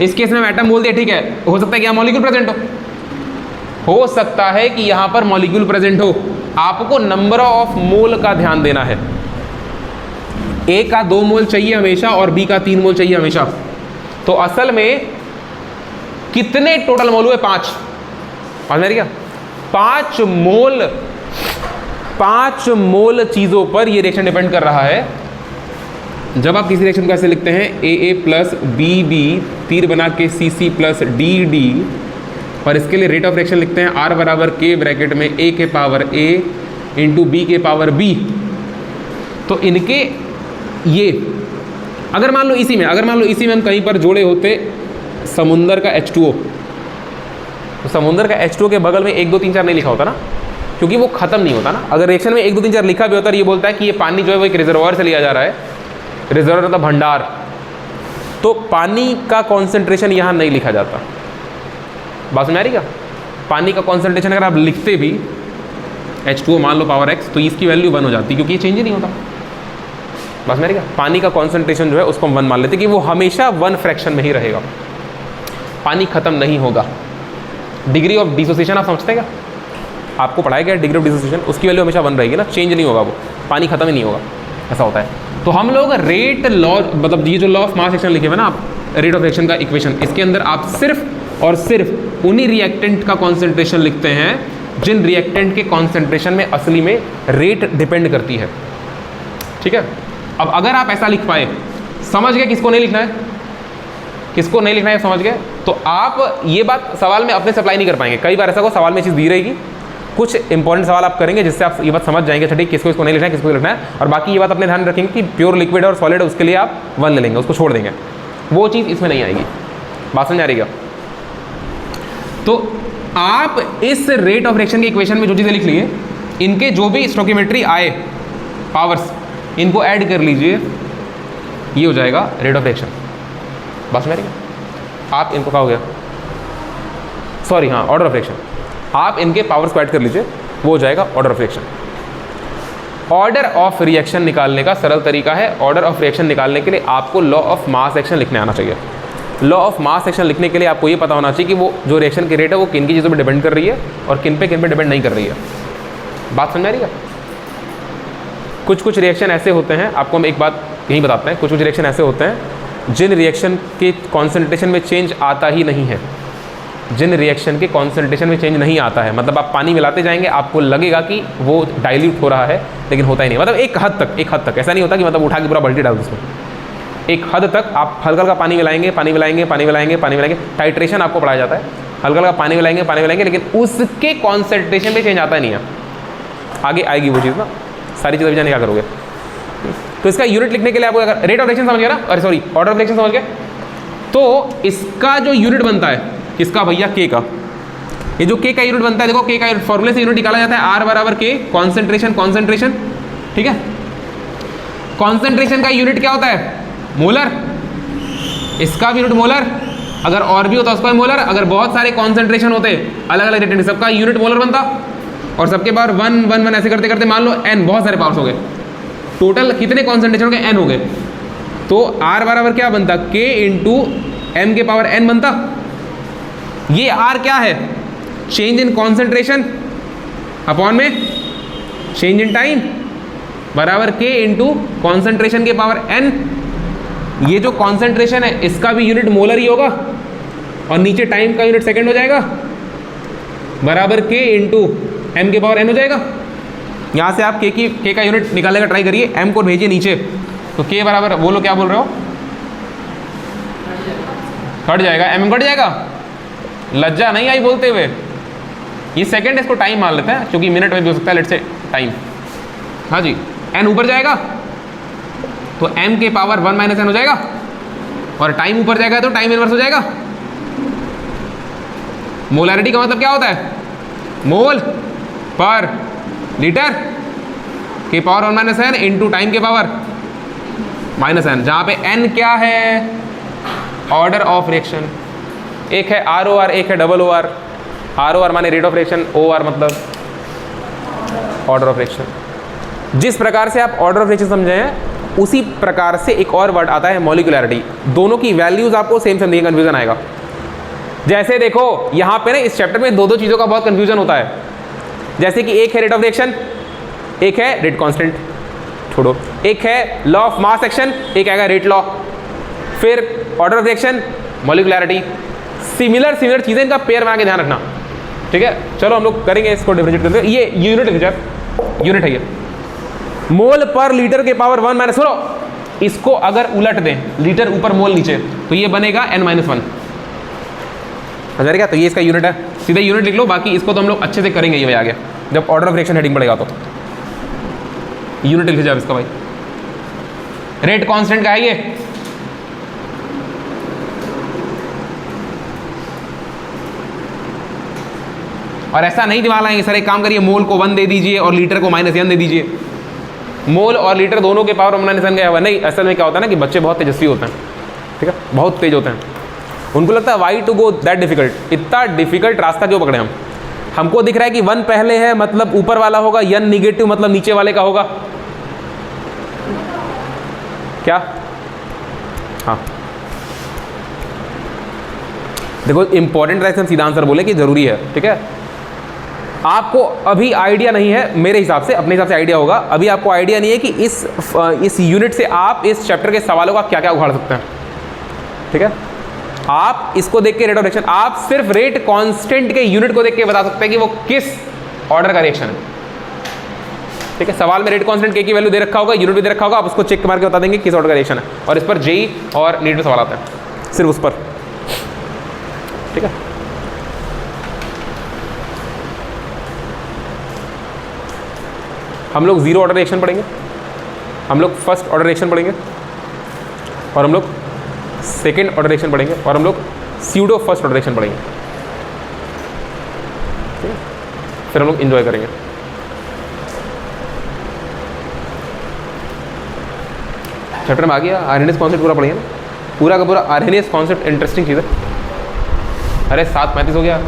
इस केस में एटम बोल दिया, ठीक है, हो सकता है कि यहाँ मॉलिक्यूल प्रेजेंट हो सकता है कि यहाँ पर मॉलिक्यूल प्रेजेंट हो। आपको नंबर ऑफ मोल का ध्यान देना है। A का 2 मोल चाहिए हमेशा और B का 3 मोल चाहिए हमेशा। तो असल में कितने टोटल मोल हुए? 5। समझ में क्या? 5 मोल चीजों पर ये रिएक्शन डिपेंड कर रहा है। जब आप किसी रिएक्शन को ऐसे लिखते हैं AA + BB तीर बना के CC + DD, और इसके लिए रेट ऑफ रिएक्शन लिखते हैं R = K ब्रैकेट में A के पावर A इंटू B के पावर B। तो इनके ये अगर मान लो इसी में हम कहीं पर जोड़े होते समुंदर का H2O, तो समुंदर का H2O के बगल में 1 2 3 4 नहीं लिखा होता ना, क्योंकि वो खत्म नहीं होता ना। अगर रिएक्शन में 1 2 3 4 लिखा भी होता है, ये बोलता है कि ये पानी जो है वो एक रिजर्वायर से लिया जा रहा है, रिजर्वायर मतलब भंडार, तो पानी का कॉन्सेंट्रेशन यहाँ नहीं लिखा जाता। बात समझ आ रही क्या? पानी का कॉन्सेंट्रेशन अगर आप लिखते भी H2O मान लो पावर X, तो इसकी वैल्यू 1 हो जाती, क्योंकि ये चेंज ही नहीं होता। बात समझ आ रही क्या? पानी का कॉन्सेंट्रेशन जो है उसको हम 1 मान लेते कि वो हमेशा 1 फ्रैक्शन में ही रहेगा, पानी खत्म नहीं होगा। डिग्री ऑफ डिसोसिएशन आप समझते हैं क्या? आपको पढ़ाया गया डिग्री ऑफ डिसोसिएशन, उसकी वैल्यू हमेशा 1 रहेगी ना, चेंज नहीं होगा, वो पानी खत्म ही नहीं होगा, ऐसा होता है। तो हम लोग रेट लॉ, मतलब ये जो लॉ ऑफ मास एक्शन लिखे हुए ना आप, रेट ऑफ रिएक्शन का इक्वेशन, इसके अंदर आप सिर्फ और सिर्फ उन्हीं रिएक्टेंट का कॉन्सेंट्रेशन लिखते हैं जिन रिएक्टेंट के कॉन्सेंट्रेशन में असली में रेट डिपेंड करती है, ठीक है। अब अगर आप ऐसा लिख पाए, समझ गए किसको नहीं लिखना है, किसको नहीं लिखना है, समझ गए, तो आप ये बात सवाल में अपने से अप्लाई नहीं कर पाएंगे। कई बार ऐसा को सवाल में चीज़ दी रहेगी, कुछ इंपॉर्टेंट सवाल आप करेंगे जिससे आप ये बात समझ जाएंगे, अच्छा ठीक, किसको इसको नहीं लिखना है, किसको लिखना है। और बाकी ये बात अपने ध्यान रखेंगे कि प्योर लिक्विड और सॉलिड, उसके लिए आप 1 ले लेंगे, उसको छोड़ देंगे, वो चीज़ इसमें नहीं आएगी। बात समझ आ रही है? तो आप इस रेट ऑफ रिएक्शन के इक्वेशन में जो चीज़ें लिख लिए, इनके जो भी स्टोकियोमेट्री आए पावर्स, इनको ऐड कर लीजिए, ये हो जाएगा रेट ऑफ रिएक्शन। बात समझ आ रही है? आप इनको क्या हो गया, सॉरी हाँ, ऑर्डर ऑफ रिएक्शन, आप इनके पावर्स को ऐड कर लीजिए, वो हो जाएगा order of reaction. Order of reaction निकालने का सरल तरीका है, ऑर्डर ऑफ रिएक्शन निकालने के लिए आपको लॉ ऑफ मास एक्शन लिखने आना चाहिए। लॉ ऑफ मास एक्शन लिखने के लिए आपको ये पता होना चाहिए कि वो जो रिएक्शन की रेट है वो किन की चीज़ों पर डिपेंड कर रही है और किन पे डिपेंड नहीं कर रही है। बात समझ आ रही है? कुछ रिएक्शन ऐसे होते हैं, आपको हम एक बात यही बताते हैं, कुछ रिएक्शन ऐसे होते हैं जिन रिएक्शन के कॉन्सेंट्रेशन में चेंज आता ही नहीं है, जिन रिएक्शन के कॉन्सेंट्रेशन में चेंज नहीं आता है, मतलब आप पानी मिलाते जाएंगे, आपको लगेगा कि वो डाइल्यूट हो रहा है, लेकिन होता ही नहीं। मतलब एक हद तक ऐसा नहीं होता कि मतलब उठा के पूरा बाल्टी डाल दो उसमें। एक हद तक आप हल्का हल्का पानी मिलाएंगे, टाइट्रेशन आपको पढ़ाया जाता है, हल्का हल्का पानी मिलाएंगे, लेकिन उसके कॉन्सेंट्रेशन में चेंज आता नहीं है। आगे आएगी वो चीज़ ना, सारी चीज़ें जाने क्या करोगे। तो इसका यूनिट लिखने के लिए आपको अगर रेट ऑफ रिएक्शन समझ गया ना, अरे सॉरी, ऑर्डर ऑफ रिएक्शन समझ गए, तो इसका जो यूनिट बनता है किसका भैया, K का। ये जो K का यूनिट बनता है, देखो K का फॉर्मूले से यूनिट निकाला जाता है, R = K, कॉन्सेंट्रेशन, ठीक है। कॉन्सेंट्रेशन का यूनिट क्या होता है, मोलर, इसका भी यूनिट मोलर, अगर और भी होता उसका मोलर, अगर बहुत सारे कॉन्सेंट्रेशन होते अलग अलग रेट, सबका यूनिट मोलर बनता और सबके पावर 1 1 1 ऐसे करते करते मान लो n बहुत सारे पावर्स हो गए, टोटल कितने कॉन्सेंट्रेशन हो गए n हो गए, तो R बराबर क्या बनता K इंटू m के पावर n बनता। ये R क्या है, चेंज इन कॉन्सेंट्रेशन अपॉन में चेंज इन टाइम बराबर K इंटू कॉन्सेंट्रेशन के पावर n। ये जो कॉन्सेंट्रेशन है इसका भी यूनिट मोलर ही होगा और नीचे टाइम का यूनिट सेकंड हो जाएगा बराबर K इंटू m के पावर n हो जाएगा। यहाँ से आप K का यूनिट निकालने का ट्राई करिए, m को भेजिए नीचे, तो K बराबर बोलो क्या बोल रहे हो, कट जाएगा, m कट जाएगा, लज्जा नहीं आई बोलते हुए। ये सेकंड है, इसको टाइम मान लेते हैं क्योंकि मिनट में भी हो सकता है, लेट से टाइम। हाँ जी, n ऊपर जाएगा तो m के पावर 1 माइनस n हो जाएगा और टाइम ऊपर जाएगा तो टाइम इनवर्स हो जाएगा। मोलैरिटी का मतलब क्या होता है, मोल पर लीटर के power 1 minus n into time के पावर माइनस n, जहाँ पे n क्या है, ऑर्डर ऑफ रिएक्शन। एक है ROR, एक है OR। ROR माने रेट ऑफ रिएक्शन, OR मतलब ऑर्डर ऑफ रिएक्शन। जिस प्रकार से आप ऑर्डर ऑफ रिएक्शन समझे हैं उसी प्रकार से एक और वर्ड आता है मॉलिक्यूलैरिटी। दोनों की वैल्यूज आपको सेम सेम देंगे, कंफ्यूजन आएगा। जैसे देखो यहाँ पे ना इस चैप्टर में दो चीज़ों का बहुत कंफ्यूजन होता है, जैसे कि एक है रेट ऑफ रिएक्शन, एक है रेट कांस्टेंट, छोड़ो, एक है लॉ ऑफ मास एक्शन, एक आएगा रेट लॉ, फिर ऑर्डर ऑफ रिएक्शन, मॉलिक्यूलैरिटी, सिमिलर चीज़ें, इनका पेयर बना के ध्यान रखना, ठीक है। चलो हम लोग करेंगे इसको डिफरेंशिएट करके। ये यूनिट है, ये मोल पर लीटर के पावर 1 माइनस, सुनो इसको अगर उलट दें, लीटर ऊपर मोल नीचे, तो ये बनेगा n माइनस 1, समझ क्या। तो ये इसका यूनिट है, सीधे यूनिट लिख लो, बाकी इसको तो हम लोग अच्छे से करेंगे ये आगे जब ऑर्डर ऑफ रिएक्शन हेडिंग पड़ेगा तो। यूनिट लिख लीजिए इसका भाई। रेट कांस्टेंट का है ये, और ऐसा नहीं दिमाग लाएंगे सर, एक काम करिए, मोल को 1 दे दीजिए और लीटर को -n दे दीजिए। मोल और लीटर दोनों के पावर -n गया हुआ, नहीं असल में क्या होता है ना कि बच्चे बहुत तेजस्वी होते हैं, ठीक है, बहुत तेज होते हैं, उनको लगता है why to go that difficult, इतना डिफिकल्ट रास्ता क्यों पकड़े हम। हमको दिख रहा है कि 1 पहले है मतलब ऊपर वाला होगा, n निगेटिव मतलब नीचे वाले का होगा, क्या। हाँ देखो इंपॉर्टेंट है, सीधा आंसर बोले कि जरूरी है, ठीक है। आपको अभी आइडिया नहीं है, मेरे हिसाब से, अपने हिसाब से आइडिया होगा, अभी आपको आइडिया नहीं है कि इस यूनिट से आप इस चैप्टर के सवालों का क्या क्या उखाड़ सकते हैं, ठीक है। आप इसको देख के रेट ऑफ रिएक्शन, आप सिर्फ रेट कांस्टेंट के यूनिट को देख के बता सकते हैं कि वो किस ऑर्डर का रिएक्शन है, ठीक है। सवाल में रेट कांस्टेंट के की वैल्यू दे रखा होगा, यूनिट भी दे रखा होगा, आप उसको चेक मार के बता देंगे किस ऑर्डर का रिएक्शन है, और इस पर जेई और नीट में सवाल आता है सिर्फ उस पर, ठीक है। हम लोग जीरो ऑर्डर रिएक्शन पढ़ेंगे, हम लोग फर्स्ट ऑर्डर रिएक्शन पढ़ेंगे, और हम लोग सेकेंड ऑर्डर रिएक्शन पढ़ेंगे, और हम लोग स्यूडो फर्स्ट ऑर्डर रिएक्शन पढ़ेंगे, ठीक है। फिर हम लोग एंजॉय करेंगे। चैप्टर में आ गया, आरएनएस कॉन्सेप्ट पूरा पढ़ेंगे ना, पूरा का पूरा आरएनएस कॉन्सेप्ट इंटरेस्टिंग चीज़ है। अरे 7:35 हो गया।